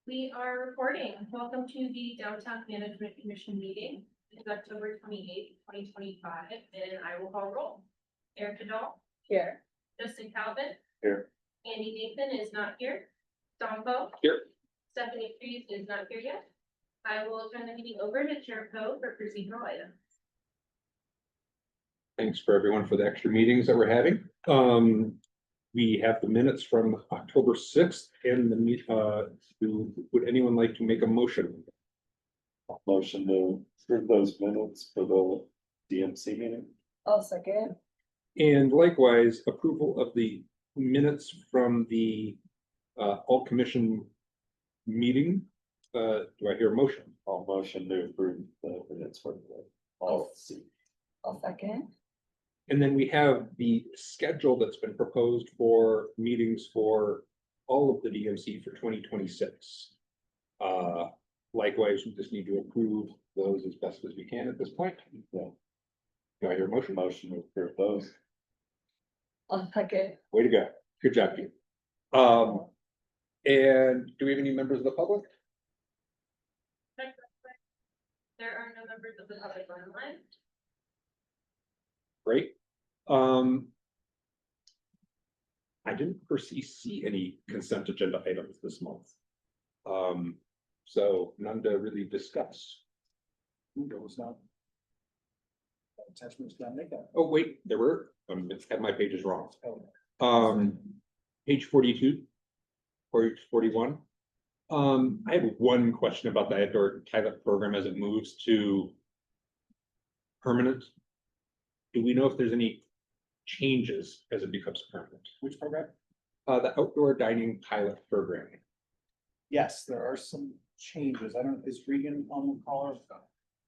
We are recording. Welcome to the Downtown Management Commission meeting. It's October 28th, 2025, and I will call roll. Erica Dahl. Here. Justin Calvin. Here. Andy Nathan is not here. Don Poe. Here. Stephanie Freeze is not here yet. I will turn the meeting over to Chair Poe for procedural items. Thanks for everyone for the extra meetings that we're having. We have the minutes from October 6th and would anyone like to make a motion? Motion to approve those minutes for the DMC meeting. I'll second. And likewise, approval of the minutes from the all commission meeting. Do I hear a motion? I'll motion to approve the minutes for the all. I'll second. And then we have the schedule that's been proposed for meetings for all of the DMC for 2026. Likewise, we just need to approve those as best as we can at this point. Yeah. Do I hear a motion? Motion to approve those. I'll second. Way to go. Good job, Pete. And do we have any members of the public? There are no members of the public online. Great. I didn't see any consent agenda items this month. So none to really discuss. There was not. Attachments not make that. Oh, wait, there were, it's had my pages wrong. Oh. Page 42, page 41. I have one question about the outdoor pilot program as it moves to permanent. Do we know if there's any changes as it becomes permanent? Which program? The outdoor dining pilot program. Yes, there are some changes. I don't, is Regan on the call?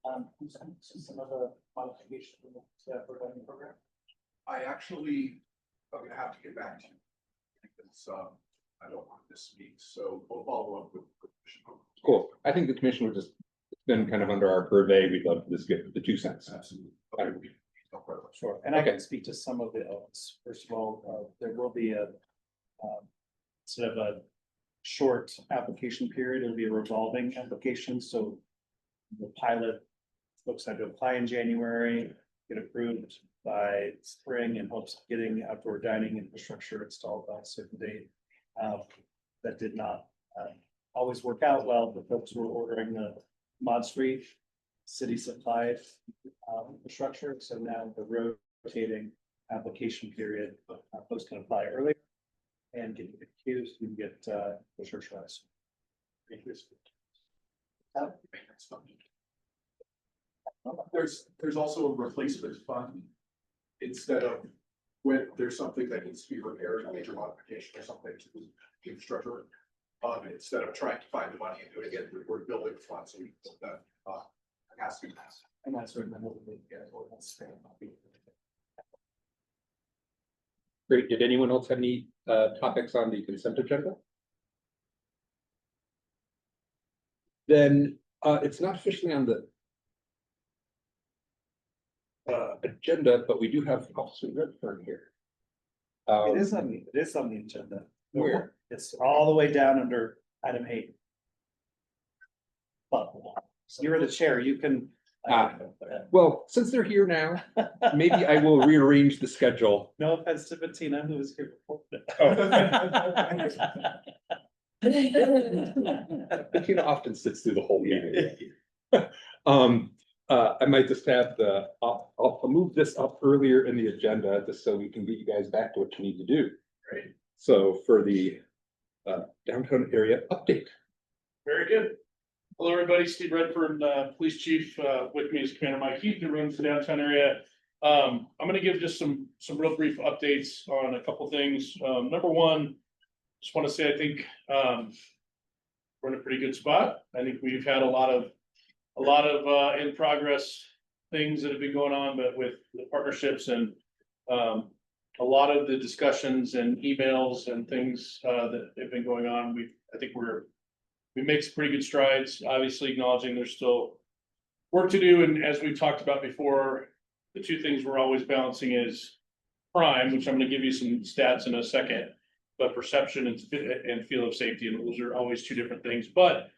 Some of the modifications of the programming program. I actually, I'm gonna have to get back to you. Because, I don't want to speak, so we'll follow up with. Cool. I think the commission would just, it's been kind of under our purvey. We'd love to just get the 2 cents. Absolutely. Sure, and I Okay. can speak to some of the elements. First of all, there will be a sort of a short application period. It'll be a revolving application, so the pilot folks had to apply in January, get approved by spring in hopes of getting outdoor dining infrastructure installed by a certain date. That did not always work out well. The folks were ordering the Mod Street city supplied infrastructure, so now the rotating application period, folks can apply earlier and get accused, you can get the church rise. There's also a replacement fund. Instead of when there's something that needs to be repaired, a major modification or something to the infrastructure. Instead of trying to find the money and doing it, we're building funds so we can put that has to be passed. And that's sort of the whole thing, guys, or that's fair. Great. Did anyone else have any topics on the consent agenda? Then it's not officially on the agenda, but we do have Officer Redfern here. It is on the agenda. Where? It's all the way down under item 8. But you're the chair, you can. Well, since they're here now, maybe I will rearrange the schedule. No offense to Bettina, who was here before. Bettina often sits through the whole meeting. I might just have I'll move this up earlier in the agenda just so we can get you guys back to what you need to do. Right. So for the downtown area update. Very good. Hello, everybody. Steve Redfern, Police Chief. With me is Commander Mike Heath, who runs the downtown area. I'm going to give just some real brief updates on a couple things. Number one, just want to say I think we're in a pretty good spot. I think we've had a lot of in progress things that have been going on, but with the partnerships and a lot of the discussions and emails and things that have been going on, I think we make some pretty good strides, obviously acknowledging there's still work to do. And as we've talked about before, the two things we're always balancing is crime, which I'm going to give you some stats in a second, but perception and feel of safety, and those are always two different things, but.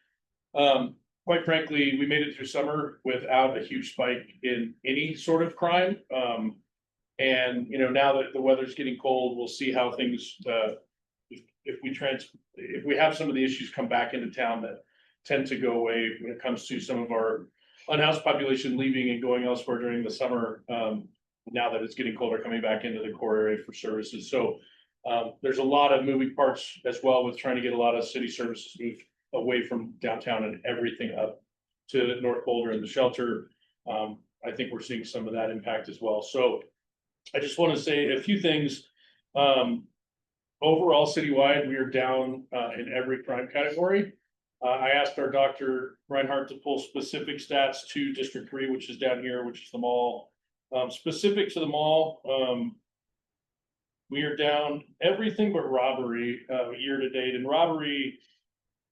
Quite frankly, we made it through summer without a huge spike in any sort of crime. And you know, now that the weather's getting cold, we'll see how things, if we have some of the issues come back into town that tend to go away when it comes to some of our unhoused population leaving and going elsewhere during the summer. Now that it's getting colder, coming back into the core area for services. So there's a lot of moving parts as well with trying to get a lot of city services moved away from downtown and everything up to North Boulder and the shelter. I think we're seeing some of that impact as well. So I just want to say a few things. Overall, citywide, we are down in every crime category. I asked our Dr. Reinhardt to pull specific stats to District 3, which is down here, which is the mall. Specific to the mall, we are down everything but robbery year to date. And robbery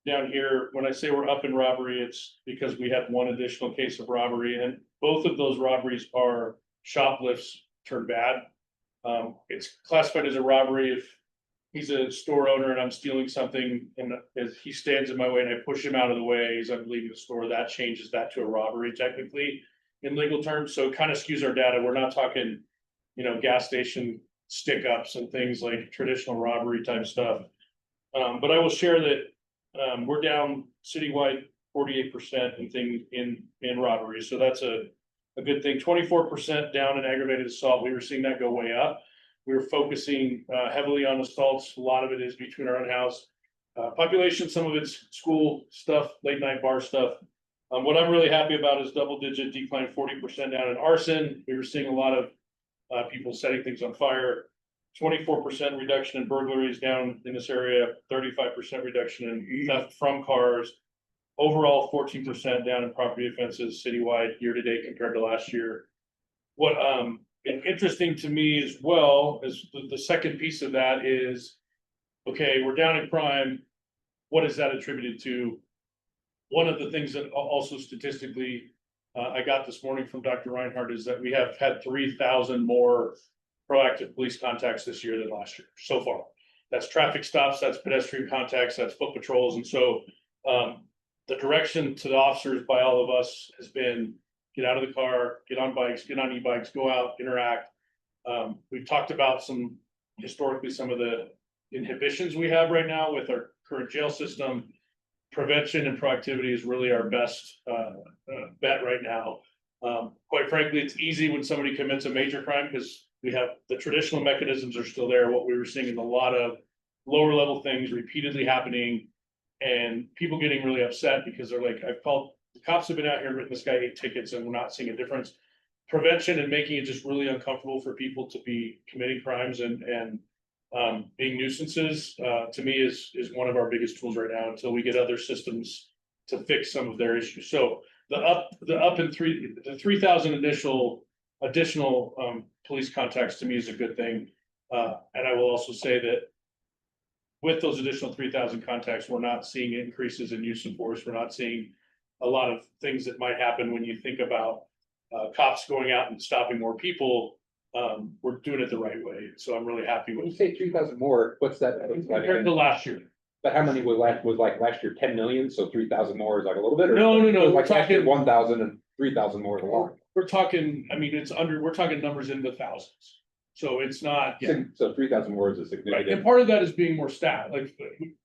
down here, when I say we're up in robbery, it's because we had one additional case of robbery, and both of those robberies are shoplifts turned bad. It's classified as a robbery if he's a store owner and I'm stealing something and as he stands in my way and I push him out of the way as I'm leaving the store, that changes that to a robbery technically in legal terms. So it kind of skews our data. We're not talking, you know, gas station stick ups and things like traditional robbery type stuff. But I will share that we're down citywide 48% in things in robbery. So that's a good thing. 24% down in aggravated assault. We were seeing that go way up. We were focusing heavily on assaults. A lot of it is between our unhoused population. Some of it's school stuff, late night bar stuff. What I'm really happy about is double digit decline, 40% down in arson. We were seeing a lot of people setting things on fire. 24% reduction in burglaries down in this area, 35% reduction in theft from cars. Overall, 14% down in property offenses citywide year to date compared to last year. What interesting to me as well is the second piece of that is, okay, we're down in crime. What is that attributed to? One of the things that also statistically I got this morning from Dr. Reinhardt is that we have had 3,000 more proactive police contacts this year than last year so far. That's traffic stops, that's pedestrian contacts, that's foot patrols. And so the direction to the officers by all of us has been get out of the car, get on bikes, get on e-bikes, go out, interact. We've talked about historically some of the inhibitions we have right now with our current jail system. Prevention and proactivity is really our best bet right now. Quite frankly, it's easy when somebody commits a major crime because we have the traditional mechanisms are still there. What we were seeing in a lot of lower level things repeatedly happening and people getting really upset because they're like, I've called, the cops have been out here and written this guy 8 tickets and we're not seeing a difference. Prevention and making it just really uncomfortable for people to be committing crimes and being nuisances, to me is one of our biggest tools right now until we get other systems to fix some of their issues. So the up in 3,000 additional police contacts to me is a good thing. And I will also say that with those additional 3,000 contacts, we're not seeing increases in use of force. We're not seeing a lot of things that might happen when you think about cops going out and stopping more people. We're doing it the right way. So I'm really happy When you with say 3,000 more, what's that? compared to last year. But how many was last year, 10 million, so 3,000 more is like a little bit? Or No, it was we're like last year, talking, 1,000 and 3,000 more is a lot. we're talking, I mean, we're talking numbers in the thousands. So it's not, So 3,000 more is a right, significant. and part of that is being more staffed, like,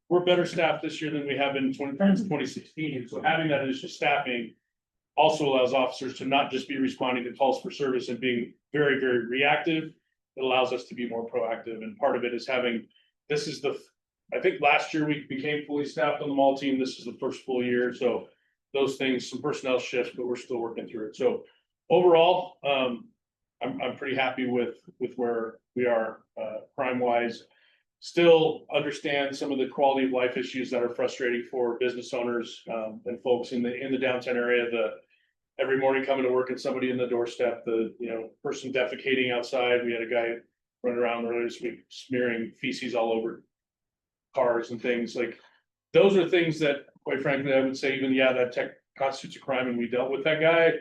we're better staffed this year than we have in 2016, so having that additional staffing also allows officers to not just be responding to calls for service and being very, very reactive. It allows us to be more proactive, and part of it is having, I think last year we became fully staffed on the mall team, this is the first full year, so those things, some personnel shifts, but we're still working through it, so overall, I'm pretty happy with where we are crime wise. Still understand some of the quality of life issues that are frustrating for business owners and folks in the downtown area. Every morning coming to work and somebody in the doorstep, person defecating outside. We had a guy running around earlier this week smearing feces all over cars and things like those are things that, quite frankly, I would say even that tech constitutes a crime and we dealt with that guy.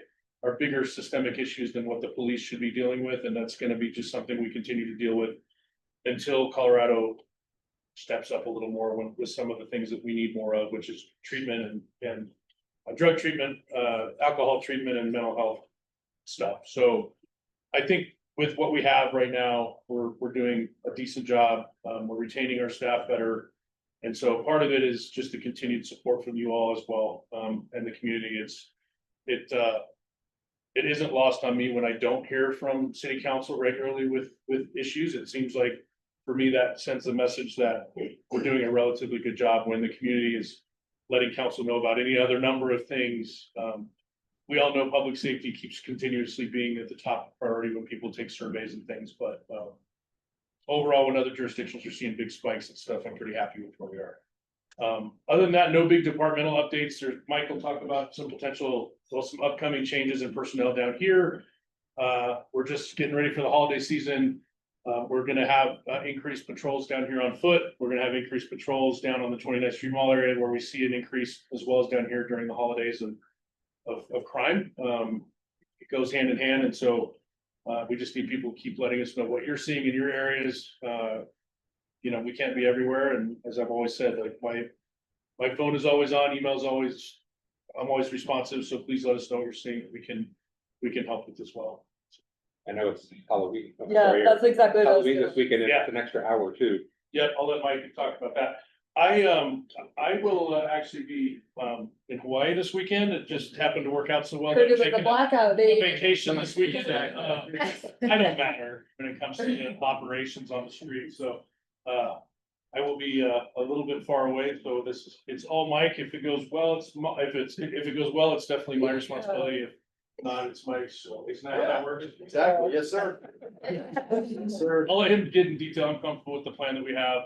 Are bigger systemic issues than what the police should be dealing with, and that's going to be just something we continue to deal with until Colorado steps up a little more with some of the things that we need more of, which is treatment and drug treatment, alcohol treatment and mental health stuff. So I think with what we have right now, we're doing a decent job. We're retaining our staff better. And so part of it is just the continued support from you all as well, and the community. It isn't lost on me when I don't hear from city council regularly with issues. It seems like for me, that sends a message that we're doing a relatively good job when the community is letting council know about any other number of things. We all know public safety keeps continuously being at the top priority when people take surveys and things, but overall, when other jurisdictions are seeing big spikes and stuff, I'm pretty happy with where we are. Other than that, no big departmental updates. Mike will talk about some some upcoming changes in personnel down here. We're just getting ready for the holiday season. We're gonna have increased patrols down here on foot. We're gonna have increased patrols down on the 29th Street Mall area where we see an increase as well as down here during the holidays of crime. It goes hand in hand, and so we just need people to keep letting us know what you're seeing in your areas. You know, we can't be everywhere, and as I've always said, like my phone is always on, email's always, I'm always responsive, so please let us know what you're seeing. We can help with as well. I know it's Halloween. I'm Yeah, sorry, that's exactly what I was Halloween doing. this weekend, Yeah. it's an extra hour too. Yep, I'll let Mike talk about that. I will actually be in Hawaii this weekend. It just happened to work out so well. that Heard it was taking a blackout day. Vacation this weekend. I don't matter when it comes to operations on the street, so I will be a little bit far away, so it's all Mike. If it goes well, if it goes well, it's definitely my responsibility. If not, it's Mike's, so it's not how that works. Exactly, yes, sir. Sir, I'll let him get in detail. I'm comfortable with the plan that we have.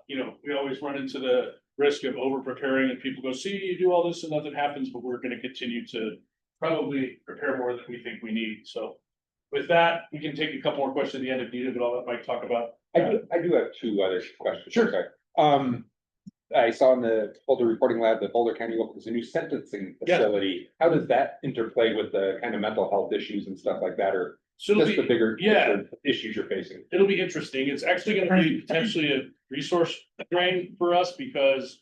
You know, we always run into the risk of over preparing and people go, see, you do all this and nothing happens, but we're gonna continue to probably prepare more than we think we need. So with that, we can take a couple more questions at the end if needed, but I'll let Mike talk about. I do have two other questions. Sure. Okay. I saw in the Boulder Reporting Lab that Boulder County opens a new sentencing Yeah. facility. How does that interplay with the kind of mental health issues and stuff like that, or So it'll just the be, bigger yeah. picture issues you're facing? it'll be interesting. It's actually gonna be potentially a resource drain for us because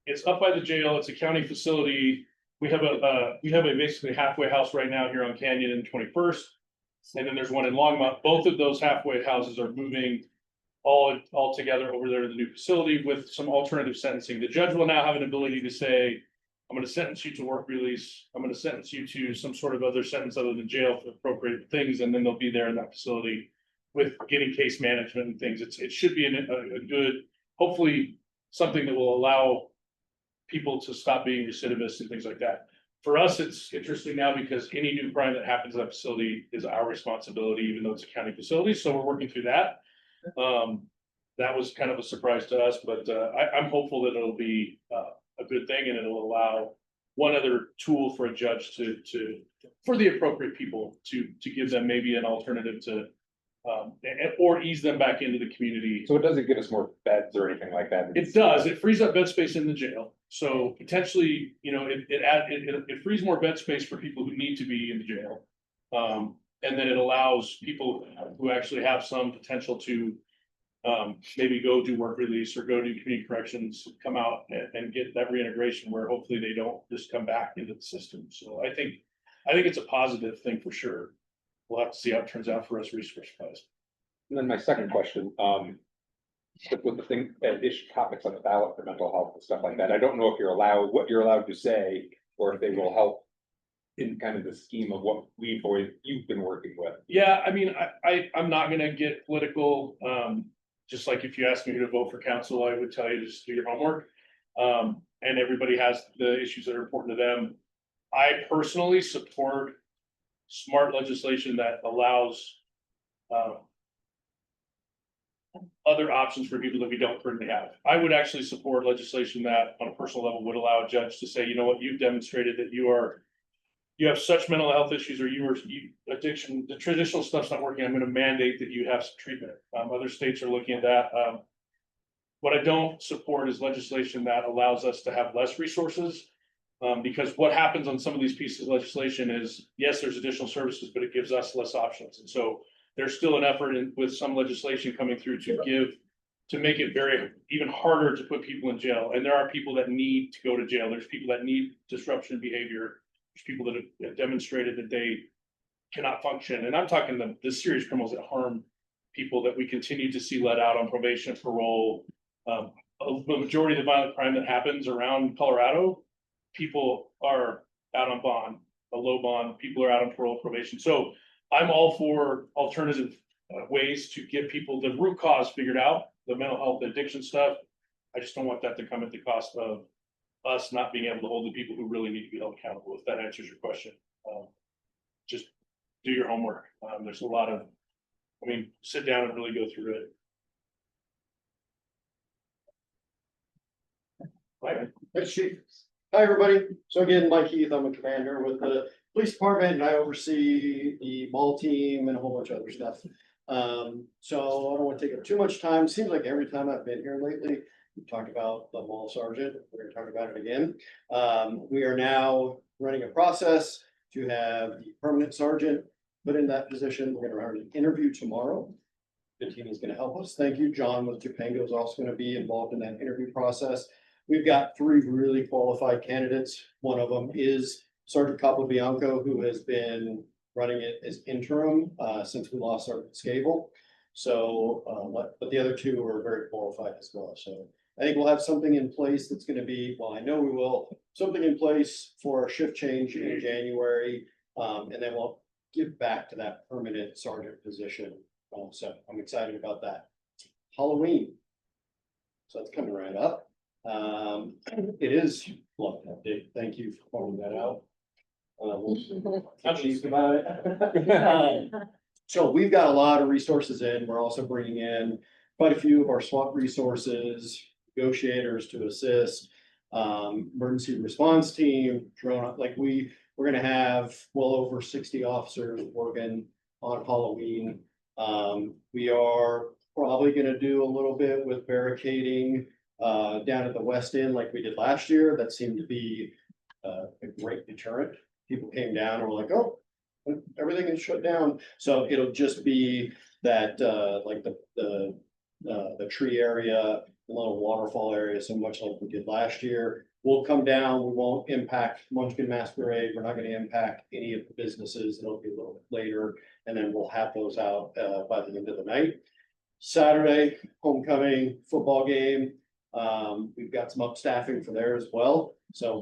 it's up by the jail. It's a county facility. We have a basically halfway house right now here on Canyon and 21st. And then there's one in Longmont. Both of those halfway houses are moving all together over there to the new facility with some alternative sentencing. The judge will now have an ability to say, I'm gonna sentence you to work release. I'm gonna sentence you to some sort of other sentence other than jail for appropriate things, and then they'll be there in that facility with getting case management and things. It should be a good, hopefully, something that will allow people to stop being recidivists and things like that. For us, it's interesting now because any new crime that happens in that facility is our responsibility, even though it's a county facility, so we're working through that. That was kind of a surprise to us, but I'm hopeful that it'll be a good thing and it'll allow one other tool for a judge for the appropriate people to give them maybe an alternative to or ease them back into the community. So it doesn't give us more beds or anything like that? It does, it frees up bed space in the jail, so potentially, you know, it frees more bed space for people who need to be in the jail. And then it allows people who actually have some potential to maybe go do work release or go do community corrections, come out and get that reintegration where hopefully they don't just come back into the system. So I think it's a positive thing for sure. We'll have to see how it turns out for us resource wise. And then my second question, with the thing, issue topics on the ballot for mental health and stuff like that, I don't know if what you're allowed to say, or if they will help in kind of the scheme of what you've been working with. Yeah, I mean, I'm not gonna get political. Just like if you asked me who to vote for council, I would tell you to just do your homework. And everybody has the issues that are important to them. I personally support smart legislation that allows other options for people that we don't currently have. I would actually support legislation that on a personal level would allow a judge to say, you know what, you've demonstrated that you have such mental health issues or addiction, the traditional stuff's not working. I'm going to mandate that you have some treatment. Other states are looking at that. What I don't support is legislation that allows us to have less resources. Because what happens on some of these pieces of legislation is, yes, there's additional services, but it gives us less options. And so there's still an effort with some legislation coming through to give to make it very, even harder to put people in jail. And there are people that need to go to jail. There's people that need disruption behavior. There's people that have demonstrated that they cannot function. And I'm talking the serious criminals that harm people that we continue to see let out on probation, parole. The majority of the violent crime that happens around Colorado, people are out on bond, a low bond, people are out on parole, probation. So I'm all for alternative ways to get people the root cause figured out, the mental health addiction stuff. I just don't want that to come at the cost of us not being able to hold the people who really need to be held accountable, if that answers your question. Just do your homework. There's a lot of, sit down and really go through it. Right. Thanks, Chief. Hi, everybody. So again, Mike Heath, I'm a commander with the police department and I oversee the mall team and a whole bunch of other stuff. So I don't want to take up too much time. Seems like every time I've been here lately, we talked about the mall sergeant. We're gonna talk about it again. We are now running a process to have the permanent sergeant put in that position. We're gonna run an interview tomorrow. The team is gonna help us. Thank you. John with Tupango is also gonna be involved in that interview process. We've got 3 really qualified candidates. One of them is Sergeant Capobianco, who has been running it as interim since we lost Sergeant Scable. So, but the other 2 are very qualified as well. So I think we'll have something in place that's gonna be, well, I know we will, something in place for our shift change in January. And then we'll give back to that permanent sergeant position. So I'm excited about that. Halloween. So that's coming right up. It is, well, thank you for pointing that out. We'll talk to you about it. So we've got a lot of resources in. We're also bringing in quite a few of our SWAT resources, negotiators to assist, emergency response team, drone, like we're gonna have well over 60 officers working on Halloween. We are probably gonna do a little bit with barricading down at the west end like we did last year. That seemed to be a great deterrent. People came down and were like, oh, everything is shut down. So it'll just be that like the tree area, the little waterfall area, so much like we did last year. We'll come down, we won't impact Munchkin Masquerade, we're not gonna impact any of the businesses, it'll be a little bit later, and then we'll have those out by the end of the night. Saturday, homecoming football game. We've got some upstaffing for there as well. So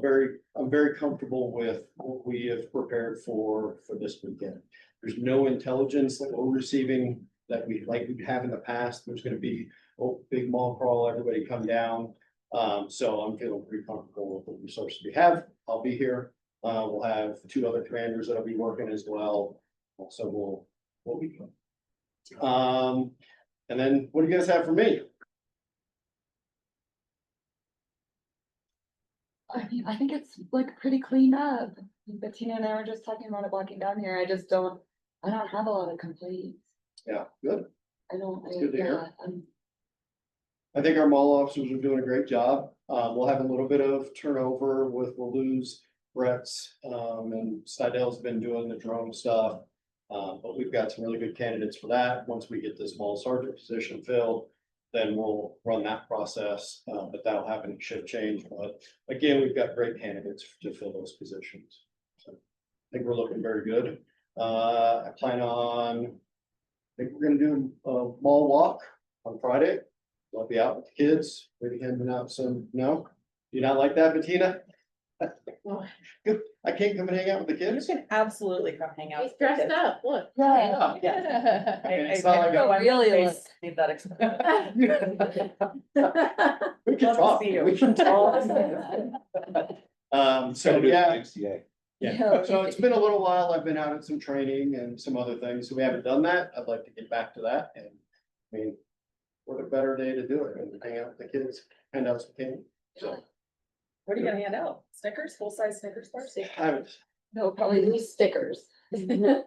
I'm very comfortable with what we have prepared for this weekend. There's no intelligence that we're receiving that we have in the past. There's gonna be a big mall crawl, everybody come down. So I'm feeling pretty comfortable with the resources we have. I'll be here. We'll have 2 other commanders that'll be working as well. So we'll be good. And then what do you guys have for me? I mean, I think it's like pretty cleaned up. Bettina and I were just talking about it walking down here. I don't have a lot of complaints. Yeah, good. That's good to hear. I think our mall officers are doing a great job. We'll have a little bit of turnover we'll lose Brett's, and Stidell's been doing the drone stuff. But we've got some really good candidates for that. Once we get this mall sergeant position filled, then we'll run that process, but that'll happen at shift change. But again, we've got great candidates to fill those positions. So I think we're looking very good. I think we're gonna do a mall walk on Friday. I'll be out with the kids, maybe handing out some, no? Do you not like that, Bettina? Good. I can't come and hang out with the You kids? can absolutely come hang out. He's dressed up, look. Yeah. Yeah. It's not like I really look. Need that. We can Love to talk, see you. we can talk. So yeah, Yeah. so it's been a little while. I've been out at some training and some other things. So we haven't done that. I'd like to get back to that. And I mean, what a better day to do it and hang out with the kids, hand out some candy. So What are you gonna hand out? Stickers, full-size Snickers bars? I haven't, No, probably these stickers. The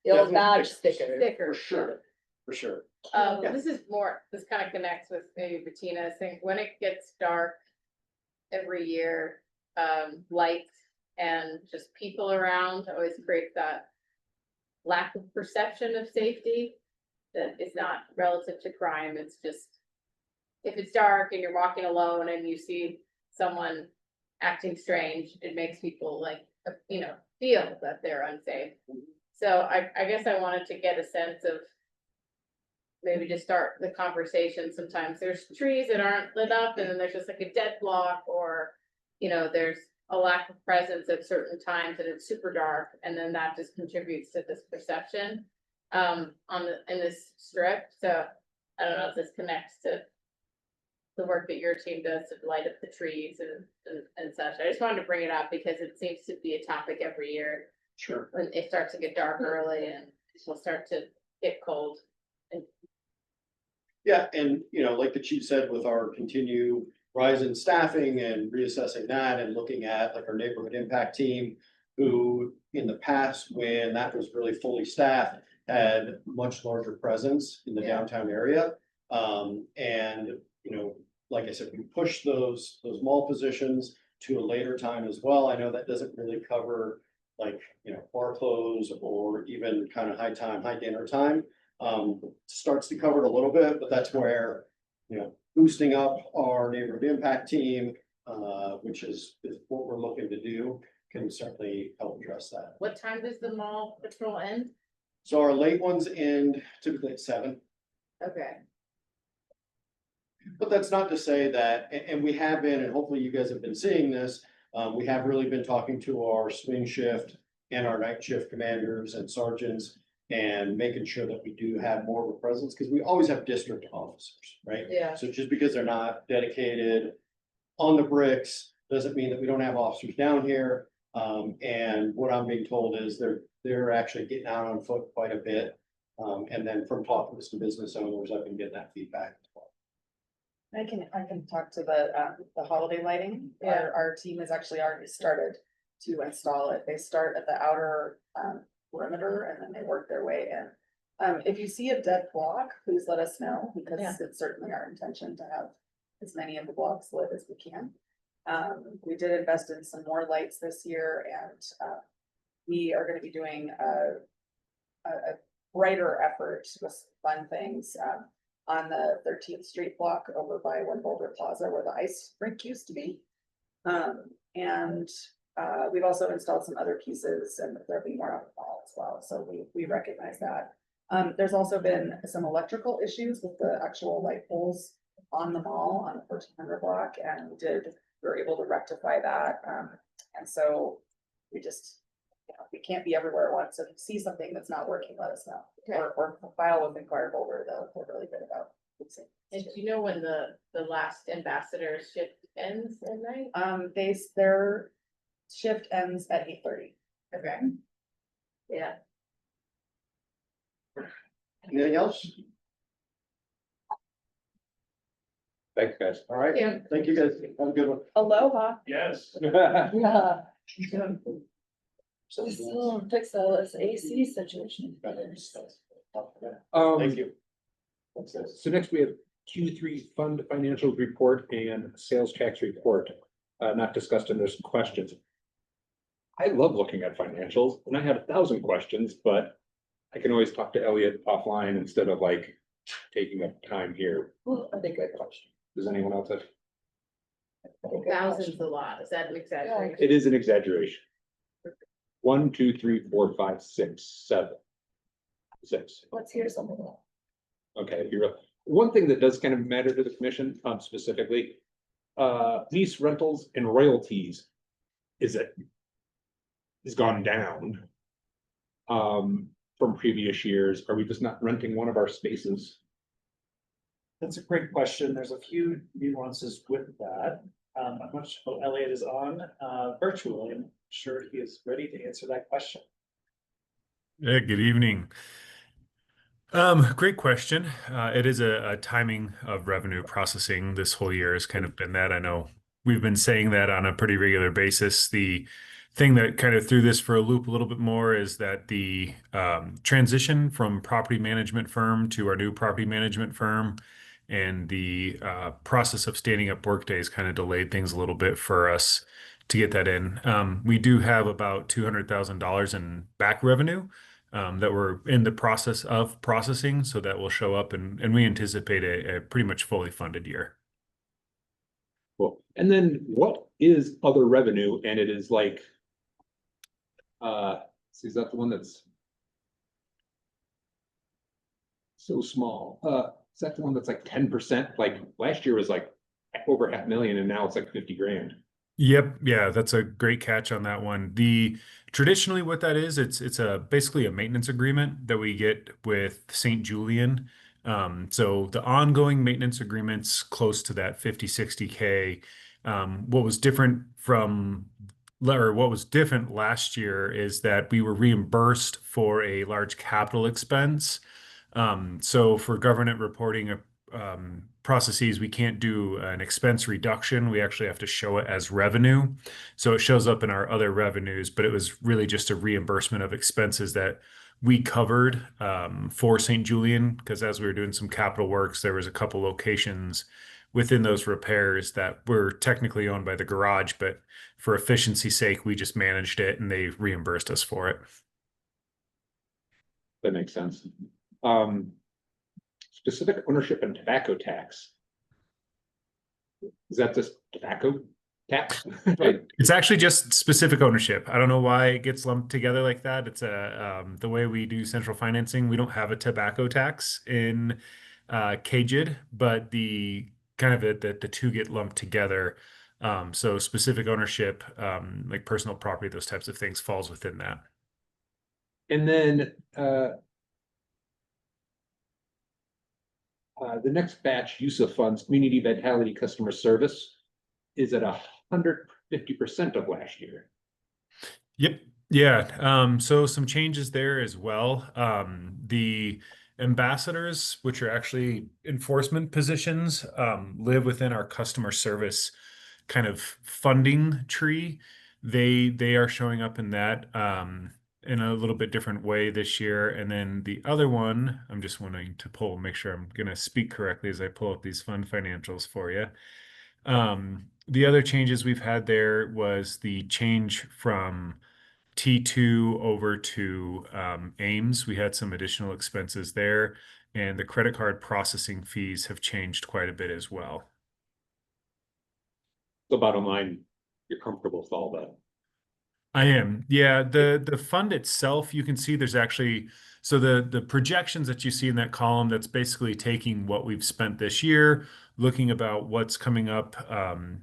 old badge stickers. for sure, for sure. Yeah. This kind of connects with maybe Bettina's thing, when it gets dark every year, lights and just people around always creates that lack of perception of safety that is not relative to crime, it's just if it's dark and you're walking alone and you see someone acting strange, it makes people like, you know, feel that they're unsafe. So I guess I wanted to get a sense of maybe just start the conversation. Sometimes there's trees that aren't lit up and then there's just like a dead block, or, you know, there's a lack of presence at certain times and it's super dark, and then that just contributes to this perception in this strip. So I don't know if this connects to the work that your team does to light up the trees and such. I just wanted to bring it up because it seems to be a topic every year Sure. when it starts to get dark early and it'll start to get cold. Yeah, and you know, like the chief said, with our continued rise in staffing and reassessing that and looking at like our neighborhood impact team, who in the past, when that was really fully staffed, had much larger presence in the Yeah. downtown area. And you know, like I said, we push those mall positions to a later time as well. I know that doesn't really cover like, you know, bar close or even kind of high time, high dinner time. Starts to cover it a little bit, but that's where, you know, boosting up our neighborhood impact team, which is what we're looking to do, can certainly help address that. What time does the mall patrol end? So our late ones end typically at 7. Okay, But that's not to say that, and we have been, and hopefully you guys have been seeing this, we have really been talking to our swing shift and our night shift commanders and sergeants and making sure that we do have more of a presence, because we always have district officers, right? yeah, So just because they're not dedicated on the bricks, doesn't mean that we don't have officers down here. And what I'm being told is they're actually getting out on foot quite a bit. And then from talking with some business owners, I've been getting that feedback as well. I can talk to the holiday lighting. Yeah. Our team has actually already started to install it. They start at the outer perimeter and then they work their way in. If you see a dead block, please let us know, because Yeah. it's certainly our intention to have as many of the blocks lit as we can. We did invest in some more lights this year, and we are gonna be doing a brighter effort with fun things on the 13th Street block over by One Boulder Plaza where the ice rink used to be. And we've also installed some other pieces, and there'll be more on the mall as well, so we recognize that. There's also been some electrical issues with the actual light poles on the mall on the 1400 block, and we were able to rectify that. And so we just, you know, we can't be everywhere at once. So if you see something that's not working, let us know. Okay. Or file with Inquirer Boulder, they're really good about fixing. and do you know when the last ambassador shift ends at night? Their shift ends at 8:30. Okay. Yeah, Anything else? Thanks, guys. All right, yeah, thank you guys. Have a good one. Aloha. Yes. Yeah. So still fix this AC situation. Thank you. So next we have Q3 fund financials report and sales tax report, not discussed in this questions. I love looking at financials and I have 1,000 questions, but I can always talk to Elliot offline instead of like taking up time here. Well, I think I question. Does anyone else have? thousands a lot. Is that an exaggeration? It is an exaggeration. 1, 2, 3, 4, 5, 6, 7. 6. Let's hear something. Okay, if you're, one thing that does kind of matter to the commission, specifically, lease rentals and royalties is gone down. From previous years, are we just not renting one of our spaces? That's a great question. There's a few nuances with that. I'm not sure Elliot is on virtually. I'm sure he is ready to answer that question. Yeah, good evening. Great question. It is a timing of revenue processing. This whole year has kind of been that. I know we've been saying that on a pretty regular basis. The thing that kind of threw this for a loop a little bit more is that the transition from property management firm to our new property management firm and the process of standing up Workdays kind of delayed things a little bit for us to get that in. We do have about $200,000 in back revenue that we're in the process of processing, so that will show up, and we anticipate a pretty much fully funded year. Cool. And then what is other revenue? And it is like, is that the one that's so small? Is that the one that's like 10%? Like last year was like over $500,000 and now it's like 50 grand. Yep, yeah, that's a great catch on that one. The traditionally what that is, it's a basically a maintenance agreement that we get with St. Julian. So the ongoing maintenance agreements close to that 50-60K. What was different what was different last year is that we were reimbursed for a large capital expense. So for government reporting processes, we can't do an expense reduction. We actually have to show it as revenue. So it shows up in our other revenues, but it was really just a reimbursement of expenses that we covered for St. Julian, because as we were doing some capital works, there was a couple locations within those repairs that were technically owned by the garage, but for efficiency's sake, we just managed it and they reimbursed us for it. That makes sense. Specific ownership and tobacco tax. Is that just tobacco tax? It's actually just specific ownership. I don't know why it gets lumped together like that. It's the way we do central financing. We don't have a tobacco tax in KJID, but the kind of the two get lumped together. So specific ownership, like personal property, those types of things falls within that. And then the next batch, use of funds, community vitality, customer service, is at 150% of last year. Yep. Yeah. So some changes there as well. The ambassadors, which are actually enforcement positions, live within our customer service kind of funding tree. They are showing up in that in a little bit different way this year. And then the other one, I'm just wanting to make sure I'm going to speak correctly as I pull up these fund financials for you. The other changes we've had there was the change from T2 over to Ames. We had some additional expenses there, and the credit card processing fees have changed quite a bit as well. So bottom line, you're comfortable with all that. I am. Yeah, the fund itself, you can see there's actually, so the projections that you see in that column, that's basically taking what we've spent this year, looking about what's coming up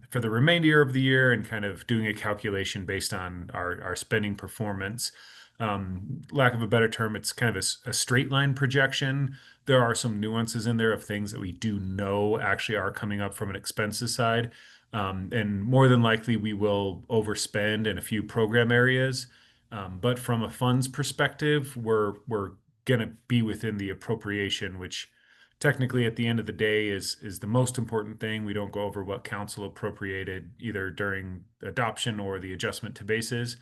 for the remainder of the year, and kind of doing a calculation based on our spending performance. Lack of a better term, it's kind of a straight line projection. There are some nuances in there of things that we do know actually are coming up from an expenses side. And more than likely, we will overspend in a few program areas. But from a funds perspective, we're going to be within the appropriation, which technically at the end of the day is the most important thing. We don't go over what council appropriated either during adoption or the adjustment to bases.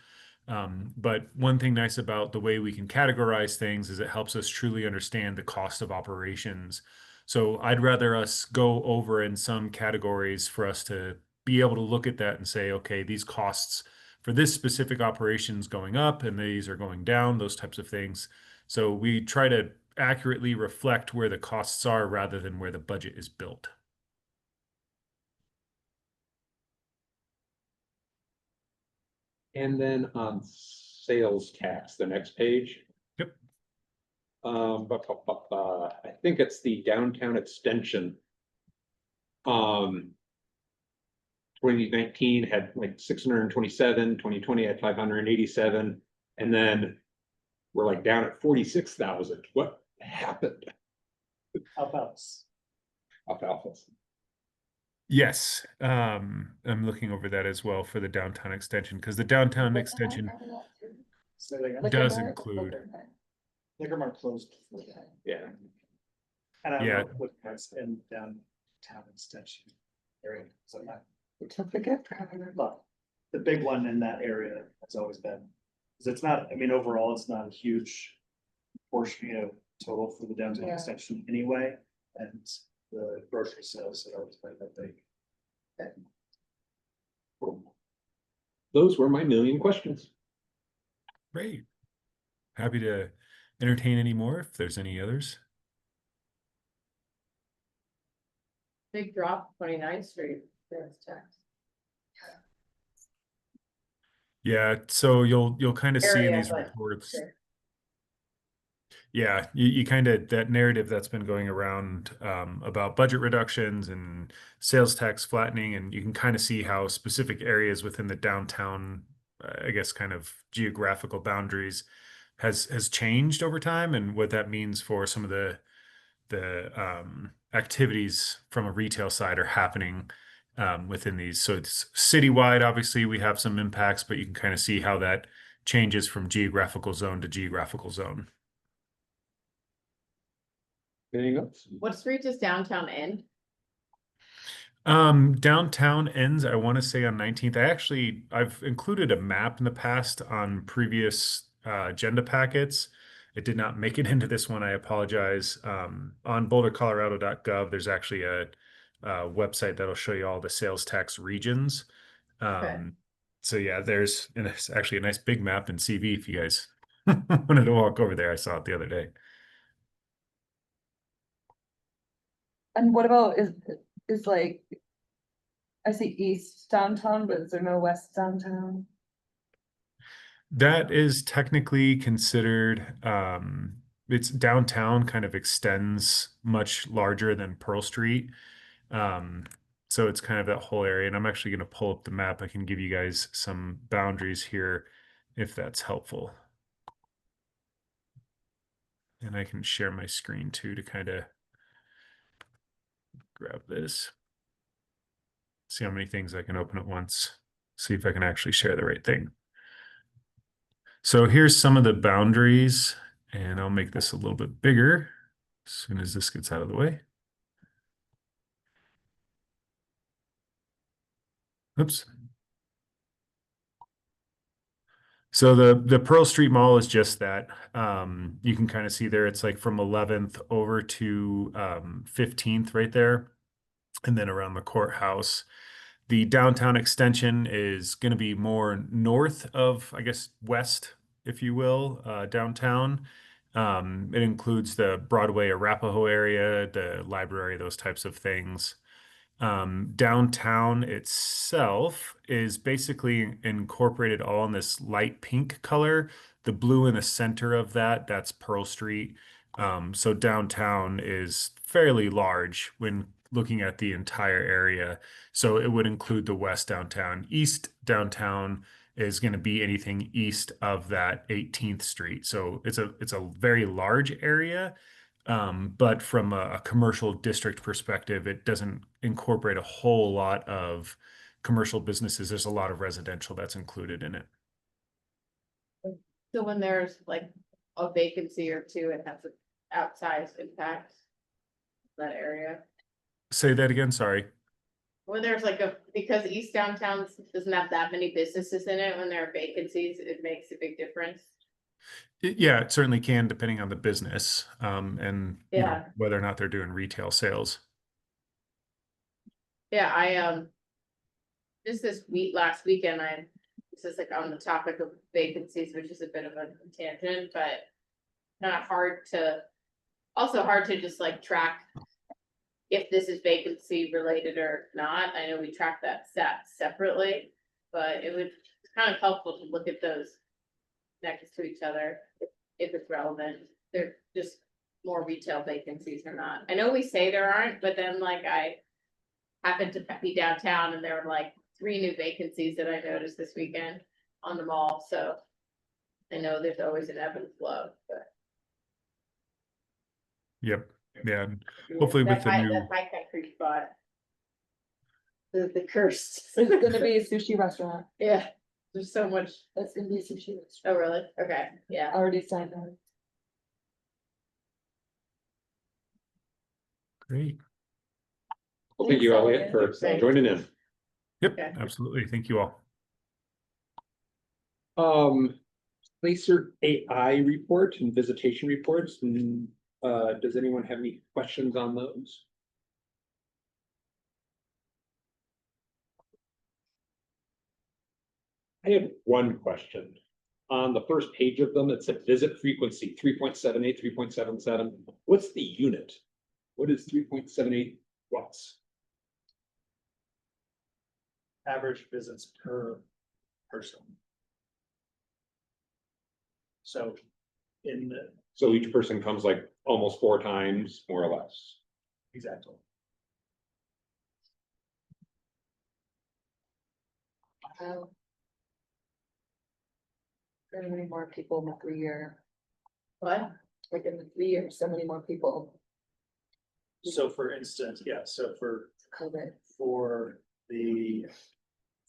But one thing nice about the way we can categorize things is it helps us truly understand the cost of operations. So I'd rather us go over in some categories for us to be able to look at that and say, okay, these costs for this specific operations going up and these are going down, those types of things. So we try to accurately reflect where the costs are rather than where the budget is built. And then on sales tax, the next page. Yep. I think it's the downtown extension. 2019 had like 627, 2020 had 587, and then we're like down at 46,000. What happened? Alphas. Alphas. Yes, I'm looking over that as well for the downtown extension, because the downtown extension So they got does Liquor Mart, include. Liquor Mart. Liquor Mart closed. Yeah. And I Yeah. don't know what that's in downtown extension area. So Certificate. but the big one in that area has always been, because it's not, I mean, overall, it's not a huge portion, total for the downtown Yeah. extension anyway. And the grocery sales have always been that big. Those were my million questions. Great. Happy to entertain any more if there's any others. Big drop, 29th Street, there's tax. Yeah, so you'll kind of see in Area, these but- reports. sure. Yeah, you kind of, that narrative that's been going around about budget reductions and sales tax flattening, and you can kind of see how specific areas within the downtown, I guess, kind of geographical boundaries has changed over time, and what that means for some of the activities from a retail side are happening within these. So it's citywide, obviously, we have some impacts, but you can kind of see how that changes from geographical zone to geographical zone. Anything else? What street does downtown end? Downtown ends, I want to say, on 19th. I've included a map in the past on previous agenda packets. It did not make it into this one. I apologize. On bouldercolorado.gov, there's actually a website that'll show you all the sales tax regions. So yeah, and it's actually a nice big map in CV if you guys wanted to walk over there. I saw it the other day. And what about is like, I see east downtown, but is there no west downtown? That is technically considered, it's downtown kind of extends much larger than Pearl Street. So it's kind of that whole area, and I'm actually going to pull up the map. I can give you guys some boundaries here if that's helpful. And I can share my screen too to kind of grab this. See how many things I can open at once. See if I can actually share the right thing. So here's some of the boundaries, and I'll make this a little bit bigger as soon as this gets out of the way. Oops. So the Pearl Street Mall is just that. You can kind of see there, it's like from 11th over to 15th right there, and then around the courthouse. The downtown extension is going to be more north of, I guess, west, if you will, downtown. It includes the Broadway, Arapahoe area, the library, those types of things. Downtown itself is basically incorporated all in this light pink color. The blue in the center of that's Pearl Street. So downtown is fairly large when looking at the entire area. So it would include the west downtown. East downtown is going to be anything east of that 18th Street. So it's a very large area. But from a commercial district perspective, it doesn't incorporate a whole lot of commercial businesses. There's a lot of residential that's included in it. So when there's like a vacancy or two, it has an outsized impact on that area. Say that again, sorry. When there's like because East Downtown doesn't have that many businesses in it, when there are vacancies, it makes a big difference. Yeah, it certainly can, depending on the business, and you know, Yeah. whether or not they're doing retail sales. Yeah, I just last weekend, this is like on the topic of vacancies, which is a bit of a tangent, but not hard to, also hard to just like track if this is vacancy related or not. I know we track that separately, but it's kind of helpful to look at those next to each other if it's relevant. They're just more retail vacancies or not. I know we say there aren't, but then like I happened to be downtown and there were like 3 new vacancies that I noticed this weekend on the mall. So I know there's always an ebb and flow, but. Yep. Yeah. Hopefully with the new. That's my country spot. The curse. There's gonna be a sushi restaurant. Yeah, there's so much. That's gonna be a sushi restaurant. Oh, really? Okay, yeah. Already signed on. Great. Well, thank you, Elliot, for Thanks. joining in. Yep, Okay. absolutely. Thank you all. Placer AI report and visitation reports, and does anyone have any questions on those? I have one question. on the first page of them, it said visit frequency 3.78, 3.77. What's the unit? What is 3.78 watts? Average visits per person. So in the, So each person comes like almost 4 times, more or less. exactly. Wow. Very many more people in the 3 year, What? like in the 3 years, so many more people. So for instance, yeah, so for COVID.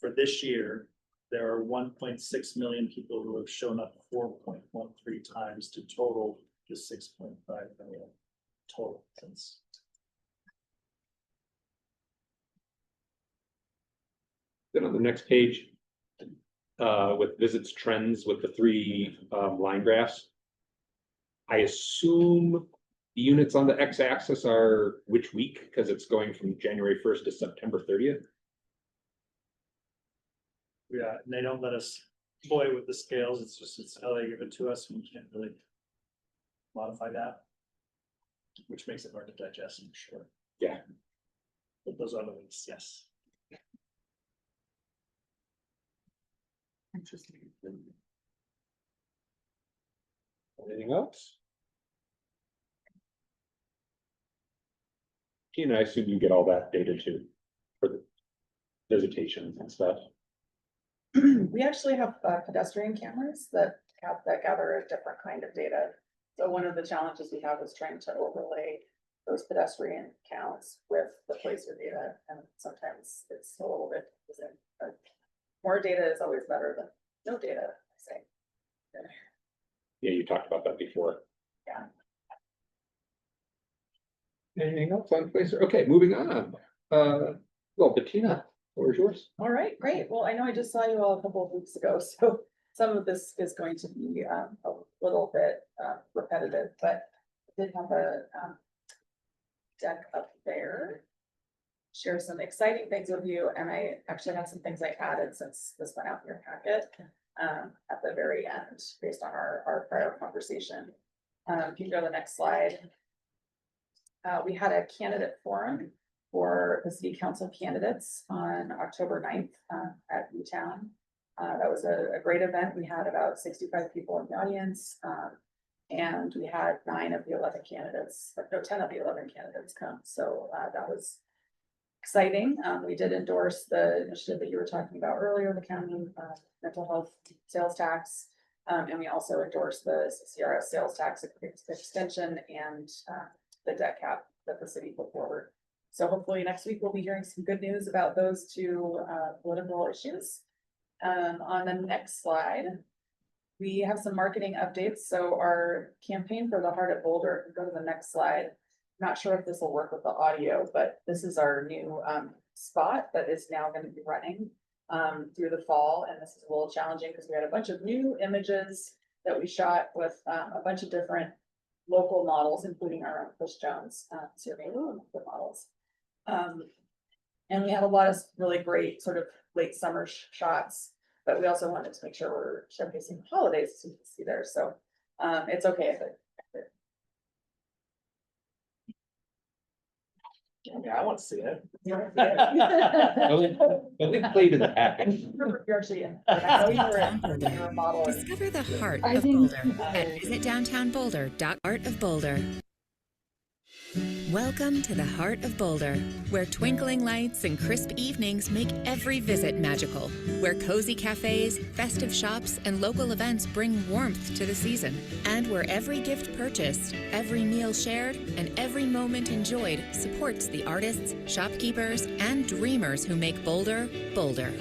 for this year, there are 1.6 million people who have shown up 4.13 times to total to 6.5 million total since. Then on the next page, with visits trends with the 3 line graphs. I assume the units on the x-axis are which week, because it's going from January 1st to September 30th. Yeah, and they don't let us toy with the scales, it's how they give it to us, and we can't really modify that. Which makes it hard to digest, I'm sure. Yeah. But those are the weeks, yes. Interesting. Anything else? Tina, I assume you get all that data too, for the visitations and stuff. We actually have pedestrian cameras that gather a different kind of data. So one of the challenges we have is trying to overlay those pedestrian counts with the placer data, and sometimes it's a little bit confusing, but more data is always better than no data, I say. Yeah, you talked about that before. Yeah. Anything else on Placer? Okay, moving on. Well, Bettina, where's yours? All right, great. Well, I know I just saw you all a couple of weeks ago, so some of this is going to be a little bit repetitive, but I did have a deck up there. Share some exciting things with you, and I actually have some things I added since this went out in your packet at the very end, based on our prior conversation. If you go to the next slide. We had a candidate forum for the city council candidates on October 9th at Newtown. That was a great event. We had about 65 people in the audience. And we had 9 of the 11 candidates, no, 10 of the 11 candidates come. So that was exciting. We did endorse the initiative that you were talking about earlier, the county mental health sales tax. And we also endorsed the CRS sales tax extension and the debt cap that the city put forward. So hopefully next week we'll be hearing some good news about those 2 political issues. On the next slide, we have some marketing updates. So our campaign for the Heart at Boulder, go to the next slide. Not sure if this will work with the audio, but this is our new spot that is now going to be running through the fall. And this is a little challenging because we had a bunch of new images that we shot with a bunch of different local models, including our own Chris Jones survey the models. And we have a lot of really great sort of late summer shots, but we also wanted to make sure we're showcasing the holidays, so you can see there. So it's okay if it. Yeah, I want to see it. Only played in the package. You're actually in. I know you were you're a model. Discover the heart I of think- Boulder at visitdowntownboulder.com. Heart of Boulder. Welcome to the Heart of Boulder, where twinkling lights and crisp evenings make every visit magical. Where cozy cafes, festive shops, and local events bring warmth to the season. And where every gift purchased, every meal shared, and every moment enjoyed supports the artists, shopkeepers, and dreamers who make Boulder, Boulder.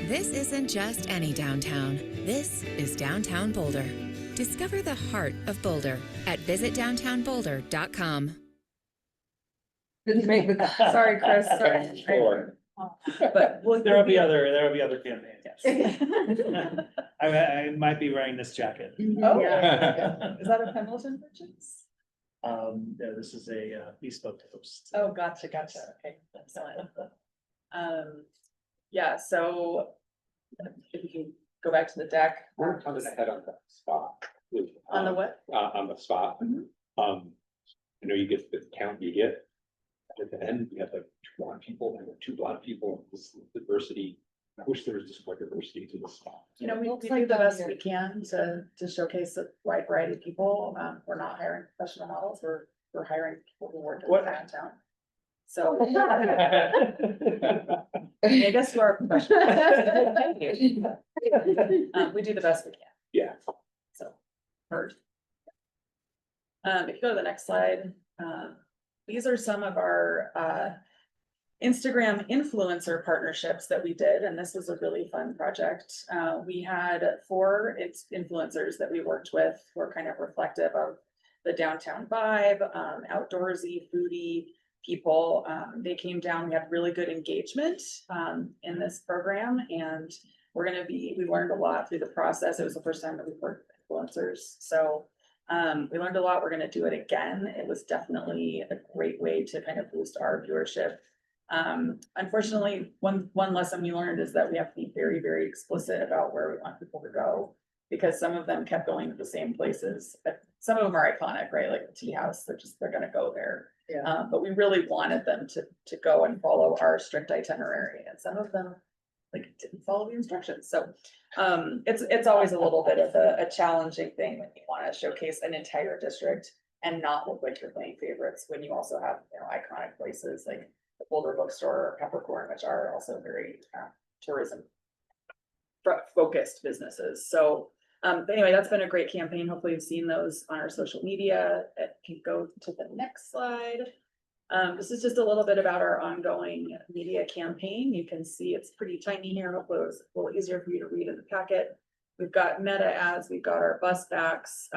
This isn't just any downtown. This is Downtown Boulder. Discover the heart of Boulder at visitdowntownboulder.com. Didn't make the. Sorry, Chris. Sorry. Sure. But There will be other campaigns. I might be wearing this jacket. Oh, is that a Pendleton purchase? Yeah, this is a bespoke toast. Oh, gotcha. Okay, excellent. Yeah, so if you can go back to the deck. We're coming ahead on the spot. On the what? On the spot. Mhm. I know you get the count you get. At the end, you have like 2 blonde people and 2 blonde people, this diversity. I wish there was just more diversity to the spot. You know, we Looks do like the down best here. we can to showcase a wide variety of people. We're not hiring professional models, we're hiring people who work in downtown. So. I guess you are professional. We do the best we can, Yeah. so, heard. If you go to the next slide, these are some of our, Instagram influencer partnerships that we did, and this was a really fun project. We had 4 influencers that we worked with, who are kind of reflective of the downtown vibe, outdoorsy, foodie people. They came down, we had really good engagement, in this program, and we learned a lot through the process. It was the first time that we worked with influencers, so we learned a lot. We're gonna do it again. It was definitely a great way to kind of boost our viewership. Unfortunately, one lesson we learned is that we have to be very, very explicit about where we want people to go. Because some of them kept going to the same places, but some of them are iconic, right? Like the tea house, they're gonna go there. Yeah. But we really wanted them to go and follow our strict itinerary, and some of them like didn't follow the instructions, so. It's always a little bit of a challenging thing when you wanna showcase an entire district and not look like you're playing favorites, when you also have, you know, iconic places like the Boulder Bookstore or Peppercorn, which are also very tourism focused businesses. So but anyway, that's been a great campaign. Hopefully you've seen those on our social media. It can go to the next slide. This is just a little bit about our ongoing media campaign. You can see it's pretty tiny here. Hopefully it was a little easier for you to read in the packet. We've got meta ads, we've got our bus backs,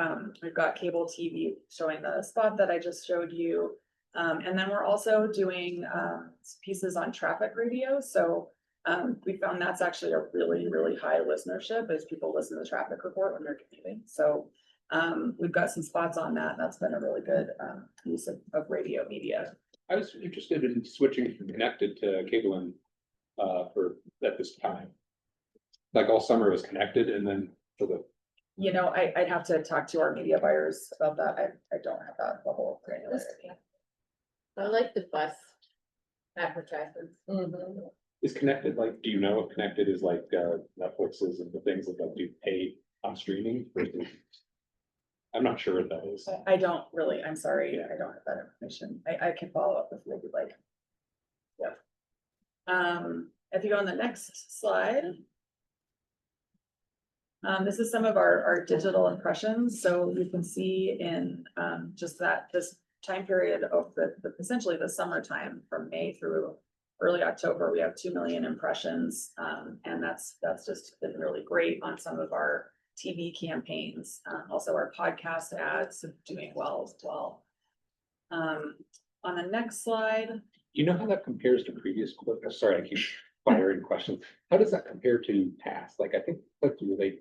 we've got cable TV showing the spot that I just showed you. And then we're also doing pieces on traffic radio. So we found that's actually a really, really high listenership as people listen to the traffic report when they're commuting. So we've got some spots on that. That's been a really good use of radio media. I was interested in switching from connected to cable and at this time. Like all summer it was connected, and then for the, You know, I'd have to talk to our media buyers about that. I don't have that level of granularity. I like the bus advertisements. is connected, like, do you know if connected is like Netflix's and the things that like do pay on streaming versus? I'm not sure what that is. I don't really, I'm sorry, I don't have that information. I can follow up with you if you'd like. Yep. If you go on the next slide. This is some of our digital impressions. So you can see in just that this time period of essentially the summertime from May through early October, we have 2 million impressions. And that's just been really great on some of our TV campaigns. Also our podcast ads are doing well as well. On the next slide. You know how that compares to previous, sorry, I keep firing questions. How does that compare to past? Like, I think, like, were they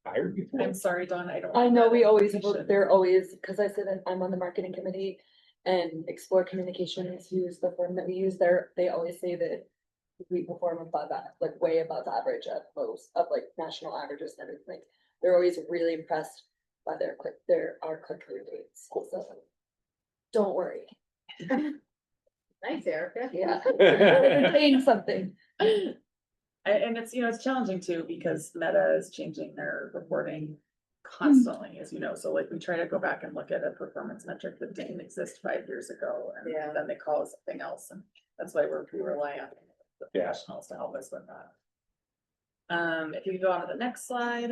hired before? I'm sorry, Dawn, I don't. I know we always, information. they're always, because I said I'm on the marketing committee and Explore Communications, who's the firm that we use there, they always say that we perform above that, like way above average at most of like national averages and everything. Like, they're always really impressed by our click-through rates. So don't worry. Nice, Erica. Yeah. We're saying something. And it's, you know, it's challenging too, because Meta is changing their reporting constantly, as you know, so like we try to go back and look at a performance metric that didn't exist 5 years ago, and Yeah. then they call it something else, and that's why we rely on the Yeah. professionals to help us with that. If you could go on to the next slide.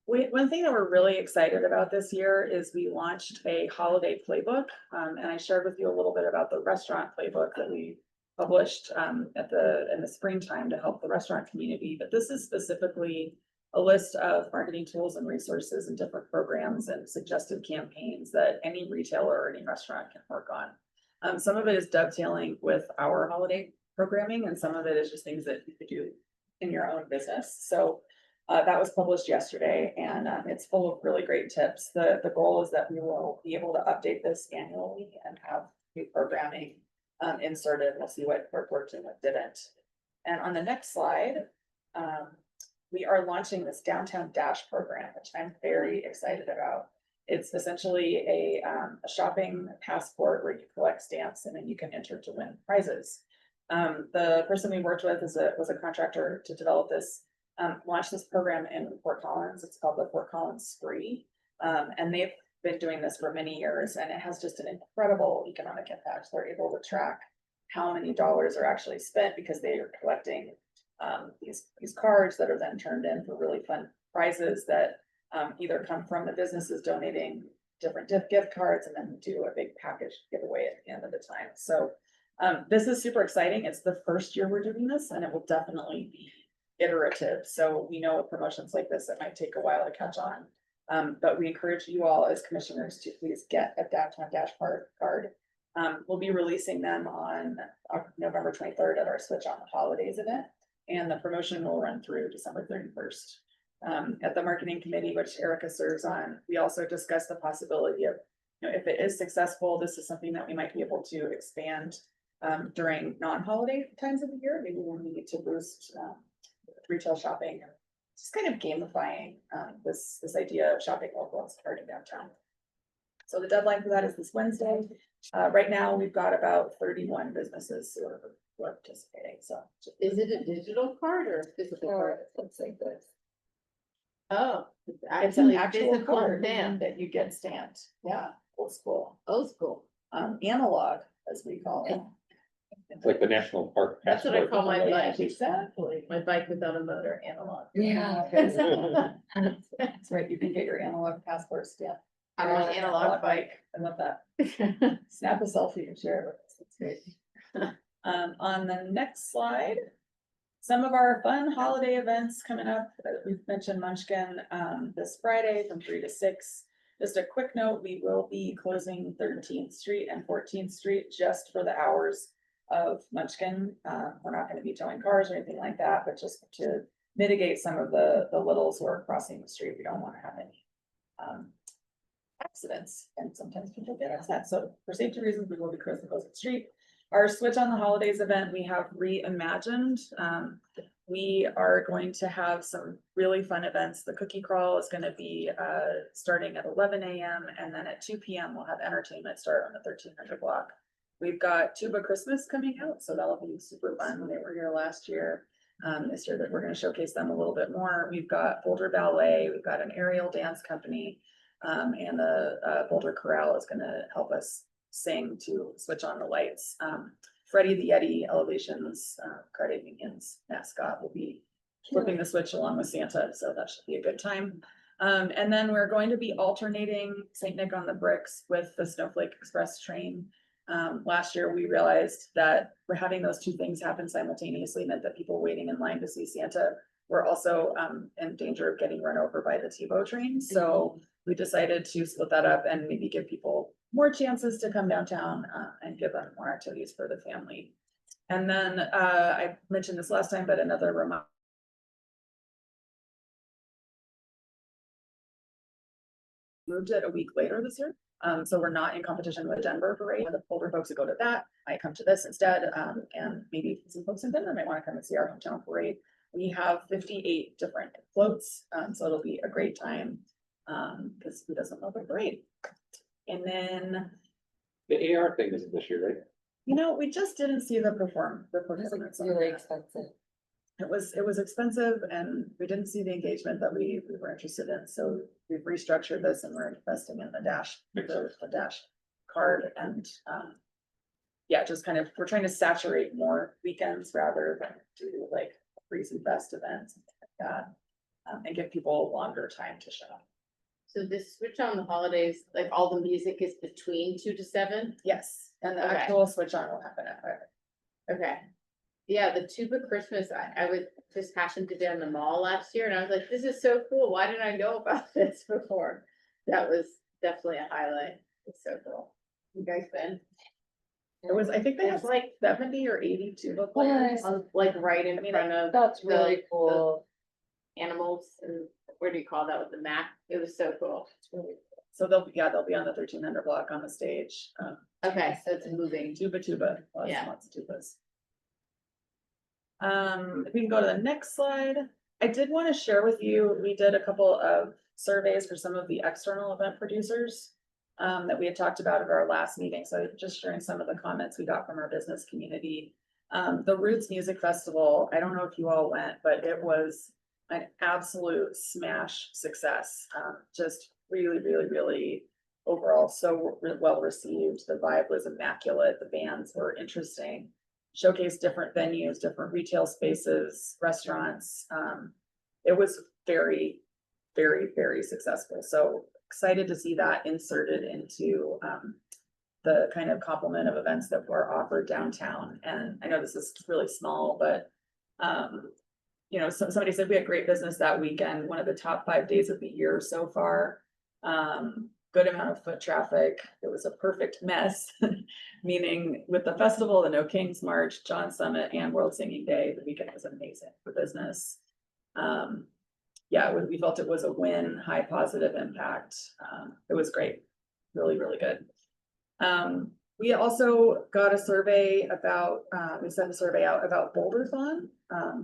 One thing that we're really excited about this year is we launched a holiday playbook, and I shared with you a little bit about the restaurant playbook that we published in the springtime to help the restaurant community, but this is specifically a list of marketing tools and resources and different programs and suggested campaigns that any retailer or any restaurant can work on. Some of it is dovetailing with our holiday programming, and some of it is just things that you could do in your own business. So that was published yesterday, and it's full of really great tips. The goal is that we will be able to update this annually and have new programming inserted. We'll see what worked and what didn't. And on the next slide, we are launching this Downtown Dash program, which I'm very excited about. It's essentially a shopping passport where you collect stamps and then you can enter to win prizes. The person we worked with was a contractor to develop this, launched this program in Fort Collins. It's called the Fort Collins Spree. And they've been doing this for many years and it has just an incredible economic impact. They're able to track how many dollars are actually spent because they are collecting these cards that are then turned in for really fun prizes that either come from the businesses donating different gift cards and then do a big package giveaway at the end of the time. So this is super exciting. It's the first year we're doing this and it will definitely be iterative. So we know with promotions like this, it might take a while to catch on. But we encourage you all as commissioners to please get a Downtown Dash card. We'll be releasing them on November 23rd at our Switch on the Holidays event. And the promotion will run through December 31st. At the marketing committee, which Erica serves on, we also discussed the possibility of, if it is successful, this is something that we might be able to expand during non-holiday times of the year. Maybe we'll need to boost retail shopping, just kind of gamifying this idea of shopping local and supporting downtown. So the deadline for that is this Wednesday. Right now, we've got about 31 businesses who are participating, so. Is it a digital card or a physical card? Looks like this. Oh, It's an actually actual physical card stamp. that you get stamped. Yeah, old school, Old school. analog, as we call it. It's like the national park. That's what I passport. call my Yeah, bike. exactly. My bike without a motor, analog. Yeah. That's right, you can get your analog passport stamped. I'm on an analog bike. I love that. Snap a selfie and share it with us. That's great. On the next slide, some of our fun holiday events coming up. We've mentioned Munchkin this Friday from 3 to 6. Just a quick note, we will be closing 13th Street and 14th Street just for the hours of Munchkin. We're not going to be towing cars or anything like that, but just to mitigate some of the littles who are crossing the street. We don't want to have any accidents, and sometimes people get upset. So for safety reasons, we will be closing the street. Our Switch on the Holidays event, we have reimagined. We are going to have some really fun events. The cookie crawl is going to be starting at 11 a.m. and then at 2 p.m. we'll have entertainment start on the 1300 block. We've got Tuba Christmas coming out, so that'll be super fun. They were here last year. This year that we're going to showcase them a little bit more. We've got Boulder Ballet, we've got an aerial dance company, and the Boulder Chorale is going to help us sing to switch on the lights. Freddie the Yeti Elevations, Credit Union's mascot, will be flipping the switch along with Santa, so that should be a good time. And then we're going to be alternating St. Nick on the Bricks with the Snowflake Express train. Last year, we realized that we're having those two things happen simultaneously meant that people waiting in line to see Santa were also in danger of getting run over by the TiVo train. So we decided to split that up and maybe give people more chances to come downtown and give them more activities for the family. And then I mentioned this last time, but another reminder. Moved it a week later this year. So we're not in competition with Denver Parade. The older folks who go to that might come to this instead. And maybe some folks in Denver might want to come and see our hometown parade. We have 58 different floats. So it'll be a great time because who doesn't love a parade? And then, The AR thing isn't this year, right? you know, we just didn't see the performance. It's on really that. expensive. It was expensive and we didn't see the engagement that we were interested in. So we've restructured this and we're investing in the Dash, the Dash card and yeah, just kind of, we're trying to saturate more weekends rather than do like Breezy Fest events and things like that. And give people longer time to shop. So this switch on the holidays, like all the music is between 2 to 7? Yes, and the Okay. actual switch on will happen at 5. Okay. Yeah, the Tuba Christmas, I was just happened to be in the mall last year and I was like, this is so cool. Why didn't I know about this before? That was definitely a highlight. It's so cool. You guys been? It was, I think they It's have like, 70 or 80 tuba players. like right in I mean, front of That's the- really cool. animals and what do you call that with the map? It was so cool. So they'll be on the 1300 block on the stage. Okay, so it's moving. Tuba, lots Yeah. and lots of tubas. If we can go to the next slide, I did want to share with you, we did a couple of surveys for some of the external event producers. That we had talked about at our last meeting, so just sharing some of the comments we got from our business community. The Roots Music Festival, I don't know if you all went, but it was an absolute smash success. Just really, really, really overall so well received. The vibe was immaculate. The bands were interesting. Showcased different venues, different retail spaces, restaurants. It was very, very, very successful. So excited to see that inserted into the kind of complement of events that were offered downtown. And I know this is really small, but you know, somebody said we had great business that weekend, one of the top 5 days of the year so far. Good amount of foot traffic. It was a perfect mess, meaning with the festival, the No Kings March, John Summit, and World Singing Day, the weekend was amazing for business. Yeah, we felt it was a win, high positive impact. It was great, really, really good. We also got a survey about, we sent a survey out about Boulderthon,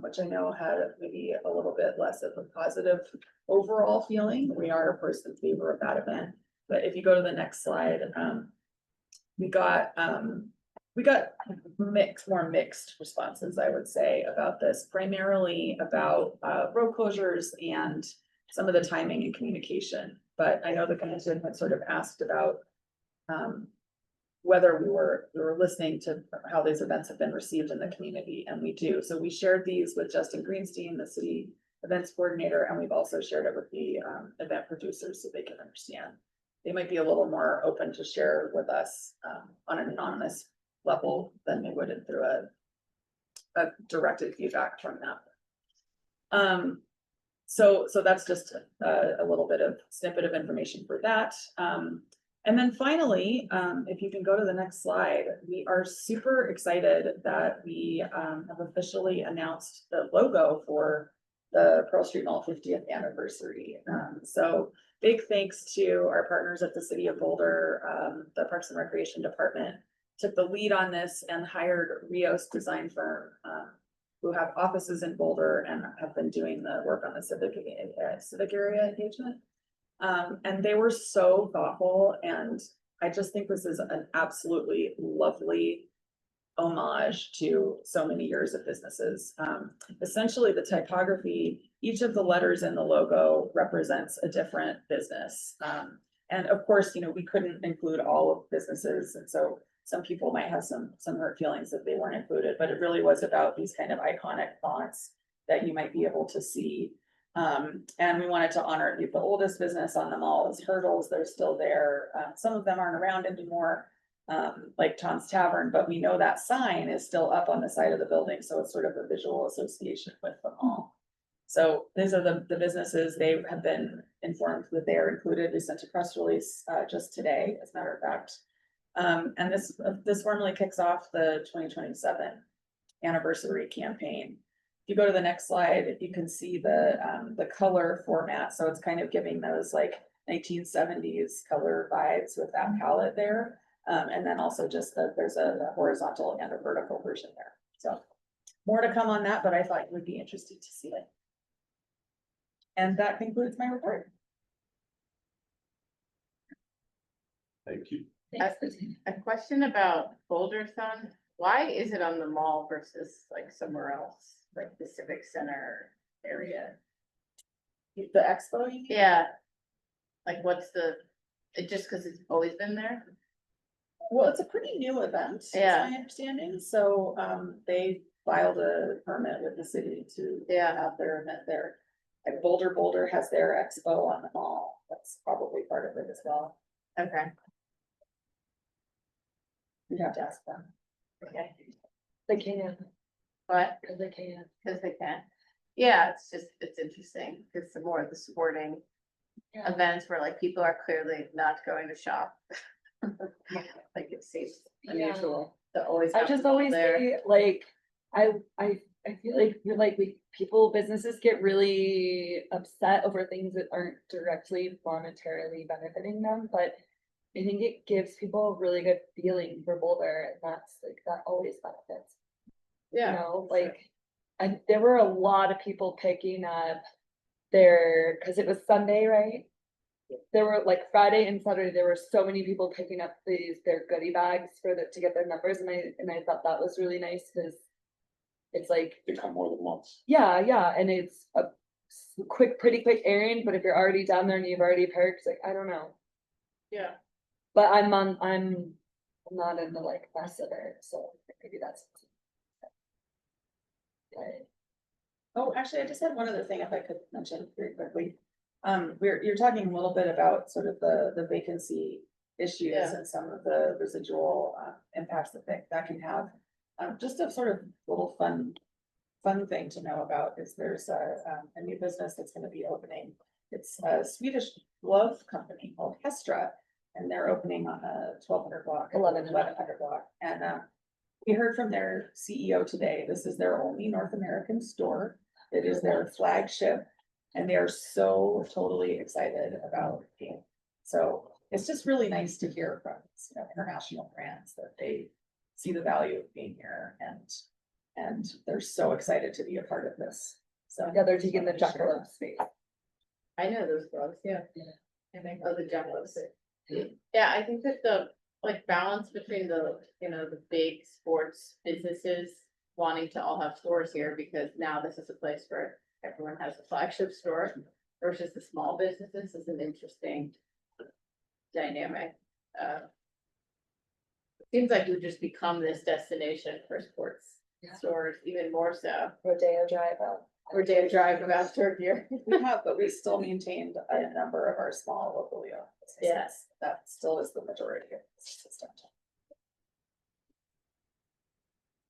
which I know had maybe a little bit less of a positive overall feeling. We are, of course, in favor of that event. But if you go to the next slide, we got more mixed responses, I would say, about this, primarily about road closures and some of the timing and communication. But I know the commission had sort of asked about whether we were listening to how these events have been received in the community, and we do. So we shared these with Justin Greenstein, the city events coordinator, and we've also shared it with the event producers so they can understand. They might be a little more open to share with us on an anonymous level than they would through a directed feedback from them. So that's just a little bit of snippet of information for that. And then finally, if you can go to the next slide, we are super excited that we have officially announced the logo for the Pearl Street Mall 50th anniversary. So big thanks to our partners at the City of Boulder, the Parks and Recreation Department took the lead on this and hired Rios design firm, who have offices in Boulder and have been doing the work on the civic area engagement. And they were so thoughtful, and I just think this is an absolutely lovely homage to so many years of businesses. Essentially the typography, each of the letters in the logo represents a different business. And of course, you know, we couldn't include all of businesses, and so some people might have some hurt feelings that they weren't included, but it really was about these kind of iconic fonts that you might be able to see. And we wanted to honor the oldest business on the mall is Hurdles. They're still there. Some of them aren't around anymore, like Tom's Tavern, but we know that sign is still up on the side of the building. So it's sort of a visual association with the mall. So these are the businesses. They have been informed that they are included. We sent a press release just today, as a matter of fact. And this formally kicks off the 2027 anniversary campaign. If you go to the next slide, you can see the color format. So it's kind of giving those like 1970s color vibes with that palette there. And then also just there's a horizontal and a vertical version there. So more to come on that, but I thought you would be interested to see it. And that concludes my report. Thank you. A question about Boulderthon. Why is it on the mall versus like somewhere else, like the Civic Center area? The expo? You mean? Yeah. Like what's it just because it's always been there? Well, it's a pretty new event, is Yeah. my understanding. So they filed a permit with the city to have their event there. Like Boulder has their expo on the mall. That's probably part of it as well. Okay. You'd have to ask them. Okay. They can, But because they can. because they can. Yeah, it's interesting. It's the more of the sporting events where like people are clearly not going to shop. Like it seems unusual to always. I have just people always there. say, like, I feel like you're like, businesses get really upset over things that aren't directly monetarily benefiting them, but I think it gives people a really good feeling for Boulder, and that's like, that always benefits. You Yeah. know, like, and there were a lot of people picking up cause it was Sunday, right? There were like Friday and Saturday, there were so many people picking up their goodie bags to get their numbers, and I thought that was really nice, cause it's like, They come more than once. yeah, and it's a pretty quick errand, but if you're already down there and you've already parked, like, I don't know. Yeah. But I'm not in the like mess of it, so maybe that's. But Oh, actually, I just had one other thing if I could mention very quickly. You're talking a little bit about sort of the vacancy issues Yeah. and some of the residual impacts that can have. Just a sort of little fun thing to know about is there's a new business that's gonna be opening. It's a Swedish glove company called Hestra, and they're opening on a 1200 block, 1100 block. And we heard from their CEO today, this is their only North American store. It is their flagship, and they're so totally excited about it. So it's just really nice to hear from, international brands that they see the value of being here, and they're so excited to be a part of this. So yeah, they're taking the Jackalope space. I know those gloves, yeah. I think, oh, the Jackalope. Yeah, I think that the, like, balance between the, the big sports businesses wanting to all have stores here, because now this is a place where everyone has a flagship store, versus the small businesses is an interesting dynamic. Seems like we've just become this destination for sports stores, even more so. Rodeo Drive. Rodeo Drive after here. we have, but we still maintained a number of our small locally owned businesses. Yes. That still is the majority of the system.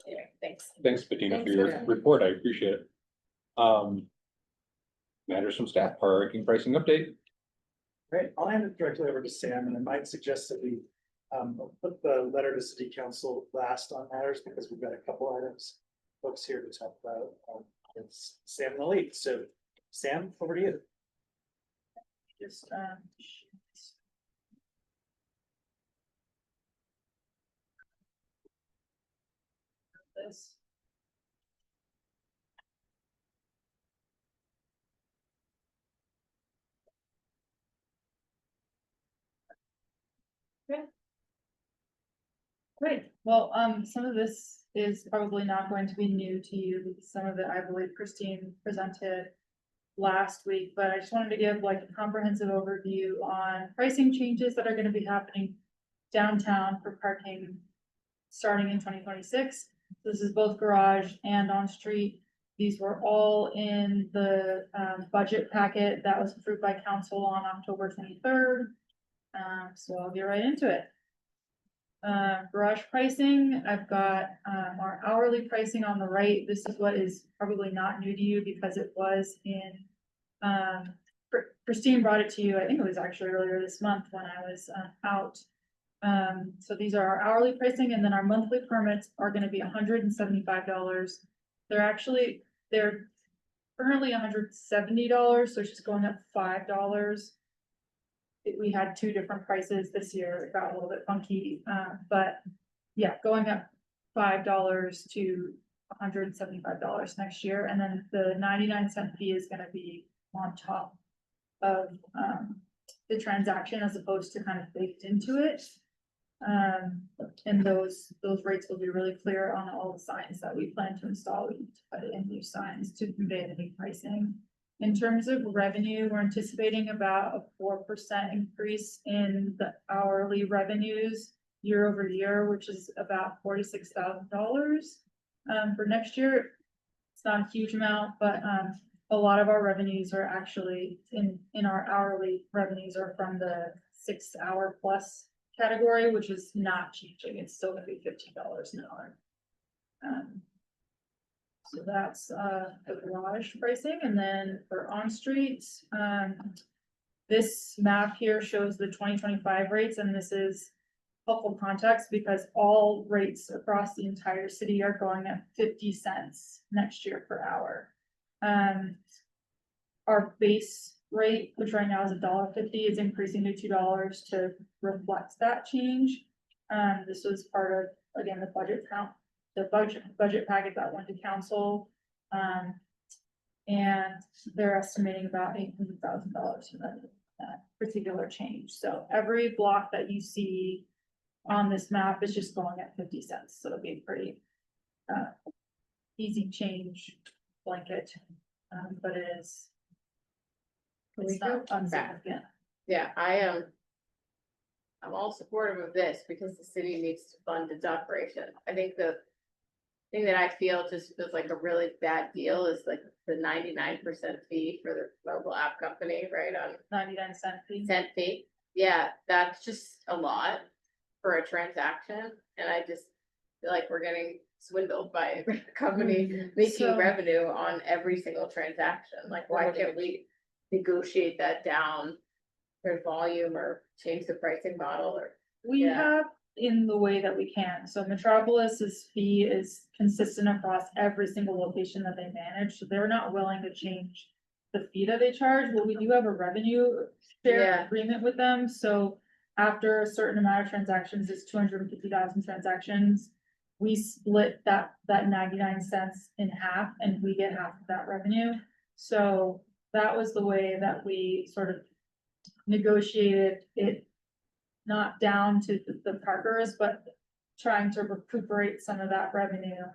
Anyway, thanks. Thanks, Bettina, for Thanks, your Bettina. report. I appreciate it. Matters from staff, parking pricing update. Great, I'll hand it directly over to Sam, and I might suggest that we put the letter to city council last on matters, because we've got a couple items folks here to talk about. It's Sam in the lead, so Sam, over to you. Just, this. Great, well, some of this is probably not going to be new to you, because some of it, I believe Christine presented last week, but I just wanted to give like a comprehensive overview on pricing changes that are gonna be happening downtown for parking starting in 2026. This is both garage and on street. These were all in the budget packet that was approved by council on October 23rd. So I'll get right into it. Garage pricing, I've got our hourly pricing on the right. This is what is probably not new to you, because it was in Christine brought it to you, I think it was actually earlier this month when I was out. So these are our hourly pricing, and then our monthly permits are gonna be $175. They're currently $170, so it's just going up $5. We had two different prices this year. It got a little bit funky, but yeah, going up $5 to $175 next year. And then the 99-cent fee is gonna be on top of the transaction, as opposed to kind of baked into it. And those rates will be really clear on all the signs that we plan to install. We need to put in new signs to convey the new pricing. In terms of revenue, we're anticipating about a 4% increase in the hourly revenues year over year, which is about $46,000. For next year, it's not a huge amount, but a lot of our revenues are actually in our hourly revenues are from the 6-hour plus category, which is not changing. It's still gonna be $15 an hour. So that's the garage pricing. And then for on streets, this map here shows the 2025 rates, and this is helpful context because all rates across the entire city are going at 50 cents next year per hour. Our base rate, which right now is $1.50, is increasing to $2 to reflect that change. This was part of, again, the budget packet that went to council. And they're estimating about $800,000 for that particular change. So every block that you see on this map is just going at 50 cents, so it'll be a pretty easy change blanket, but it is. It's not insignificant. Yeah, I'm all supportive of this because the city needs to fund its operation. I think the thing that I feel just feels like a really bad deal is like the 99% fee for the mobile app company, right, on 99-cent fee. cent fee. Yeah, that's just a lot for a transaction, and I just feel like we're getting swindled by a company making So- revenue on every single transaction. Like, why can't we negotiate that down? Their volume or change the pricing model or. We Yeah. have in the way that we can, so Metropolis's fee is consistent across every single location that they manage, so they're not willing to change the fee that they charge, but we do have a revenue share Yeah. agreement with them, so after a certain amount of transactions, it's 250,000 transactions. We split that 99 cents in half and we get half of that revenue. So that was the way that we sort of negotiated it, not down to the Parkers, but trying to recuperate some of that revenue.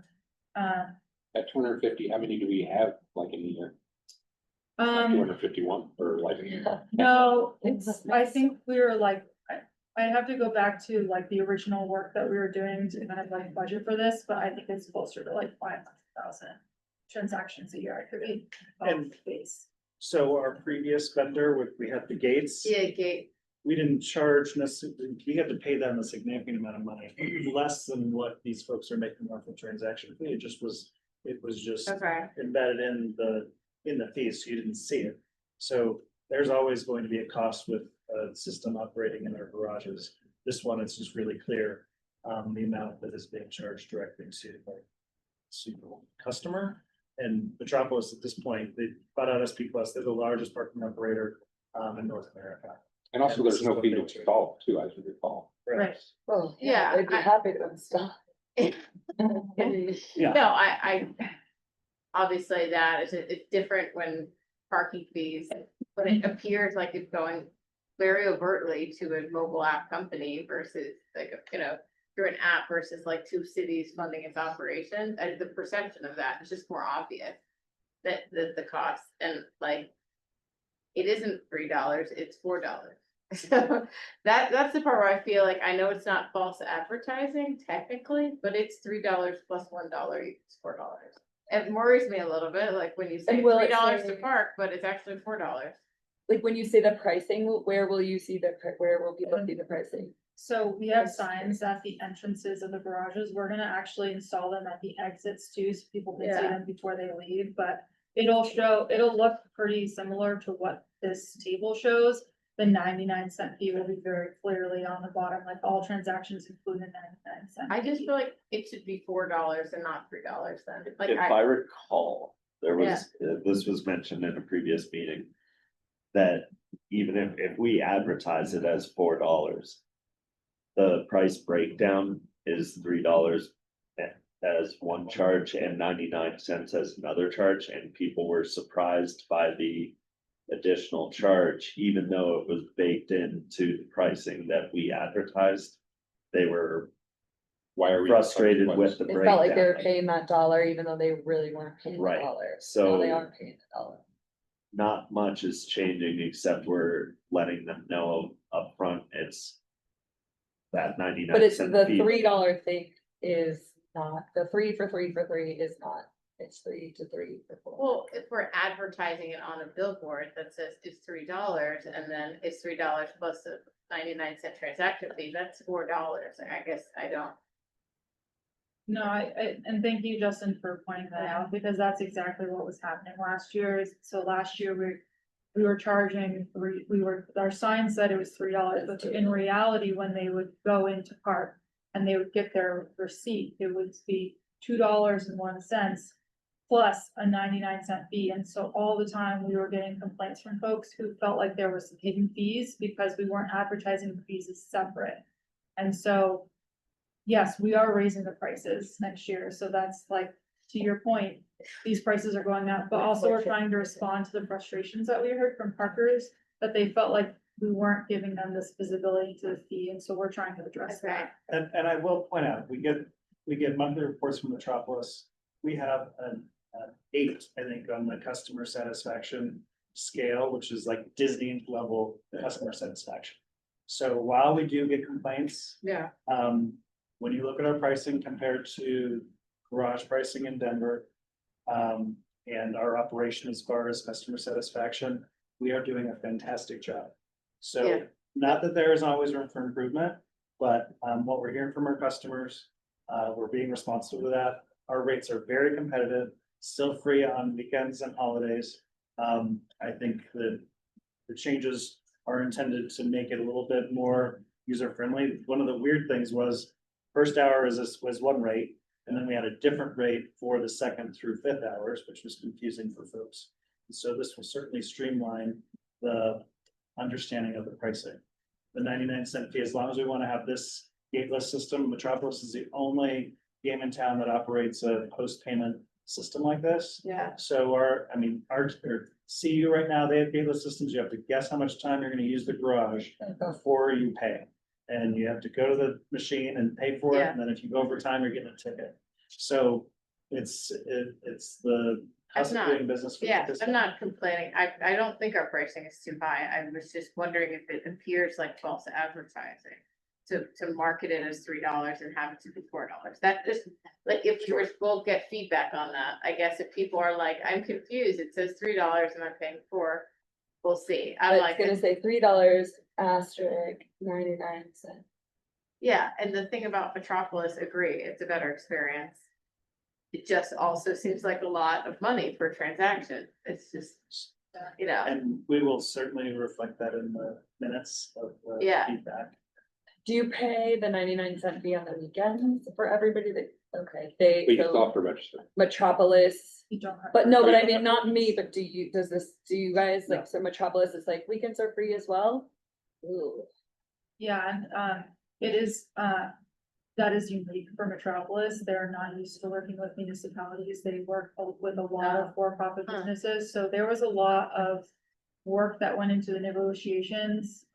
At 250, how many do we have like in a year? 251 or like? No, it's, I think we were like, I have to go back to like the original work that we were doing to kind of like budget for this, but I think it's closer to like 500,000 transactions a year. I could be off And- base. So our previous vendor, we had the gates. Yeah, Gate, We didn't charge necessarily, we had to pay them a significant amount of money, less than what these folks are making off the transaction fee. It was just okay, embedded in the fee, so you didn't see it. So there's always going to be a cost with a system operating in our garages. This one, it's just really clear, the amount that is being charged directly to the customer. And Metropolis at this point, they bought out SP Plus, they're the largest parking operator, in North America. And also there's no fee to install too, as you recall. Right. Well, Yeah, I'd be I- happy to install. Yeah. no, I obviously that is, it's different when parking fees, but it appears like it's going very overtly to a mobile app company versus like, through an app versus like two cities funding its operations, and the perception of that is just more obvious. That the cost and like, it isn't $3, it's $4. So that's the part where I feel like, I know it's not false advertising technically, but it's $3 plus $1 equals $4. It worries me a little bit, like when you say And will it $3 to say- park, but it's actually $4. Like when you say the pricing, where will you see where will people see the pricing? So we have signs at the entrances of the garages. We're gonna actually install them at the exits too, so people can see Yeah. them before they leave, but it'll look pretty similar to what this table shows. The 99-cent fee will be very clearly on the bottom, like all transactions include a 99-cent. I just feel like it should be $4 and not $3 then, like If I recall, there was, this was mentioned in a previous meeting. That even if we advertise it as $4. The price breakdown is $3 as one charge and 99 cents as another charge, and people were surprised by the additional charge, even though it was baked into the pricing that we advertised. They were Why are we? frustrated with the It felt like they were breakdown. paying that dollar even though they really weren't paying the Right. dollar. So- Now they are paying the dollar. Not much is changing, except we're letting them know upfront it's that 99 But it's cent the fee. $3 thing is not, the 3 for 3 for 3 is not, it's 3 to 3 for 4. well, if we're advertising it on a billboard that says it's $3 and then it's $3 plus a 99-cent transaction fee, that's $4. I guess I don't. No, and thank you, Justin, for pointing that out, because that's exactly what was happening last year. So last year, we were charging our sign said it was $3, but in reality, when they would go into park and they would get their receipt, it would be $2.01 plus a 99-cent fee. And so all the time we were getting complaints from folks who felt like there was hidden fees because we weren't advertising the fees as separate. And so yes, we are raising the prices next year, so that's like to your point, these prices are going up, but also we're trying to respond to the frustrations that we heard from parkers, that they felt like we weren't giving them this visibility to the fee, and so we're trying to address that. And I will point out, we get monthly reports from Metropolis. We have an 8, I think, on the customer satisfaction scale, which is like Disney level customer satisfaction. So while we do get complaints, Yeah. when you look at our pricing compared to garage pricing in Denver, and our operation as far as customer satisfaction, we are doing a fantastic job. So Yeah. not that there is always room for improvement, but what we're hearing from our customers, we're being responsive to that. Our rates are very competitive, still free on weekends and holidays. I think that the changes are intended to make it a little bit more user friendly. One of the weird things was first hour was one rate, and then we had a different rate for the second through fifth hours, which was confusing for folks. And so this will certainly streamline the understanding of the pricing. The 99-cent fee, as long as we want to have this gateless system, Metropolis is the only game in town that operates a post-payment system like this. Yeah. So our CU right now, they have gateless systems. You have to guess how much time you're gonna use the garage before you pay. And you have to go to the machine and pay for it, Yeah. and then if you go over time, you're getting a ticket. So it's the cost of doing business. for the Yeah, I'm business. not complaining. I don't think our pricing is too high. I was just wondering if it appears like false advertising. To market it as $3 and have it to be $4. That just, like, if you will get feedback on that, I guess if people are like, I'm confused, it says $3 and I'm paying $4. We'll see. I'm It's like, gonna say $3 asterisk 99 cents. yeah, and the thing about Metropolis, agree, it's a better experience. It just also seems like a lot of money per transaction. It's just, you know, And we will certainly reflect that in the minutes of the Yeah. feedback. Do you pay the 99 cent fee on the weekends for everybody that, okay, We just so offer register. Metropolis, You don't have. but no, but I mean, not me, but do you guys, like, so Metropolis is like, weekends are free as well? Ooh, Yeah, and, it is, that is unique for Metropolis. They're not used to working with municipalities. They work with a lot of for-profit Huh. businesses, so there was a lot of work that went into the negotiations,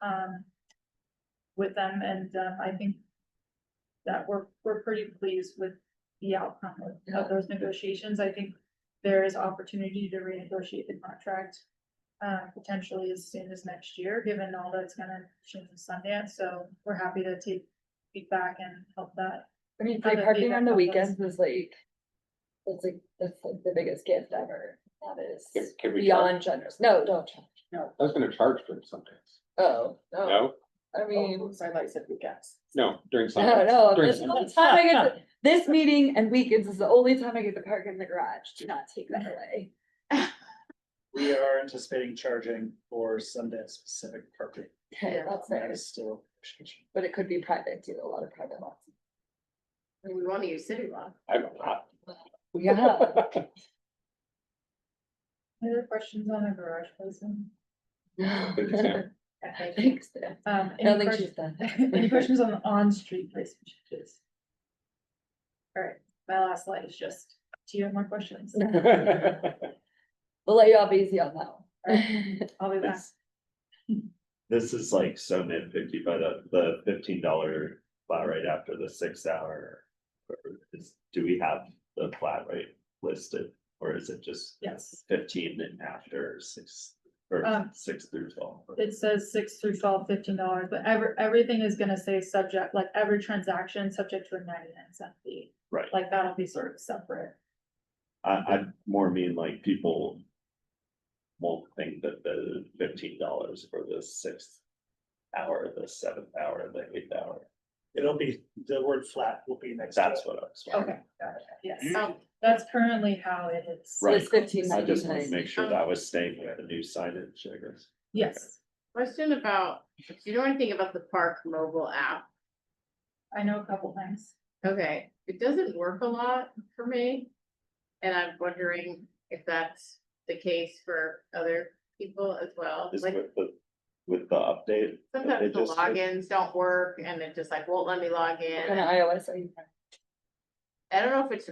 with them, and, I think that we're pretty pleased with the outcome of those negotiations. I think there is opportunity to renegotiate the contract, potentially as soon as next year, given all that's gonna change in Sundance, so we're happy to take feedback and help that. I mean, How free the parking feedback on the help us. weekends is like, that's like the biggest gift ever. That is Can we beyond generous. No, don't charge. I was gonna charge during Sundays. Oh, no, No, I mean, So I like said weekends. no, during no, Sundays. no, During this is the only Sundays. time I get to, this meeting and weekends is the only time I get to park in the garage. Do not take that away. We are anticipating charging for Sundance specific parking. Okay, that's That fair, is still. a negotiation. but it could be private too, a lot of private lots. we want to use city law. I'm not. Yeah. Any other questions on the garage placement? Thank you, Sam. Thanks, Dan. I Any don't think questions, she's done. any questions on the on-street placement changes? All right, my last slide is just, do you have more questions? We'll let you off easy on that one. I'll be back. This is like so nitpicky, but the $15 flat rate after the 6 hour. Do we have the flat rate listed, or is it just Yes, 15 and after 6? Or Um, 6 through 12? it says 6 through 12, $15, but everything is gonna say subject, like every transaction subject to a 99 cent fee. Right, Like that'll be sort of separate. I more mean like people. Won't think that the $15 for the 6th hour, the 7th hour, the 8th hour. It'll be, the word flat will be next. to That's it. what I was. wondering. Okay, got it, yes, Oh, that's currently how it is. Right. It's 15.99. I just want to make sure that was staying with the new signage, I guess. Yes, question about, do you know anything about the park mobile app? I know a couple things. Okay, it doesn't work a lot for me. And I'm wondering if that's the case for other people as well. Is Like, with the update. that they sometimes the just did? logins don't work and it just like won't let me log What kind in. of iOS are you? I don't know if it's,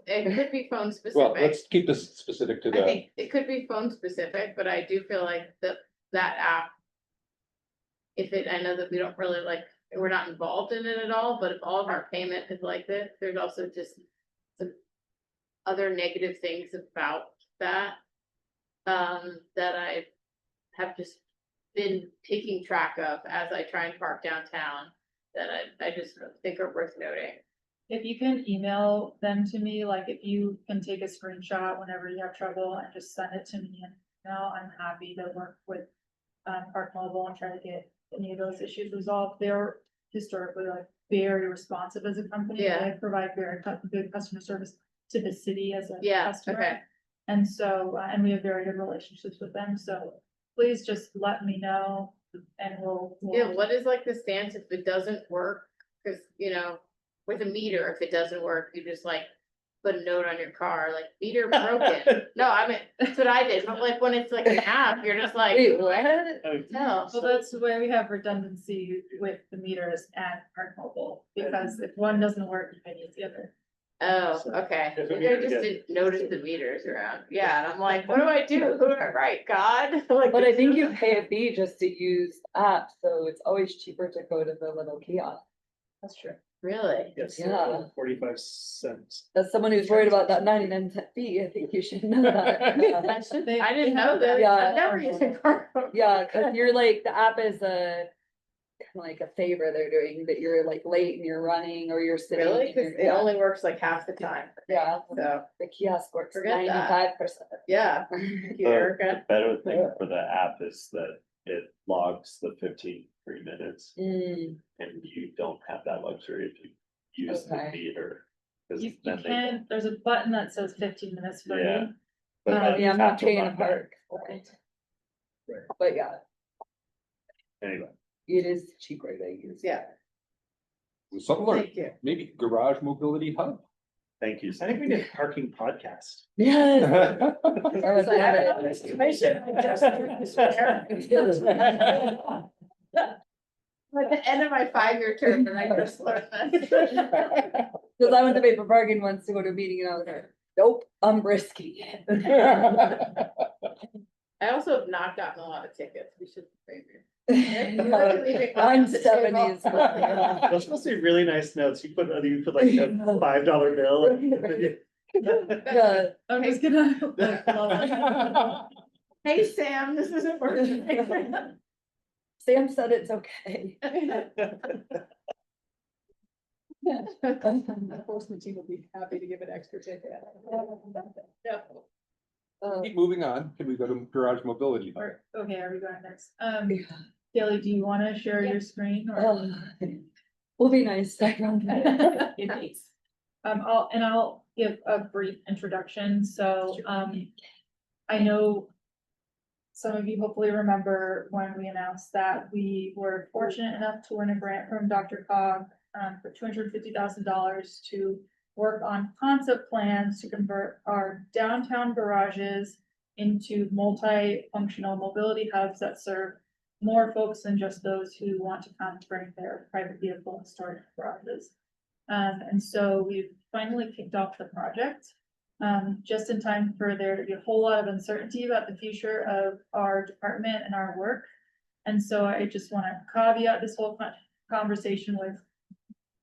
it could be phone Well, specific. let's keep this specific to I the, think it could be phone specific, but I do feel like that app. I know that we don't really like, we're not involved in it at all, but if all of our payment is like this, there's also just some other negative things about that. That I have just been taking track of as I try and park downtown, that I just think are worth noting. If you can email them to me, like if you can take a screenshot whenever you have trouble and just send it to me, and now I'm happy to work with Park Mobile and try to get any of those issues resolved. They're historically like very responsive as a company. Yeah. They provide very good customer service to the city as a Yeah, customer. okay. And so, and we have very good relationships with them, so please just let me know and we'll. Yeah, what is like the stance if it doesn't work? Cause with a meter, if it doesn't work, you just like put a note on your car, like meter broken. No, I mean, that's what I did, but like when it's like an app, you're just like. Wait, what? No. Well, that's the way we have redundancy with the meters and Park Mobile, because if one doesn't work, you can use the other. Oh, okay. If a Maybe I meter just gets- didn't notice the meters around. Yeah, and I'm like, what do I do? Who do I write? God? Like. But I think you pay a fee just to use the app, so it's always cheaper to go to the little kiosk. That's true. Really? Yes. Yeah. 45 cents. As someone who's worried about that 99-cent fee, I think you should know that. That should, They- I didn't they know have that. Yeah. I've never used a car. Yeah, cause you're like, the app is a kind of like a favor they're doing, that you're like late and you're running or you're sitting. Really? and Cause you're- it yeah, only works like half the time. Yeah, So, the kiosk works Forget that. 95%. yeah. Thank you, The Erica. better thing for the app is that it logs the 15 free minutes Mm, and you don't have that luxury if you use the Okay. meter. 'Cause You then they can, don't. there's a button that says 15 minutes free. Yeah. But Um, then yeah, you I'm have not to paying a log back. park. But yeah, Anyway, it is cheaper to use. Yeah, something learned, thank you. maybe garage mobility hub. thank you. I think we did parking podcast. Yes. At the end of my 5-year term, and I just learned this. Cause I went to pay for parking once to go to a meeting and I was like, nope, I'm risky. I also have not gotten a lot of tickets. We should maybe. I'm 70s. Those supposed to be really nice notes. You put like a $5 bill. Yeah. I'm just gonna. Hey, Sam, this isn't working. Sam said it's okay. Enforcement team will be happy to give an extra ticket. Keep moving on, can we go to garage mobility hub? Or, okay, are we going next? Kelly, do you wanna share your screen or? Will be nice. I'll give a brief introduction, so, I know. Some of you hopefully remember when we announced that we were fortunate enough to win a grant from Dr. Cog, for $250,000 to work on concept plans to convert our downtown garages into multi-functional mobility hubs that serve more folks than just those who want to come bring their private vehicle and storage garages. And so we've finally kicked off the project, just in time for there to be a whole lot of uncertainty about the future of our department and our work. And so I just want to caveat this whole conversation with,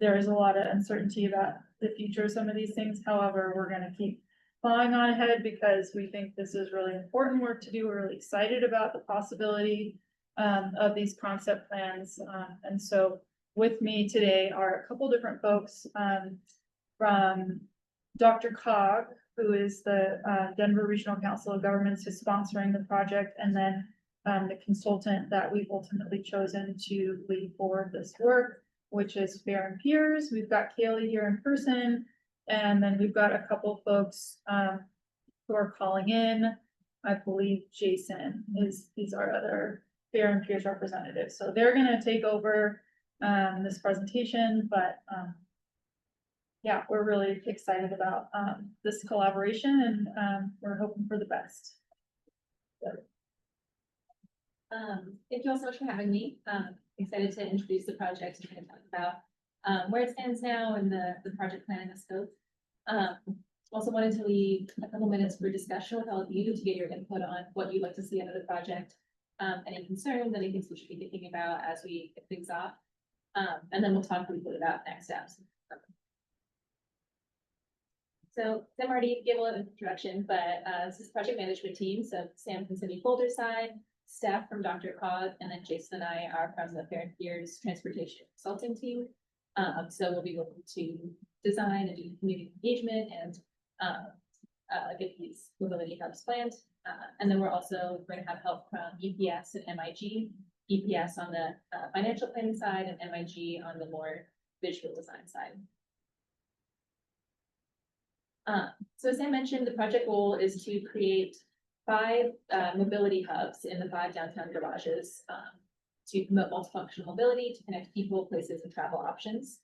there is a lot of uncertainty about the future of some of these things. However, we're going to keep plowing on ahead because we think this is really important work to do. We're really excited about the possibility of these concept plans. And so with me today are a couple different folks, from Dr. Cog, who is the Denver Regional Council of Governments, who's sponsoring the project, and then the consultant that we've ultimately chosen to lead forward this work, which is Fair and Peers. We've got Kaylee here in person, and then we've got a couple folks who are calling in. I believe Jason he's our other Fair and Peers representative. So they're gonna take over this presentation, but yeah, we're really excited about this collaboration, and we're hoping for the best. Thank you all so much for having me. Excited to introduce the project and kind of talk about where it stands now and the project plan and the scope. Also wanted to leave a couple minutes for discussion with all of you to get your input on what you'd like to see out of the project. Any concerns, any things we should be thinking about as we get things off. And then we'll talk briefly about next steps. So Sam already gave a little introduction, but this is project management team. So Sam from Cindy Boulder side, staff from Dr. Cog, and then Jason and I are from the Fair and Fears Transportation Consulting team. So we'll be looking to design and do community engagement and get these mobility hubs planned. And then we're also going to have help from EPS and MIG. EPS on the financial planning side and MIG on the more visual design side. So as I mentioned, the project goal is to create 5 mobility hubs in the 5 downtown garages to promote multifunctional mobility, to connect people, places, and travel options.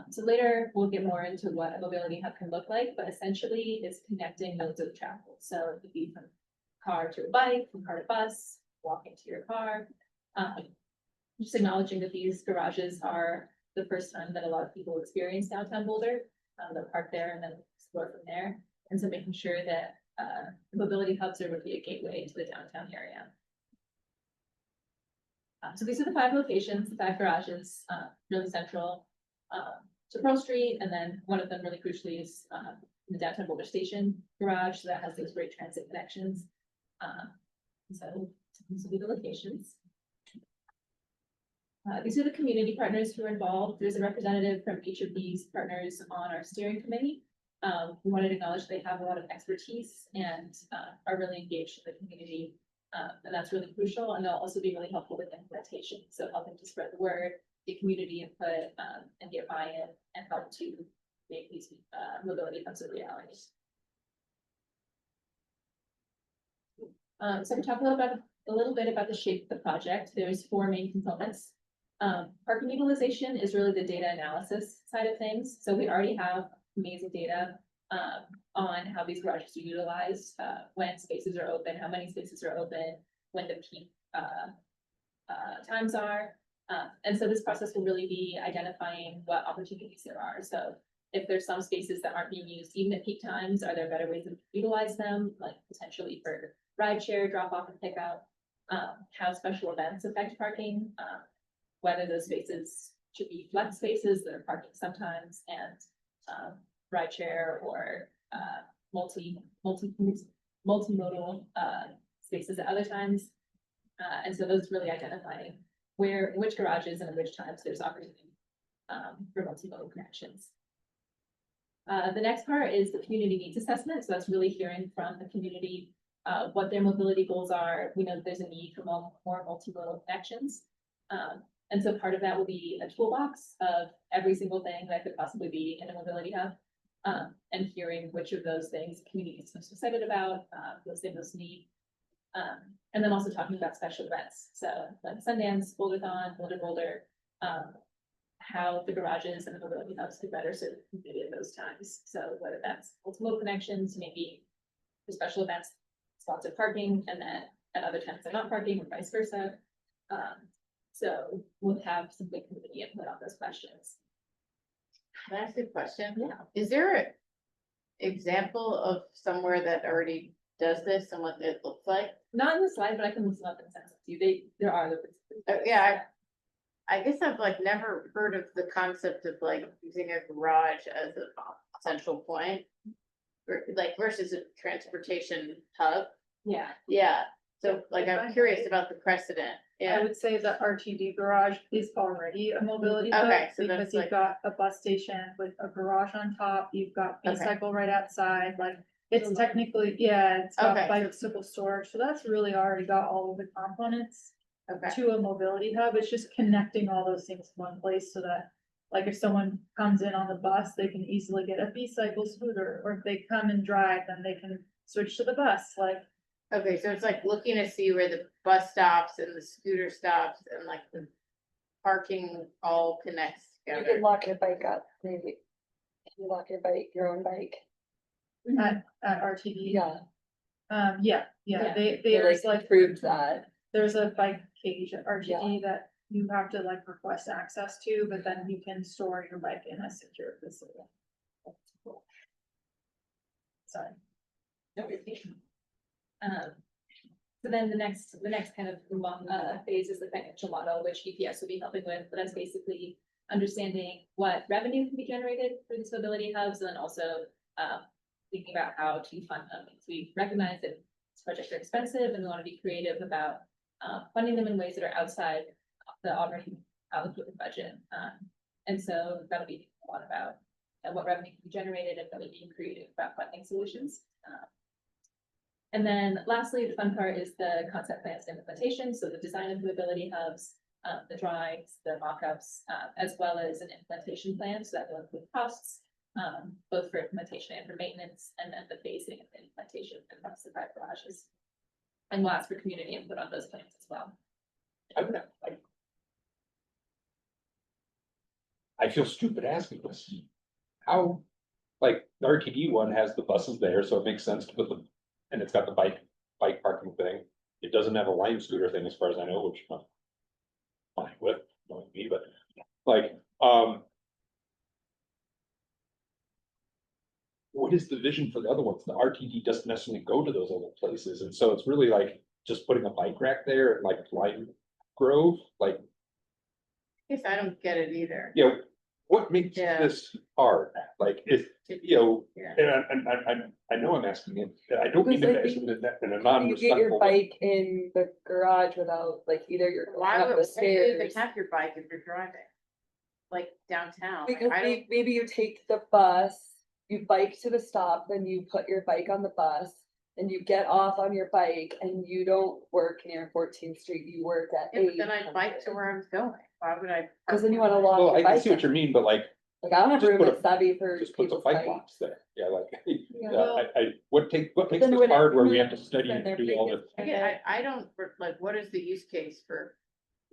So later we'll get more into what a mobility hub can look like, but essentially it's connecting modes of travel. So it could be from car to a bike, from car to bus, walking to your car. Just acknowledging that these garages are the first time that a lot of people experience downtown Boulder. They'll park there and then explore from there. And so making sure that mobility hubs are really a gateway to the downtown area. So these are the 5 locations, the 5 garages, really central to Pearl Street. And then one of them really crucially is the downtown Boulder Station garage. So that has those great transit connections. So these will be the locations. These are the community partners who are involved. There's a representative from each of these partners on our steering committee. We wanted to acknowledge they have a lot of expertise and are really engaged in the community. And that's really crucial. And they'll also be really helpful with implementation. So helping to spread the word, get community input, and get buy-in and help to make these mobility hubs a reality. So we talked a little bit about the shape of the project. There's 4 main components. Parking utilization is really the data analysis side of things. So we already have amazing data on how these garages are utilized, when spaces are open, how many spaces are open, when the peak times are. And so this process will really be identifying what opportunities there are. So if there's some spaces that aren't being used, even at peak times, are there better ways to utilize them, like potentially for rideshare, drop off and pick up, how special events affect parking, whether those spaces should be flex spaces that are parking sometimes and rideshare or multimodal spaces at other times. And so those really identifying which garages and at which times there's opportunity for multimodal connections. The next part is the community needs assessment. So that's really hearing from the community what their mobility goals are. We know that there's a need for more multimodal connections. And so part of that will be a toolbox of every single thing that could possibly be in a mobility hub. And hearing which of those things the community is most excited about, those they most need. And then also talking about special events. So like Sundance, Boulderthon, Boulder, how the garages and the mobility hubs could better serve the community at those times. So whether that's multiple connections, maybe for special events, sponsored parking, and then at other times they're not parking or vice versa. So we'll have some good community input on those questions. Can I ask a question? Yeah. Is there an example of somewhere that already does this and what it looks like? Not in the slide, but I can look them up and send it to you. There are the. Yeah, I guess I've like never heard of the concept of like using a garage as a central point. Like versus a transportation hub. Yeah. Yeah, so like I'm curious about the precedent. I Yeah, would say the RTD garage is already a mobility hub. Okay, so Because that's you've like- got a bus station with a garage on top, you've got Okay. B-cycle right outside, like, it's technically, yeah, it's got Okay. bicycle storage, so that's really already got all of the components okay, to a mobility hub. It's just connecting all those things in one place so that, like, if someone comes in on the bus, they can easily get a B-cycle scooter, or if they come and drive, then they can switch to the bus, like, okay, so it's like looking to see where the bus stops and the scooter stops and like the parking all connects You together. could lock your bike up, maybe. You lock your own bike. at RTD. Yeah, Yeah, Yeah. they, they there's like like, proved that. there's a bike cage at RTD that you have to like request access to, but then you can store your bike in a secure facility. sorry. No irritation. So then the next kind of phase is the financial model, which EPS will be helping with, but that's basically understanding what revenue can be generated for these mobility hubs, and then also thinking about how to fund them. So we recognize that these projects are expensive, and we want to be creative about funding them in ways that are outside the already allocated budget. And so that'll be a lot about what revenue can be generated, and really being creative about funding solutions. And then lastly, the fun part is the concept plans and implementation. So the design of mobility hubs, the drawings, the mock-ups, as well as an implementation plan. So that will include costs, both for implementation and for maintenance, and then the phasing of the implementation across the 5 garages. And we'll ask for community input on those plans as well. I feel stupid asking this. How, like, the RTD one has the buses there, so it makes sense to put them, and it's got the bike parking thing. It doesn't have a Lime scooter thing as far as I know, which I'm fine with, knowing me, but like, what is the vision for the other ones? The RTD doesn't necessarily go to those other places, and so it's really like just putting a bike rack there at like Lime Grove, like, Guess I don't get it either. you know, what makes Yeah. this hard? Like, if, you know, Yeah. and I know I'm asking it, I don't mean to Because I ask think it in a You non-respectful get your way. bike in the garage without, like, either you're going Why up would the you even stairs. have your bike if you're driving? Like downtown, like, Because I don't, maybe you take the bus, you bike to the stop, then you put your bike on the bus. And you get off on your bike and you don't work near 14th Street, you work at yeah, but then 8. I'd bike to where I was going. Why would I? Cause then you wanna walk Well, your I bike. see what you mean, but like, Like, I don't have just room put at a- Savvy for just put the people's bike bikes. box there, yeah, like, Well, what makes then this when it hard where we have to moves, study then and they're do all big this? and Again, I don't, like, what is the use case for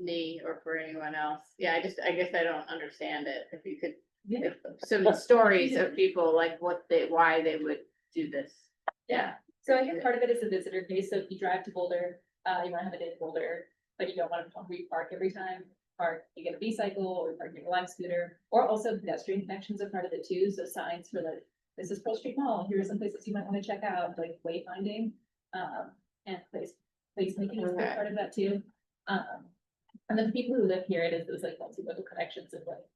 me or for anyone else? Yeah, I guess I don't understand it. If you could, Yeah. some stories of people, like why they would do this. Yeah, so I think part of it is the visitor base, so if you drive to Boulder, you wanna have a day in Boulder, but you don't wanna re-park every time. Park, you get a B-cycle, or park your Lime scooter, or also pedestrian connections are part of it too, so signs for like, this is Pearl Street Mall, here are some places you might wanna check out, like wayfinding. And placemaking is a big Okay. part of that too. And then the people who live here, it is those like multi-modal connections of like,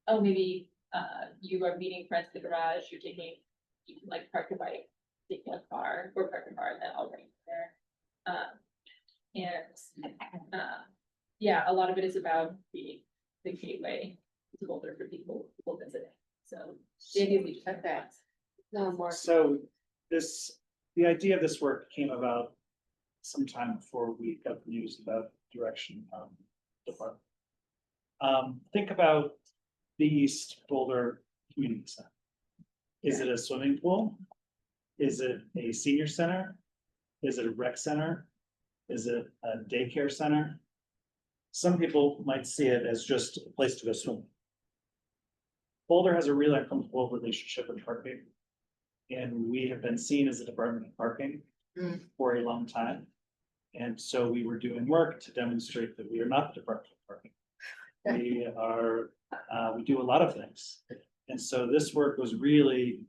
oh, maybe, you are meeting friends at the garage, you can like park your bike, take a car, or park a car, and then I'll bring you there. Yeah, a lot of it is about the gateway to Boulder for people visiting, so. the idea is we just have Okay. that. No more. So the idea of this work came about sometime before we got the news about direction department. Think about the East Boulder Community Center. Is it a swimming pool? Is it a senior center? Is it a rec center? Is it a daycare center? Some people might see it as just a place to go swimming. Boulder has a real uncomfortable relationship with parking. And we have been seen as a Department of Parking for a long time. And so we were doing work to demonstrate that we are not the Department of Parking. We do a lot of things. And so this work was really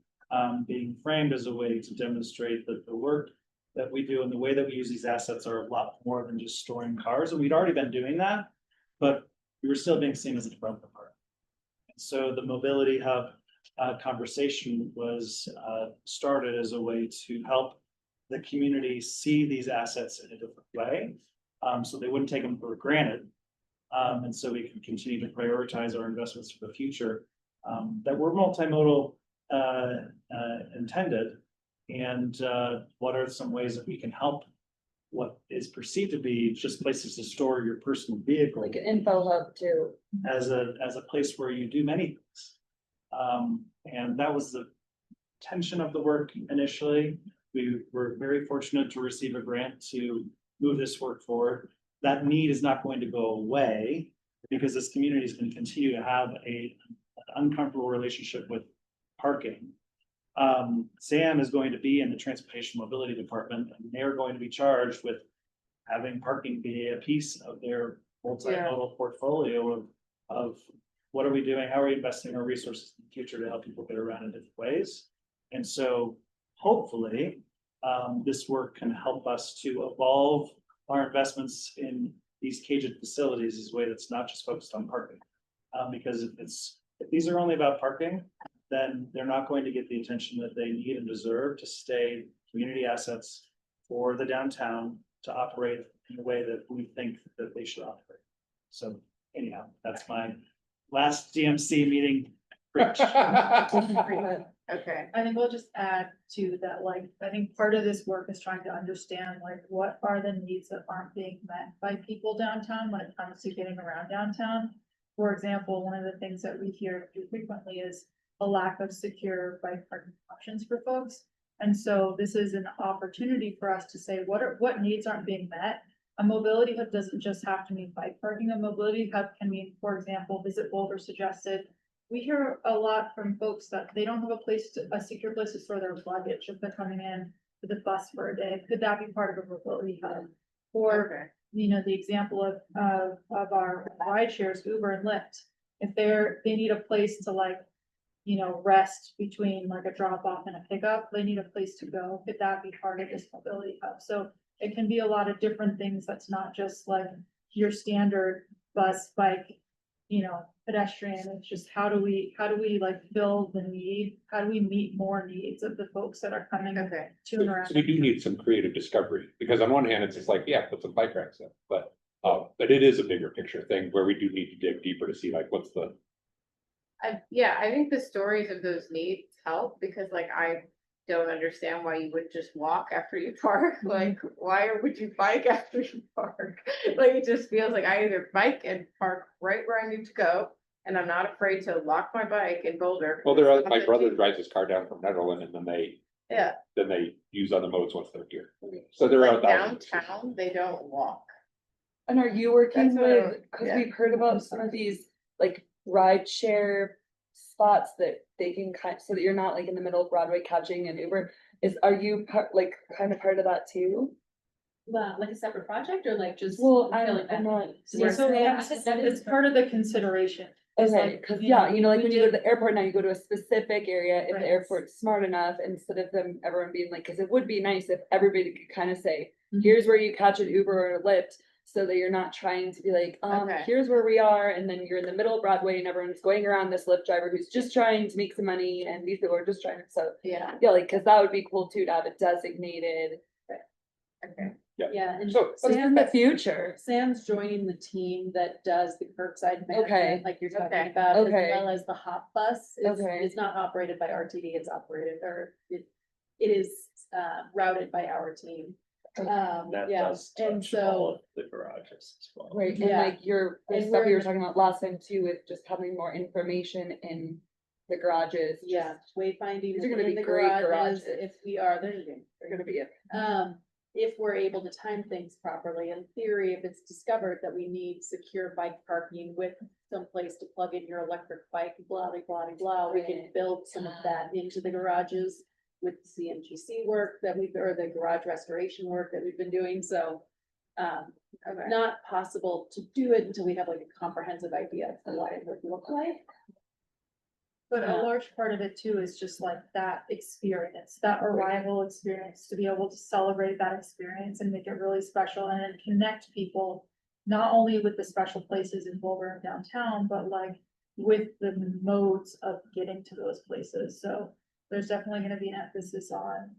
being framed as a way to demonstrate that the work that we do and the way that we use these assets are a lot more than just storing cars. And we'd already been doing that, but we were still being seen as a Department of Parking. And so the Mobility Hub conversation was started as a way to help the community see these assets in a different way. So they wouldn't take them for granted. And so we can continue to prioritize our investments for the future that were multimodal intended. And what are some ways that we can help what is perceived to be just places to store your personal vehicle Like an info hub too. as a place where you do many things. And that was the tension of the work initially. We were very fortunate to receive a grant to move this work forward. That need is not going to go away because this community is going to continue to have an uncomfortable relationship with parking. Sam is going to be in the Transportation Mobility Department, and they're going to be charged with having parking be a piece of their multimodal portfolio of what are we doing? How are we investing our resources in the future to help people get around in different ways? And so hopefully, this work can help us to evolve our investments in these caged facilities is a way that's not just focused on parking. Because if these are only about parking, then they're not going to get the attention that they need and deserve to stay community assets for the downtown to operate in a way that we think that they should operate. So anyhow, that's my last DMC meeting. Preach. Okay. I think we'll just add to that, like, I think part of this work is trying to understand, like, what are the needs that aren't being met by people downtown when it comes to getting around downtown? For example, one of the things that we hear frequently is a lack of secure bike parking options for folks. And so this is an opportunity for us to say, what needs aren't being met? A mobility hub doesn't just have to mean bike parking. A mobility hub can mean, for example, Visit Boulder suggested. We hear a lot from folks that they don't have a secure place to store their luggage if they're coming in to the bus for a day. Could that be part of a mobility hub? Or, you know, the example of our ride shares, Uber and Lyft. If they need a place to, like, you know, rest between like a drop off and a pickup, they need a place to go. Could that be part of this mobility hub? So it can be a lot of different things. That's not just like your standard bus, bike, you know, pedestrian. It's just how do we like build the need? How do we meet more needs of the folks that are coming to and around? So we do need some creative discovery, because on one hand, it's just like, yeah, put some bike racks in, but it is a bigger picture thing where we do need to dig deeper to see like, what's the. I think the stories of those needs help, because like, I don't understand why you would just walk after you park. Like, why would you bike after you park? Like, it just feels like I either bike and park right where I need to go, and I'm not afraid to lock my bike in Boulder. Well, my brother drives his car down from Netherland, and then they use other modes once they're here. So they're Like out thousands. downtown, they don't walk. And are you working That's what with, because yeah. we've heard about some of these like ride share spots that they can so that you're not like in the middle of Broadway catching an Uber. Are you like kind of part of that too? Well, like a separate project or like just? Well, filling I'm that not. need? It's part of the consideration. It's Okay, like, cause you know, yeah, you know, like we when you go did- to the airport now, you go to a specific area, if Right. the airport's smart enough, instead of everyone being like, cause it would be nice if everybody could kind of say, Mhm. here's where you catch an Uber or a Lyft. So that you're not trying to be like, Okay. here's where we are, and then you're in the middle of Broadway and everyone's going around this Lyft driver who's just trying to make some money and these people are just trying to, so. Yeah, Yeah, like, cause that would be cool too, to have a designated, okay. Yeah, and So, but in the future. Sam's joining the team that does the curbside Okay. management, like you're talking Okay. about, as Okay. well as the hop bus. Okay. It's not operated by RTD, it's operated, or it is routed by our team. That Yeah, does and touch all so, of the garages as well. Right, and Yeah. like the And stuff we're we in were the- talking about last time too, with just having more information in the garages. yeah, wayfinding These are gonna in be the great garages, garages. if we are, They're gonna be it. if we're able to time things properly, in theory, if it's discovered that we need secure bike parking with some place to plug in your electric bike, blah, blah, blah, blah, we can Right. build some of that into the garages with the CMGC work that or the garage restoration work that we've been doing, so not possible to do it until we have like a comprehensive idea of what it would look like. But a large part of it too is just like that experience, that arrival experience, to be able to celebrate that experience and make it really special and then connect people. Not only with the special places in Boulder and downtown, but like with the modes of getting to those places. So there's definitely gonna be an emphasis on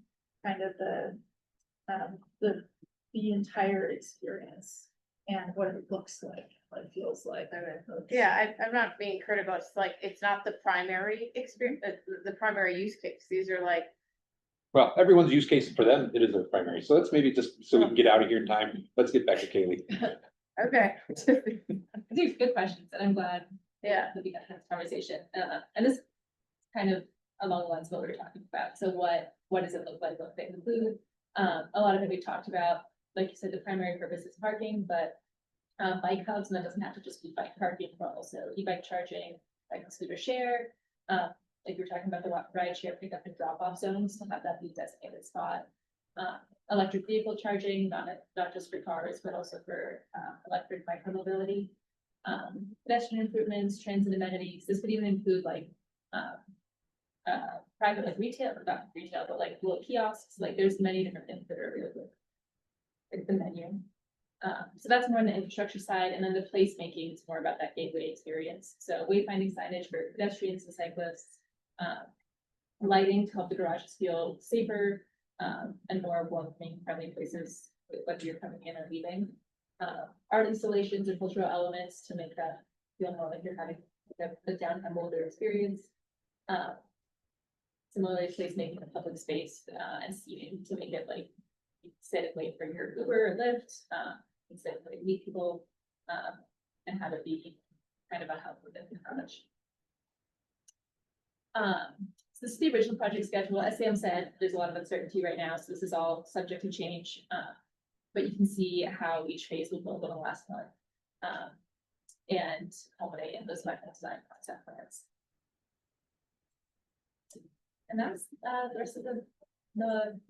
kind of the entire experience and what it looks like, what it feels like. Yeah, I'm not being critical, it's like, it's not the primary experience, the primary use case, these are like. Well, everyone's use case for them, it is their primary, so let's maybe just, so we can get out of here in time, let's get back to Kaylee. Okay. These are good questions, and I'm glad Yeah, that we got this conversation, and this kind of along the lines of what we were talking about, so what does it look like, what they include? A lot of it we talked about, like you said, the primary purpose is parking, but bike hubs, and that doesn't have to just be bike parking, but also e-bike charging, bike and scooter share. Like you were talking about the ride share pickup and drop off zones, to have that be a designated spot. Electric vehicle charging, not just for cars, but also for electric micromobility. Pedestrian improvements, transit amenities, this would even include like private like retail, not retail, but like little kiosks, like there's many different things that are available. Like the menu. So that's more on the infrastructure side, and then the placemaking is more about that gateway experience. So wayfinding signage for pedestrians and cyclists. Lighting to help the garages feel safer, and more welcoming, friendly places, whether you're coming in or leaving. Art installations and cultural elements to make that feel more like you're having the downtown Boulder experience. Similarly, placemaking the public space, and seating to make it like you sit and wait for your Uber or Lyft, instead of like meet people, and have it be kind of a hub within the garage. So this is the original project schedule. As Sam said, there's a lot of uncertainty right now, so this is all subject to change. But you can see how each phase will build on the last one. And culminate in those final design concept plans. And that's the rest of the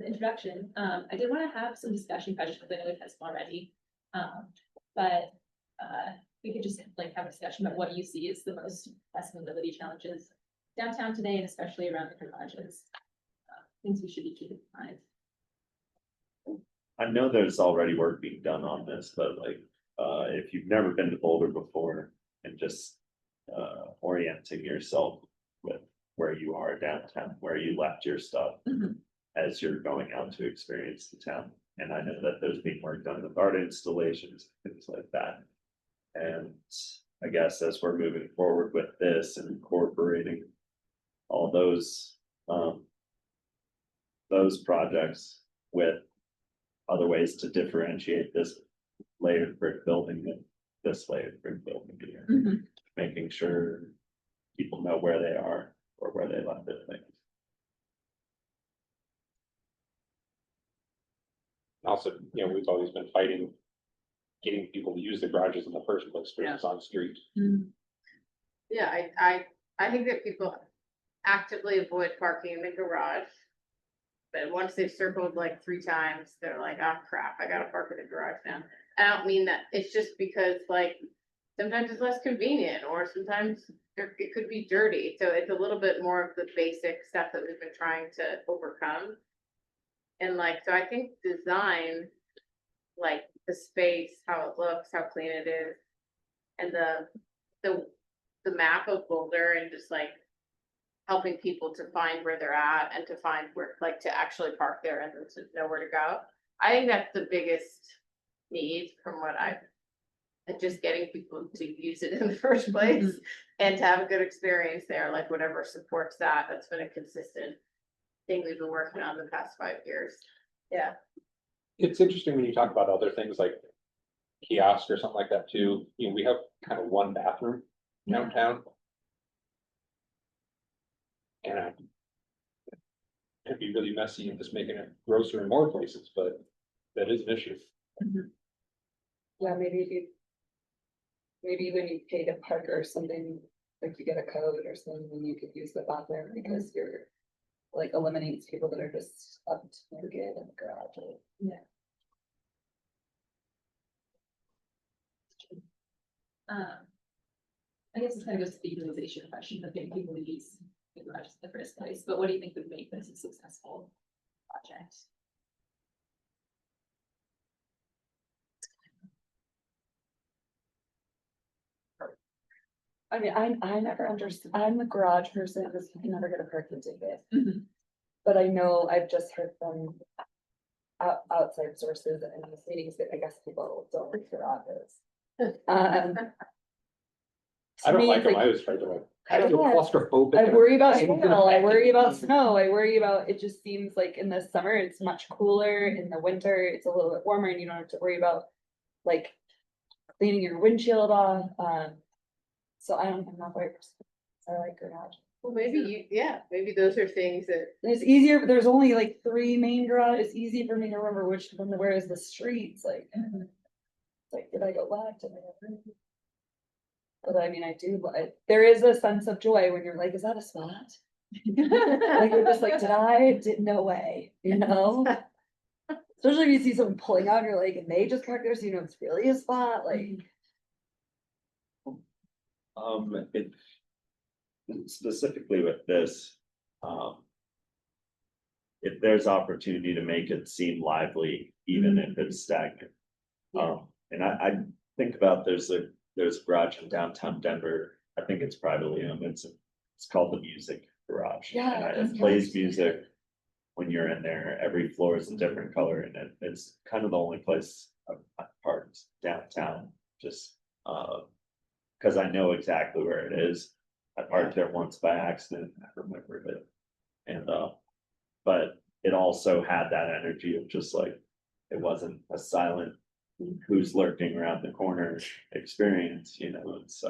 introduction. I did want to have some discussion questions, because I know we've had some already. But we could just like have a discussion about what you see as the most accessibility challenges downtown today, and especially around the garages. Things we should be keeping in mind. I know there's already work being done on this, but like, if you've never been to Boulder before and just, orienting yourself with where you are downtown, where you left your stuff as you're going out to experience the town. And I know that there's being work done with art installations, things like that. And I guess as we're moving forward with this and incorporating all those projects with other ways to differentiate this layered brick building and this layered brick building here. Making sure people know where they are or where they left their things. Also, you know, we've always been fighting getting people to use the garages in the first place, because it's on the street. Yeah, I think that people actively avoid parking in the garage. But once they've circled like 3 times, they're like, oh crap, I gotta park in the garage now. I don't mean that, it's just because like, sometimes it's less convenient, or sometimes it could be dirty, so it's a little bit more of the basic stuff that we've been trying to overcome. And like, so I think design, like the space, how it looks, how clean it is, and the map of Boulder, and just like helping people to find where they're at and to find where, like, to actually park there and to know where to go. I think that's the biggest need from what just getting people to use it in the first place and to have a good experience there, like whatever supports that. That's been a consistent thing we've been working on the past 5 years. Yeah. It's interesting when you talk about other things like kiosk or something like that too. You know, we have kind of one bathroom downtown. And it'd be really messy and just making it grosser in more places, but that is an issue. Yeah, maybe when you pay to park or something, like you get a code or something, then you could use the bathroom, because you're like eliminates people that are just up to no good in the garage. Yeah. I guess it kind of goes to the utilization question of getting people to use the garage in the first place, but what do you think would make this a successful project? I mean, I never understood, I'm a garage person, because you can never get a parking ticket. But I know, I've just heard from outside sources and these meetings that I guess people don't like garages. I don't like them. like- I was afraid to like. I don't know. Claustrophobic. I worry about I don't hail, know. I worry about snow, I worry about, it just seems like in the summer, it's much cooler, in the winter, it's a little bit warmer, and you don't have to worry about like cleaning your windshield off, so I'm not very, I like garage. Well, maybe maybe those are things that, It's easier, there's only like 3 main garages, it's easy for me to remember which one, where is the streets, like. It's like, did I go left? Did I go right? But I mean, I do, there is a sense of joy when you're like, is that a spot? Like, you're just like, no way, you know? Especially if you see someone pulling out, you're like, and they just parked there, so you know it's really a spot, like. It specifically with this, if there's opportunity to make it seem lively, even if it's stagnant. And I think about, there's a garage in downtown Denver, I think it's privately owned, it's called the Music Garage. Yeah, And it plays music when you're in there, every floor is a different color, and it's kind of the only place I've parked downtown, just, cause I know exactly where it is. I parked there once by accident, I remember it. And, but it also had that energy of just like, it wasn't a silent, who's lurking around the corner experience, you know, it's,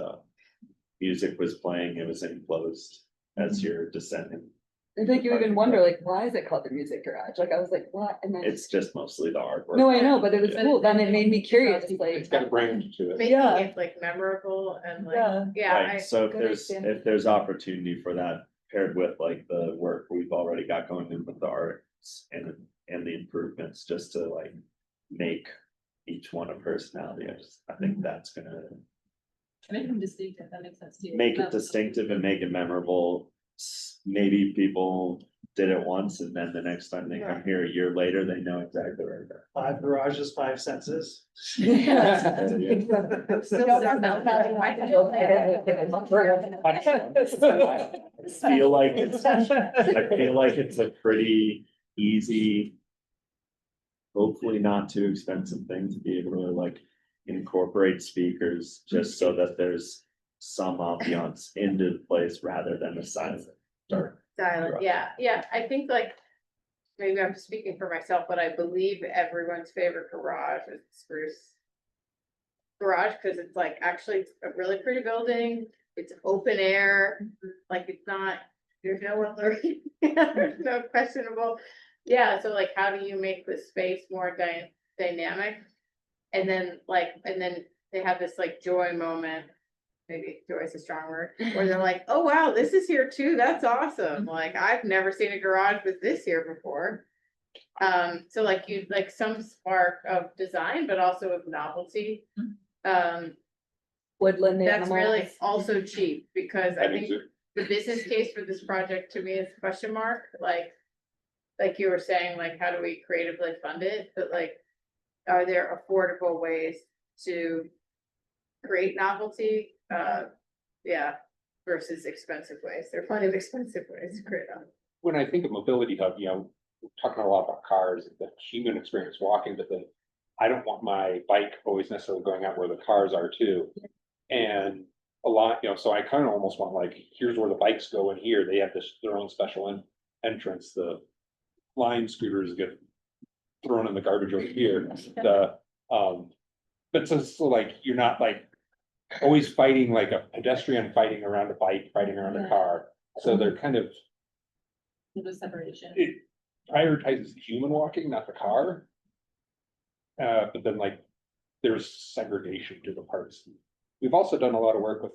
music was playing, it was enclosed as you're descending. I think you even wonder, like, why is it called the Music Garage? Like, I was like, what? And then, It's just mostly the artwork. no, I know, but it was Yeah. cool. Then it made me curious, It's like, got a brand to it. Making Yeah. it like memorable and like, Yeah. yeah, Right, so good example. if there's opportunity for that paired with like the work we've already got going in with the arts and the improvements, just to like make each one a personality, I think that's gonna Make them distinctive, that makes sense too. make it distinctive and make it memorable. Maybe people did it once and then the next time they come here a year later, they know exactly where they're. 5 garages, 5 senses. Feel like it's, I feel like it's a pretty easy. Hopefully not too expensive thing to be able to like incorporate speakers, just so that there's some ambiance into the place rather than a silent dark. silent, Garage. yeah, I think like. Maybe I'm speaking for myself, but I believe everyone's favorite garage is Spruce. Garage, cause it's like, actually, it's a really pretty building, it's open air, like it's not, there's no one lurking, there's no questionable. Yeah, so like, how do you make the space more dynamic? And then they have this like joy moment. Maybe joy is a strong word, where they're like, oh wow, this is here too, that's awesome, like, I've never seen a garage with this here before. So like you, like some spark of design, but also of novelty. woodland That's really animals. also cheap, because I That think is it. the business case for this project to me is question mark, like you were saying, like, how do we creatively fund it, but like, are there affordable ways to create novelty? Yeah, versus expensive ways. There are plenty of expensive ways to create them. When I think of mobility hub, you know, we're talking a lot about cars, the human experience walking, but then I don't want my bike always necessarily going out where the cars are too. And a lot, you know, so I kind of almost want like, here's where the bikes go in here. They have this, their own special entrance. The line scooters get thrown in the garbage over here. But so like, you're not like always fighting like a pedestrian fighting around a bike, fighting around a car. So they're kind of, The separation. it prioritizes human walking, not the car. But then like, there's segregation to the parts. We've also done a lot of work with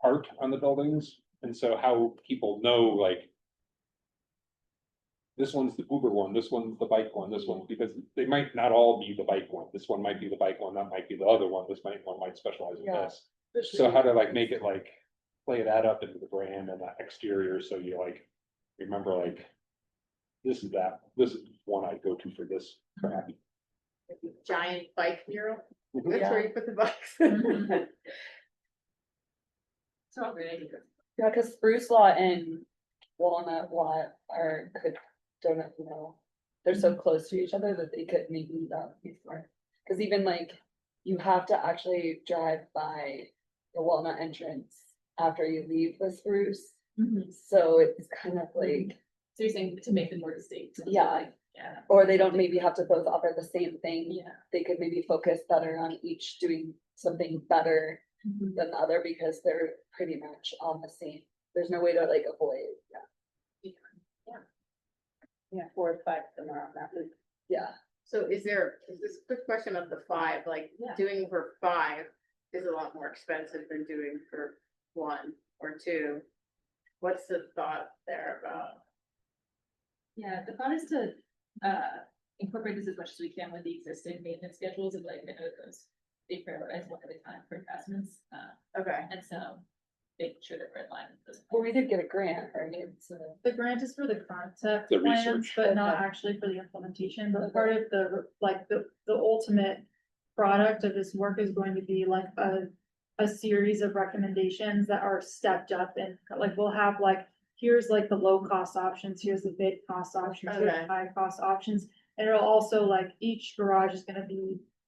art on the buildings, and so how people know like. This one's the Uber one, this one's the bike one, this one, because they might not all be the bike one, this one might be the bike one, that might be the other one, one might specialize in Yeah. this. So how to like make it like, play that up into the brand and the exterior, so you like, remember like. This is one I'd go to for this crap. Giant bike mural, Mhm. that's where you put the bikes. So all great ideas. Yeah, cause Spruce Lot and Walnut Lot don't know, they're so close to each other that they could maybe be smart. Cause even like, you have to actually drive by the Walnut entrance after you leave the Spruce. So it's kind of like, So you're saying to make them more distinct? Yeah. Yeah. or they don't maybe have to both offer the same thing. Yeah. They could maybe focus better on each doing something better than the other, because they're pretty much on the same. There's no way to like avoid, Yeah, 4 or 5 of them are on that loop. yeah. So is this quick question of the 5, like, Yeah. doing for 5 is a lot more expensive than doing for 1 or 2? What's the thought there about? Yeah, the thought is to incorporate this as much as we can with the existing maintenance schedules of like, I know those. They prioritize one at a time for investments, Okay, and so making sure that we're in line with this. Well, we did get a grant, right? So. The grant is for the concept The plans, research. but not Okay. actually for the implementation, but part of the, like, the ultimate product of this work is going to be like a series of recommendations that are stepped up and like, we'll have like, here's like the low cost options, here's the mid cost options, here's Okay. the high cost options. And it'll also like, each garage is gonna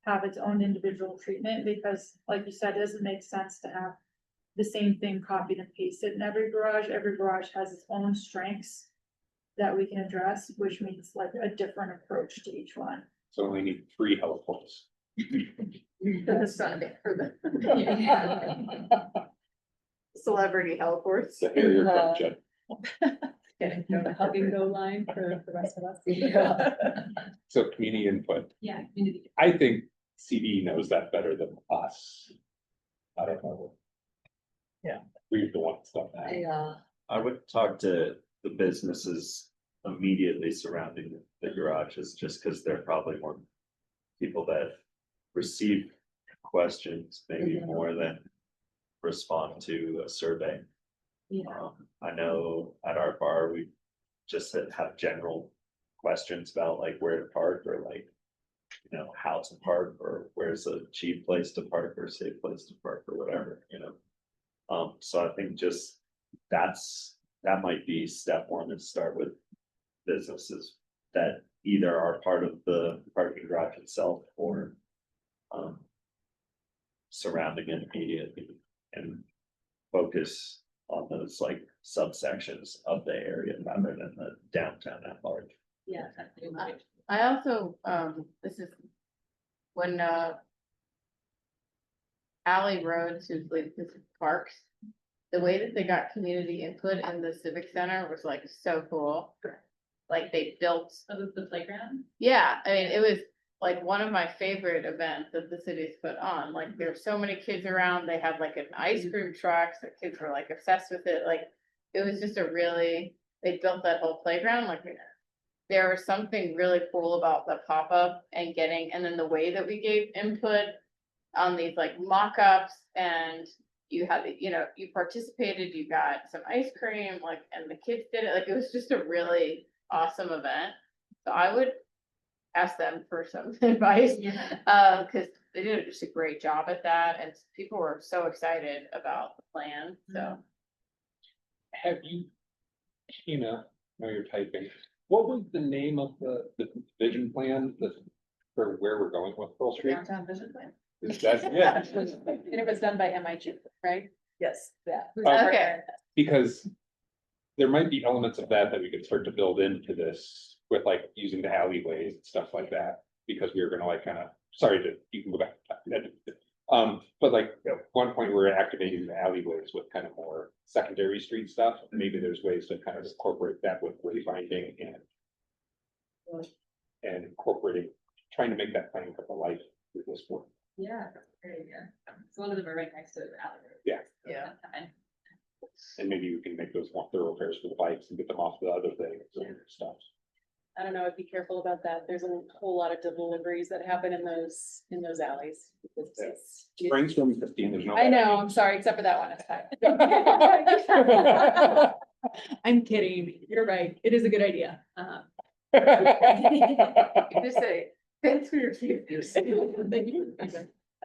have its own individual treatment, because like you said, it doesn't make sense to have the same thing copied and pasted in every garage. Every garage has its own strengths that we can address, which means like a different approach to each one. So we need 3 health points. That's not bad for the celebrity health course. The Harrier Uh, Jet. The hug and go line for the rest of us. Yeah. So community input. Yeah, community. I think CD knows that better than us. I don't know. Yeah. We're the ones that. Yeah. I would talk to the businesses immediately surrounding the garages, just because they're probably more people that receive questions, maybe Mhm. more than respond to a survey. Yeah. I know at our bar, we just have general questions about like where to park or like, you know, how to park or where's a cheap place to park or safe place to park or whatever, you know. So I think just that might be step one, is start with businesses that either are part of the parking garage itself or surrounding it immediately, and focus on those like subsections of the area rather than the downtown at large. Yeah. that's pretty much. I also, this is when, Alley Roads, who's like this parks, the way that they got community input in the civic center was like so cool. Like they built, Oh, the playground? yeah, I mean, it was like one of my favorite events that the city's put on. Like there's so many kids around, they had like an ice cream truck, so kids were like obsessed with it, like it was just a really, they built that whole playground, like there was something really cool about the pop-up and getting, and then the way that we gave input on these like mock-ups, and you had, you know, you participated, you got some ice cream, like, and the kids did it, like, it was just a really awesome event. So I would ask them for some advice, Yeah. cause they did just a great job at that, and people were so excited about the plan, so. Have you, now you're typing, what was the name of the vision plan, for where we're going with Pearl Street? Downtown vision plan. Is that, yeah, And it was done by MIG, right? Yes. Yeah. Okay. because there might be elements of that we could start to build into this with like using the alleyways and stuff like that, because we were gonna like kind of, you can go back. But like at one point we were activating the alleyways with kind of more secondary street stuff. Maybe there's ways to kind of incorporate that with wayfinding and incorporating, trying to make that plan come to life with this work. Yeah, that's a great idea. So one of them are right next to the alley. Yeah. Yeah. And And maybe we can make those more thoroughfares for the bikes and get them off the other things and stuff. I don't know, I'd be careful about that. There's a whole lot of deliveries that happen in those alleys. Brainstorming 15, there's no. I know, I'm sorry, except for that one, it's fine. I'm kidding, you're right, it is a good idea. You just say, thanks for your safety.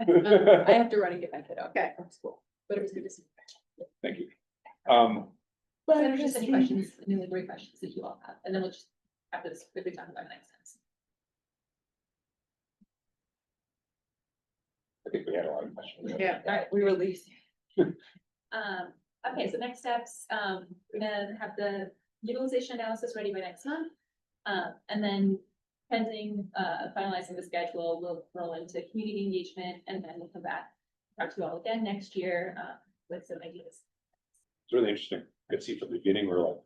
I have to run and get my kid out. Okay. From school, but it was good to see. Thank you. Send us just any questions, any great questions that you all have, and then we'll just after this quickly talk about next steps. I think we had a lot of questions. Yeah. All right, We release. Okay, so next steps, we're gonna have the utilization analysis ready by next month. And then pending, finalizing the schedule, we'll roll into community engagement, and then we'll come back, talk to you all again next year, with some ideas. It's really interesting. I could see from the beginning, we're like,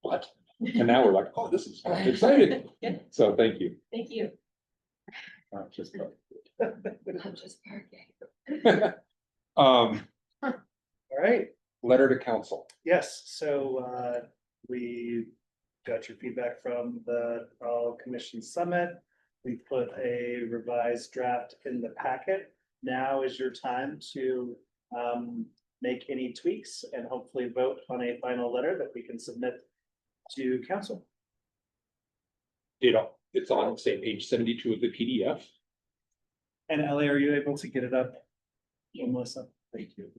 what? And now we're like, oh, this is exciting. Yeah. So thank you. Thank you. Just, I'm just parking. All right, letter to council. yes, so we got your feedback from the Commission Summit. We put a revised draft in the packet. Now is your time to make any tweaks and hopefully vote on a final letter that we can submit to council. It's on, say, page 72 of the PDF. And Ellie, are you able to get it up? Melissa, thank you.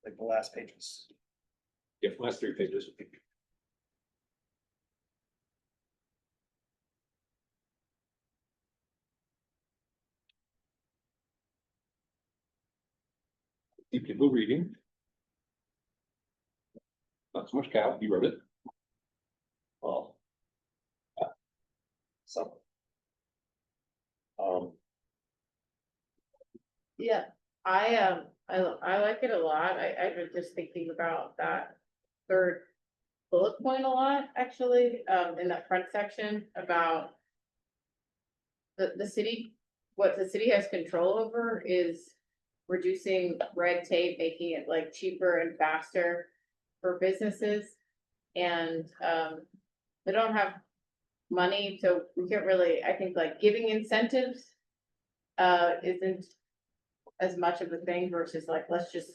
Like the last pages. Yeah, last 3 pages. See people reading. Not so much Cal, you wrote it. Well. So. Yeah, I like it a lot. I was just thinking about that third bullet point a lot, actually, in that front section about the city, what the city has control over is reducing red tape, making it like cheaper and faster for businesses. And, they don't have money, so we can't really, I think like giving incentives isn't as much of a thing versus like, let's just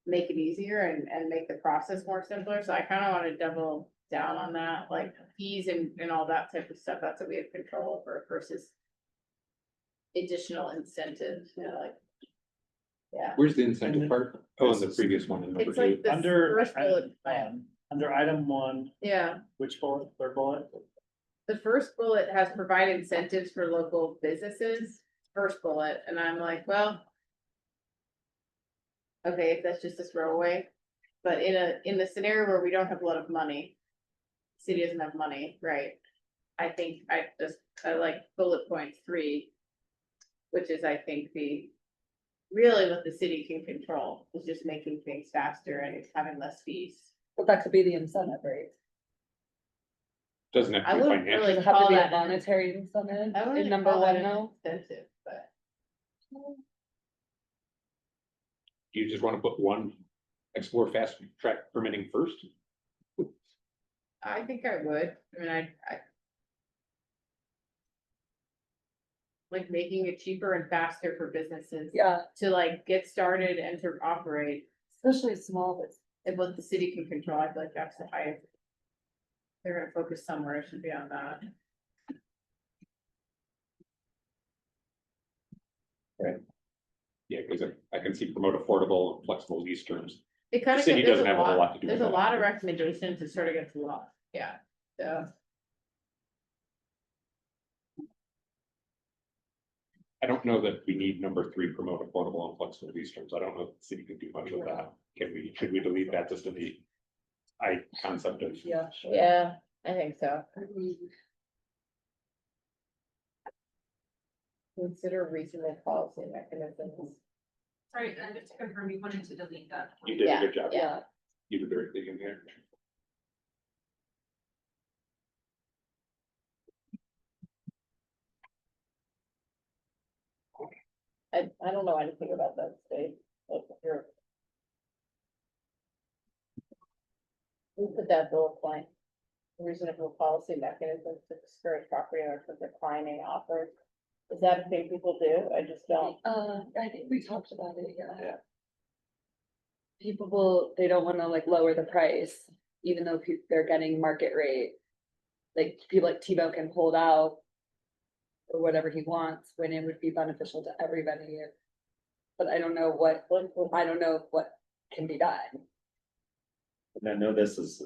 make it easier and make the process more simpler. So I kind of want to double down on that, like fees and all that type of stuff. That's what we have control over versus additional incentives, you know, like. Yeah, Where's the incentive part? Oh, in the previous one. in number it's like 2. the Under, first bullet point. under item 1, Yeah, which bullet, third bullet? the first bullet has provide incentives for local businesses, first bullet, and I'm like, well. Okay, if that's just a throwaway, but in the scenario where we don't have a lot of money. City doesn't have money, right? I think I like bullet point 3. Which is, I think, really what the city can control, is just making things faster and having less fees. But that could be the incentive, right? Doesn't have I to be wouldn't financial. really Does it have to call be a that. monetary incentive I wouldn't in number call that 1 an though? incentive, but You just want to put one explore fast track permitting first? I think I would, I mean, I. Like making it cheaper and faster for businesses Yeah, to like get started and to operate, especially small, but and what the city can control, I feel like that's the highest. They're gonna focus somewhere, it should be on that. Yeah, because I can see promote affordable and flexible lease terms. It kind The of, city there's doesn't a have a whole lot lot, to do there's with a that. lot of recommendations, it sort of gets lost, yeah, so. I don't know that we need number 3, promote affordable and flexible lease terms. I don't know if the city can do much with that. Should we delete that just to the concept of? yeah, sure. Yeah, I think so. Consider reasonable policy mechanisms. Sorry, and just to confirm, you wanted to delete that. You did a Yeah, good job. Yeah, You did the right thing in there. I don't know anything about that state, like, you're. We put that bullet point. Reasonable policy mechanisms to discourage property owners from declining offers. Is that a thing people do? I just don't. I think we talked about it, yeah. Yeah. People they don't wanna like lower the price, even though they're getting market rate. Like, people like Tebow can hold out. Or whatever he wants, when it would be beneficial to everybody. But I don't know what can be done. And I know this is,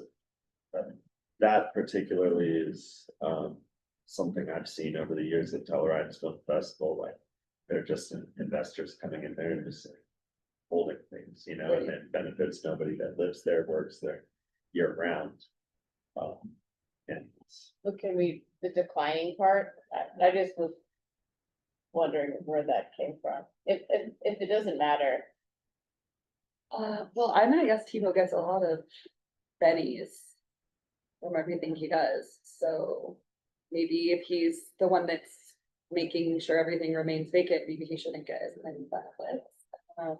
that particularly is, something I've seen over the years at Telluride's Film Festival, like. They're just investors coming in there and just holding things, you know, and it benefits nobody that lives there, works there year round. And it's- Look, can we, the declining part, I just was. Wondering where that came from, if it doesn't matter. Well, I mean, I guess Tebow gets a lot of bennies. From everything he does, so maybe if he's the one that's making sure everything remains vacant, maybe he shouldn't get as many benefits. I don't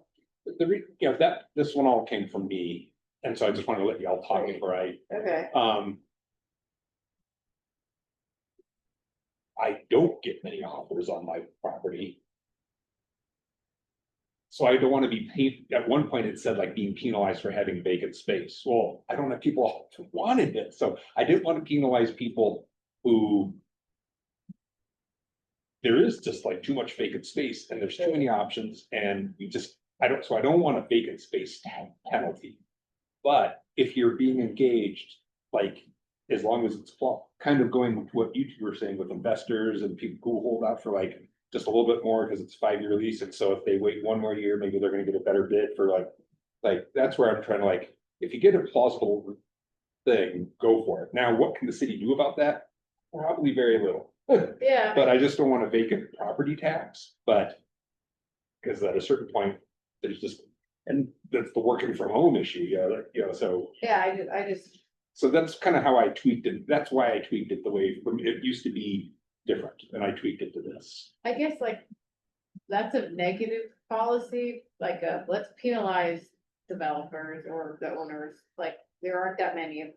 know. This one all came from me, and so I just want to let y'all talk before I, Okay. I don't get many offers on my property. So I don't want to be paid, at one point it said like being penalized for having vacant space. Well, I don't have people who wanted it, so I didn't want to penalize people who. There is just like too much vacant space and there's too many options and I don't want a vacant space penalty. But if you're being engaged, like, as long as it's kind of going with what you two were saying with investors and people who hold out for like just a little bit more because it's a 5-year lease, and so if they wait one more year, maybe they're gonna get a better bid for like, that's where I'm trying to like, if you get a plausible thing, go for it. Now, what can the city do about that? Probably very little. Yeah. But I just don't want a vacant property tax, but. Cause at a certain point, there's just, and that's the working from home issue, so. Yeah, I just, So that's kind of how I tweaked it. That's why I tweaked it the way it used to be different, and I tweaked it to this. I guess like, that's a negative policy, like, let's penalize developers or the owners, like, there aren't that many of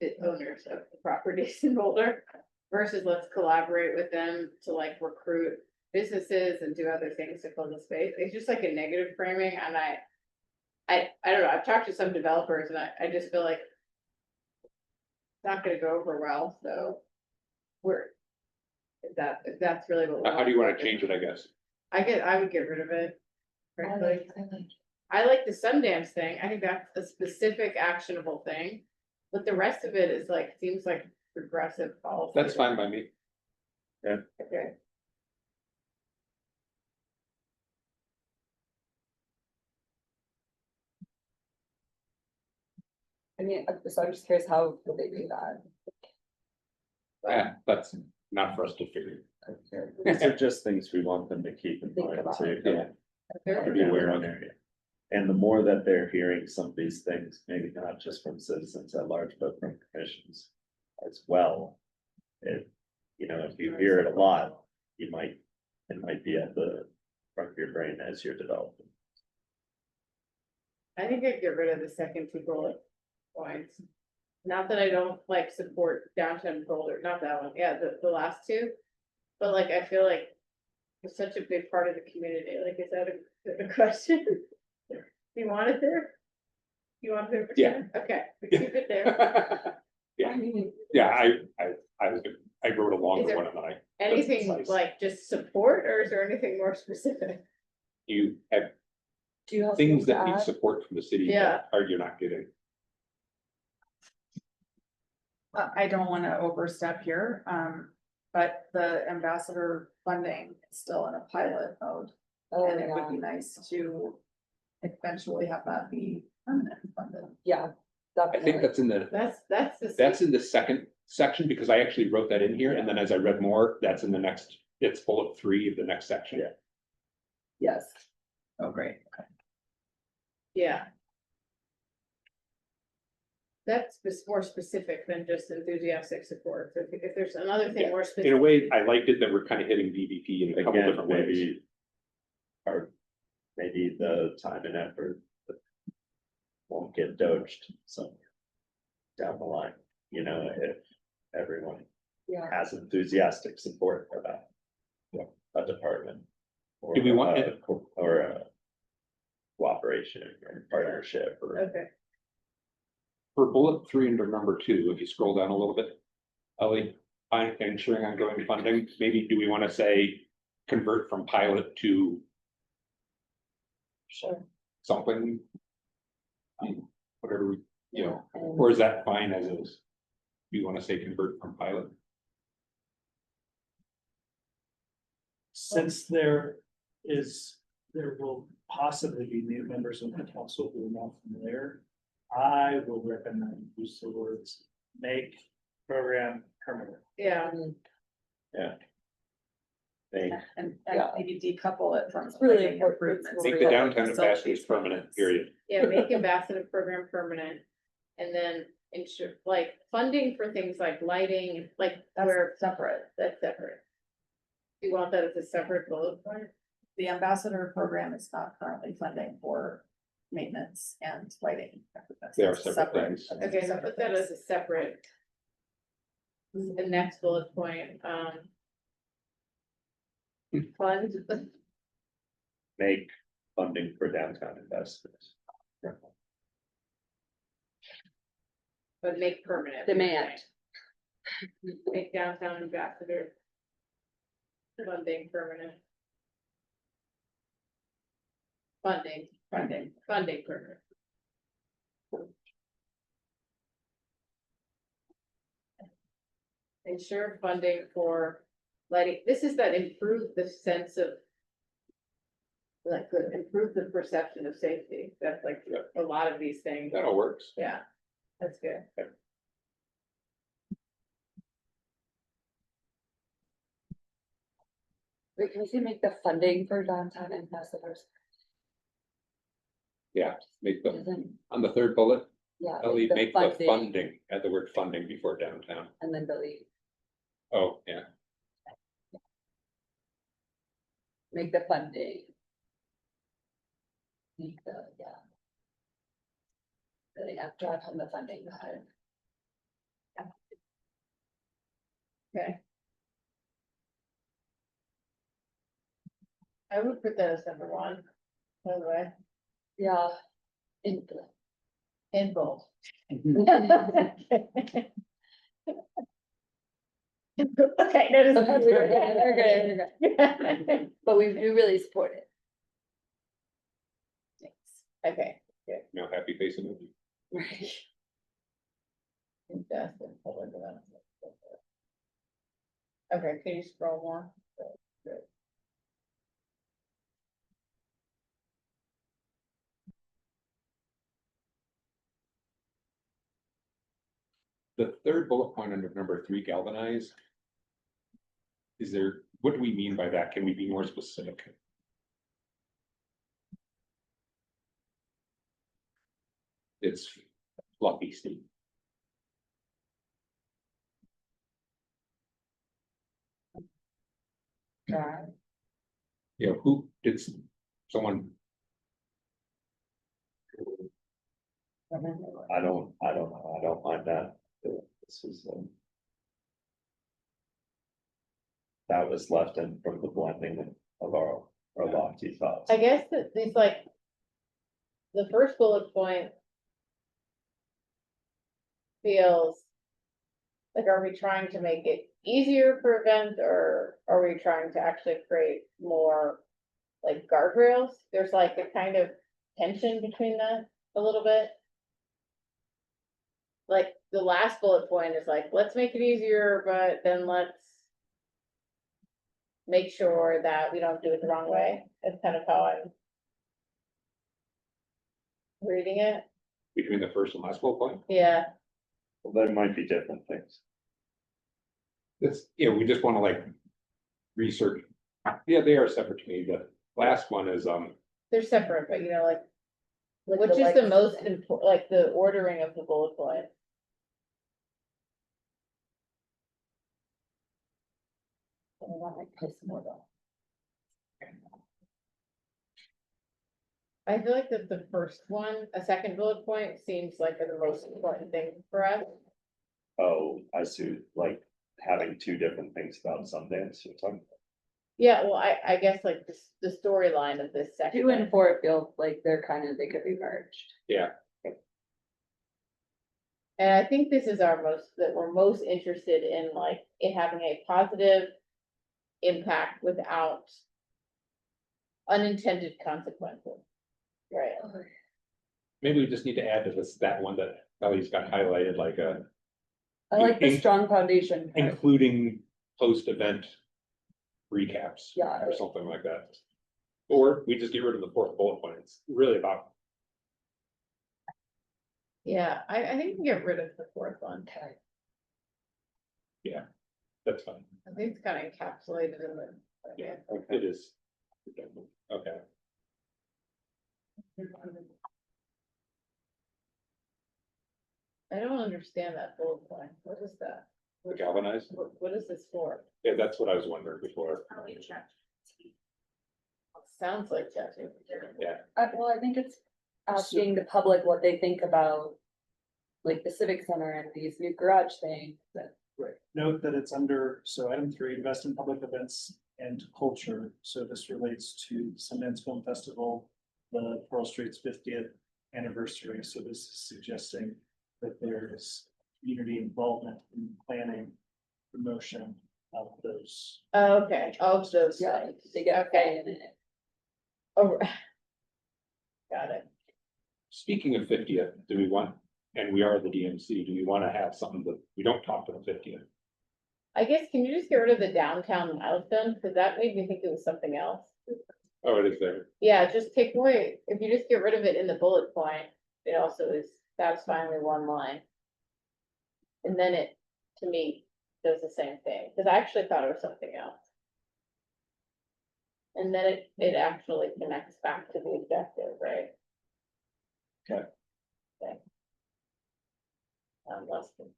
the owners of the properties in Boulder. Versus let's collaborate with them to like recruit businesses and do other things to fill the space. It's just like a negative framing, and I don't know, I've talked to some developers and I just feel like. It's not gonna go over well, so. If that's really what. How do you want to change it, I guess? I would get rid of it. Frankly. I like the Sundance thing. I think that's a specific actionable thing. But the rest of it is like, seems like progressive policy. That's fine by me. Okay. I mean, so I'm just curious, how would they do that? Yeah, that's not for us to figure. These are just things we want them to keep in Think mind about. too. Yeah. To be aware of area. And the more that they're hearing some of these things, maybe not just from citizens at large, but from commissions as well. If you hear it a lot, it might be at the front of your brain as you're developing. I think I'd get rid of the second 2 bullet points. Not that I don't like support downtown Boulder, not that one, yeah, the last 2. But like, I feel like it's such a big part of the community, like, is that a question? You want it there? You want it there? Yeah. Okay, we keep it there. Yeah, I wrote a Is longer there one and I. Anything concise. like just support, or is there anything more specific? You have Do you have things that to need add? support from the city. Yeah. Or you're not getting. I don't wanna overstep here, but the ambassador funding is still in a pilot mode. Oh, And it would yeah. be nice to eventually have that be permanent funded. Yeah, I think definitely. that's in the, That's in the second section, because I actually wrote that in here, and then as I read more, that's in the next, it's bullet 3 of the next section. Yeah. Yes. Oh, great, okay. Yeah. That's more specific than just enthusiastic support. If there's another thing more specific. In a way, I liked it that we're kind of hitting DVP in a couple Again, different ways. Maybe the time and effort won't get dodged somewhere down the line, if everyone Yeah. has enthusiastic support for that. A department. Or Do we want or a cooperation or partnership or. Okay, For bullet 3 under number 2, if you scroll down a little bit, Ellie, ensuring ongoing funding, maybe do we want to say convert from pilot to Sure. something? Whatever, or is that fine as is? Do you want to say convert from pilot? Since there will possibly be new members of the council who are not familiar, I will recommend use the words make program permanent. yeah, And Yeah. maybe decouple it from. It's really making important. improvements Make to the public downtown ambassadors facilities. permanent, period. yeah, make ambassador program permanent. And then ensure, like, funding for things like lighting, like, where, That's separate. that's separate. You want that as a separate bullet point? The ambassador program is not currently funding for maintenance and lighting. They are That's separate things. That's Okay, so separate put that things. as a separate. The next bullet point, fund, make funding for downtown investments. but make permanent. Demand. Make downtown ambassador. Funding permanent. Funding permanent. Ensure funding for lighting, this is that improve the sense of. Like, improve the perception of safety, that's like a lot of these things, That all works. yeah, that's good. Wait, can we say make the funding for downtown ambassadors? Yeah, make the, Isn't, on the third bullet, yeah. delete, make the funding, add the word funding before downtown. And then delete, Oh, yeah. make the funding. Make the, yeah. Really have drive home the funding, behind. Okay. I would put that as number one, by the way, Yeah. In, in bold. Okay, that is. We're good. But we do really support it. Thanks. Okay. No happy face emoji. Right. Invest in public events. Okay, can you scroll more? Good. The third bullet point under number 3, galvanize. Is there, what do we mean by that? Can we be more specific? It's fluffy, Steve. You know, who did someone? I don't know, I don't mind that. This is, that was left in from the blending of our lofty thoughts. I guess that these like. The first bullet point. Feels. Like, are we trying to make it easier for events, or are we trying to actually create more? Like guardrails, there's like a kind of tension between that a little bit. Like, the last bullet point is like, let's make it easier, but then let's. Make sure that we don't do it the wrong way, that's kind of how I'm. Reading it, Between the first and last bullet point? yeah, Well, there might be different things. It's, yeah, we just wanna like research. Yeah, they are separate to me. The last one is, they're separate, but you know, like, Like which is the lights most and- important, like, the ordering of the bullet point. I want like piss more though. I feel like that the first one, a second bullet point seems like the most important thing for us. Oh, I see, like having two different things about Sundance, you're talking. Yeah, well, I guess like the storyline of this second 2 and one. 4 feel like they're kind of, they could be merged. yeah, And I think this is our most, that we're most interested in, like, it having a positive impact without unintended consequences. Right, maybe we just need to add to this, that one that Kelly's got highlighted, like I like the In- strong foundation. part. including post-event recaps. Yeah. Or something like that. Or we just get rid of the 4th bullet point. It's really about, yeah, I think we get rid of the fourth one. Okay. that's fine. I think it's kind of encapsulated in the. Yeah, it is. Okay, I don't understand that bullet point, what is that? the galvanized. What is this for? Yeah, that's what I was wondering before. Probably check. Sounds like ChatGPT. Yeah, Well, I think it's asking the public what they think about. Like the civic center and these new garage things that. Right, note that it's under, so item 3, invest in public events and culture. So this relates to Sundance Film Festival, the Pearl Straits 50th anniversary. So this is suggesting that there is community involvement in planning, promotion of those. Okay, of those Yeah, things. they get Okay. in it. Oh, got it. Speaking of 50th, do we want, and we are the DMC, do we want to have something that we don't talk to the 50th? I guess, can you just get rid of the downtown milestone, because that made me think it was something else. Oh, it is there. Yeah, just take away, if you just get rid of it in the bullet point, it also is satisfyingly one line. And then it, to me, does the same thing, because I actually thought it was something else. And then it actually connects back to the objective, right? Okay. Okay. Less than.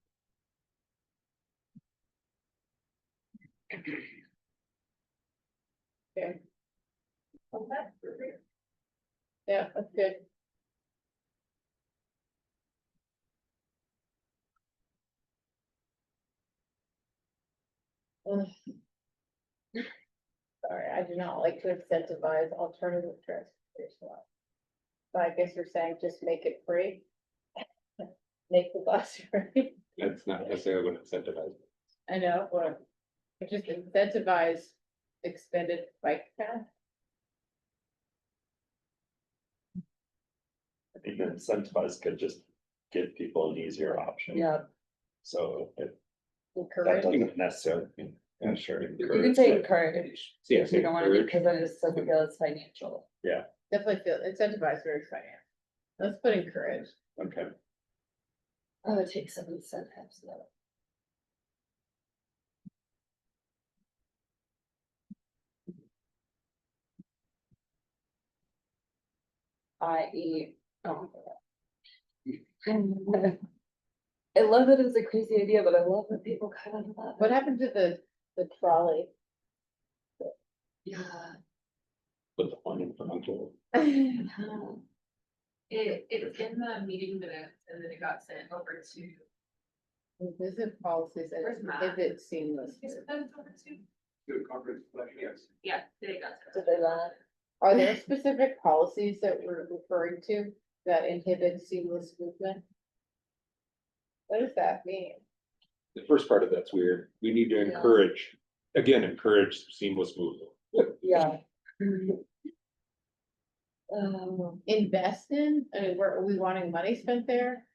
Okay. Yeah, that's good. Ugh. Sorry, I do not like to incentivize alternative transportation. So I guess you're saying just make it free? Make the bus free? That's not necessarily what incentivizes. I know, but it just incentivize expended bike path. I think the incentivize could just give people an easier option. Yeah, So that Encourage. doesn't necessarily, mean- yeah, sure. you can say encourage, encourage, Yeah, if you don't wanna do, encourage. because then it just doesn't feel as financial. Definitely feel incentivize very finance. Let's put encourage. but- Okay, Oh, it takes some incentives though. I.e. oh. I love that it's a crazy idea, but I love that people kind of love it. What happened to the trolley? Yeah. Put the funding for until. It's in the meeting minutes and then it got sent over to. Visit policies Where's and Matt? visit seamless. Is it sent over to? Good conference, like, yes. Yeah, they got Did sent. they laugh? Are there specific policies that we're referring to that inhibit seamless movement? What does that mean? The first part of that's weird. We need to Yeah. encourage, again, encourage seamless movement. Yeah. Invest in? I mean, are we wanting money spent there?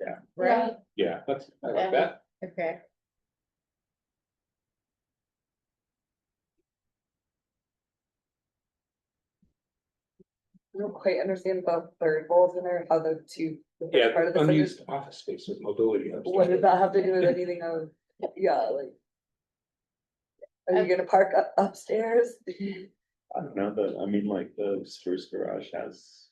Yeah. Right? Yeah, that's, I like Yeah. that. Okay. I don't quite understand the third bullet in there, how the two. the first part Yeah, of the sentence- unused office space with mobility. hubs. What does that have to do with anything of, yeah, like. Are you gonna park upstairs? I don't know, but I mean, like the Spruce Garage has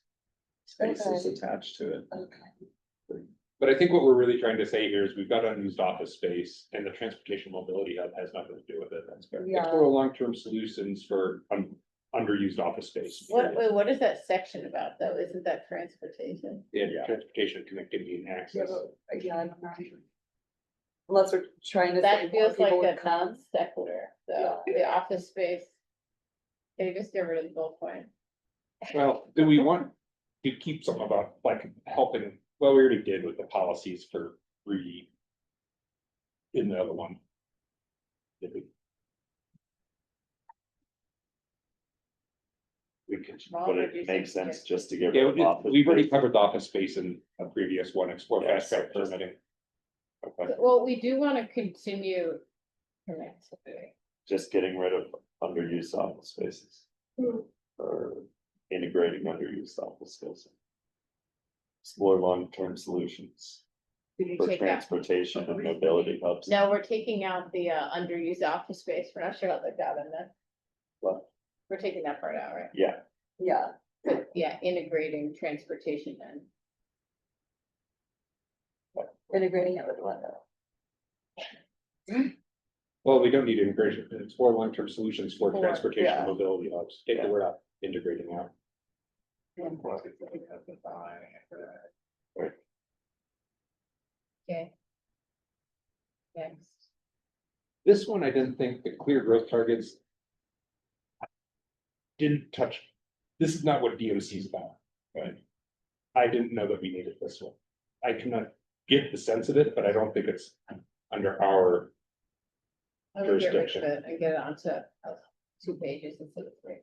spaces Okay. attached to it. Okay. But I think what we're really trying to say here is we've got unused office space and the transportation mobility hub has nothing to do with it. That's fair. Yeah. Explore long-term solutions for underused office space. Wait, what is that section about though? Isn't that transportation? Yeah, transportation, connectivity and Yeah, access. but, yeah, I'm not sure. Unless we're trying to say That more feels people like would a non come. sequitur, though, the office space. Can you just get rid of the bullet point? Well, do we want to keep something about like helping, well, we already did with the policies for in the other one. Did we? We could, Small but it reducing makes sense space. just to get Yeah, rid of office. we've already space. covered the office space in a previous one, explore Yeah, fast track so just- permitting. Okay. Well, we do wanna continue. Connectivity. Just getting rid of underused office spaces. Or integrating underused office spaces. Explore long-term solutions Did you for take that? transportation and mobility hubs. No, we're taking out the underused office space. We're not sure about like that in there. What? We're taking that part out, right? Yeah, Yeah, But yeah, integrating transportation and. integrating it with what though? Well, we don't need integration, explore long-term solutions for For, transportation yeah. and mobility hubs. Take the word out, integrating out. Okay. Next. This one, I didn't think the clear growth targets didn't touch, this is not what DOC is about, right? I didn't know that we needed this one. I cannot get the sense of it, but I don't think it's under our, I would get rid of Jurisdiction. it and get it onto 2 pages instead of 3.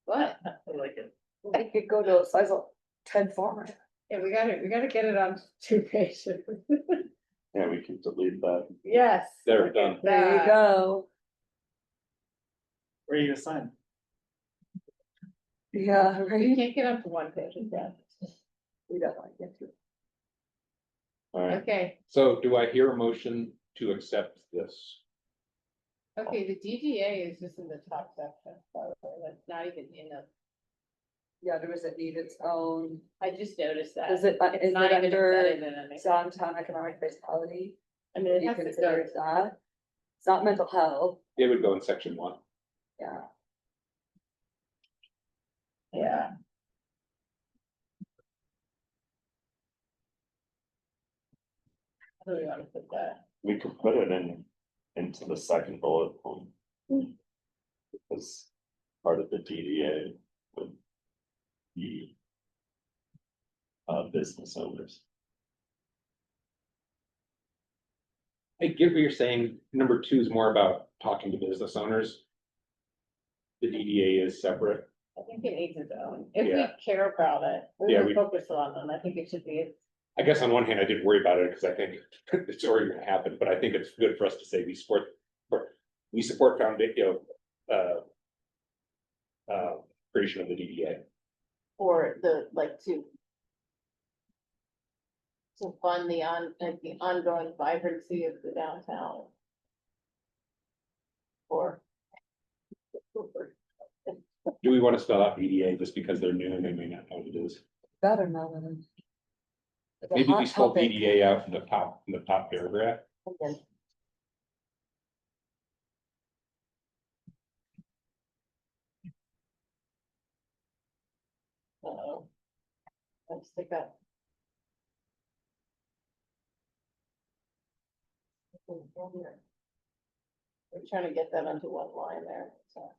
What? I like it. I could go to a size of 10 format. Yeah, we gotta get it on 2 pages. Yeah, we can delete that. Yes. There, look at done. There you that. go. Where are you gonna sign? Yeah, You right? can't get up to 1 page, yeah. We definitely get to. All right, Okay, so do I hear a motion to accept this? okay, the DDA is just in the top section, by the way, that's not even in the, Yeah, does it need its own, I just noticed that. is it It's not even under embedded in anything. downtown economic vitality? I mean, it You has to consider go, it that? It's not mental health, It would go in section 1. yeah. yeah. How do we wanna put that? we could put it into the second bullet point. Because part of the DDA would be business owners. I get what you're saying. Number 2 is more about talking to business owners. The DDA is separate. I think it needs its own, if we Yeah. care about it, we Yeah, will we- focus on them, I think it should be. I guess on one hand, I didn't worry about it because I think it's already gonna happen, but I think it's good for us to say we support foundation, creation of the DDA. Or the, like, to fund the ongoing vibrancy of the downtown. Or. Do we want to spell out DDA just because they're new and they may not know what it is? Better know than. It's a Maybe we hot spell topic. DDA out in the top paragraph. Okay. Uh-oh. Let's stick up. We're trying to get that onto 1 line there, so.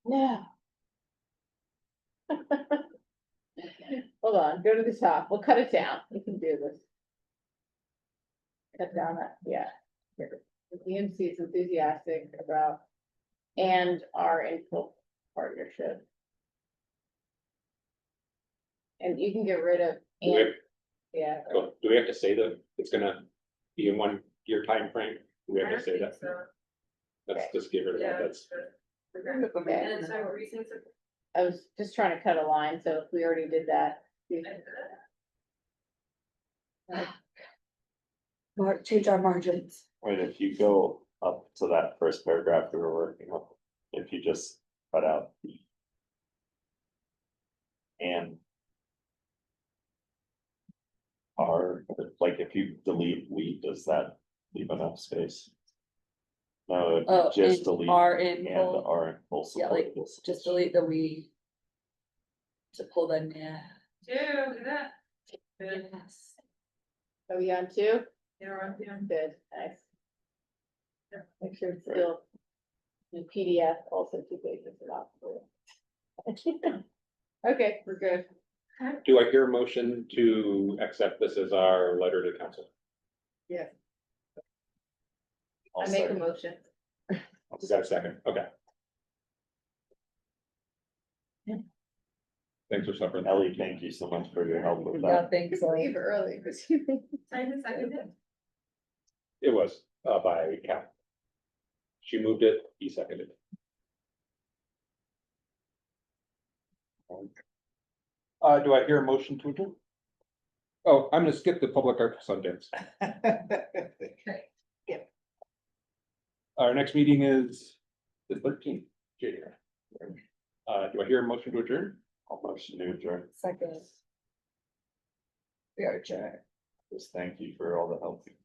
No. Hold on, go to the top, we'll cut it down, we can do this. Cut down that, yeah. Here. The DMC is enthusiastic about and are in full partnership. And you can get rid of, Do we, and, yeah, do we have to say that it's gonna be in 1 year time frame? Do we have to say that? Let's just get rid of that. That's, And so reasons of. I was just trying to cut a line, so if we already did that. Change our margins. Right, if you go up to that first paragraph we were working on, if you just cut out the and are, like, if you delete we, does that leave enough space? No, if Oh, you just and delete are in and full- are in full Yeah, support. like, of this. just delete the we. To pull the yeah. Look at that. Good. Yes. Are we on 2? They're on, yeah. Good, nice. Make sure it's still. In PDF, also 2 pages are not full. Okay, we're good. do I hear a motion to accept this as our letter to council? Yeah. I'll I make a second. motion. Is that a second? Okay. Thanks for suffering. Ellie, thank you so much for your help with Yeah, that. thanks. Leave early, because you. Simon seconded. It was, by Cal. She moved it, he seconded. Do I hear a motion to adjourn? Oh, I'm gonna skip the public art for Sundance. Our next meeting is the 13th, January. Do I hear a motion to adjourn? I'll motion to adjourn. Second. We are adjourned. Just thank you for all the help you've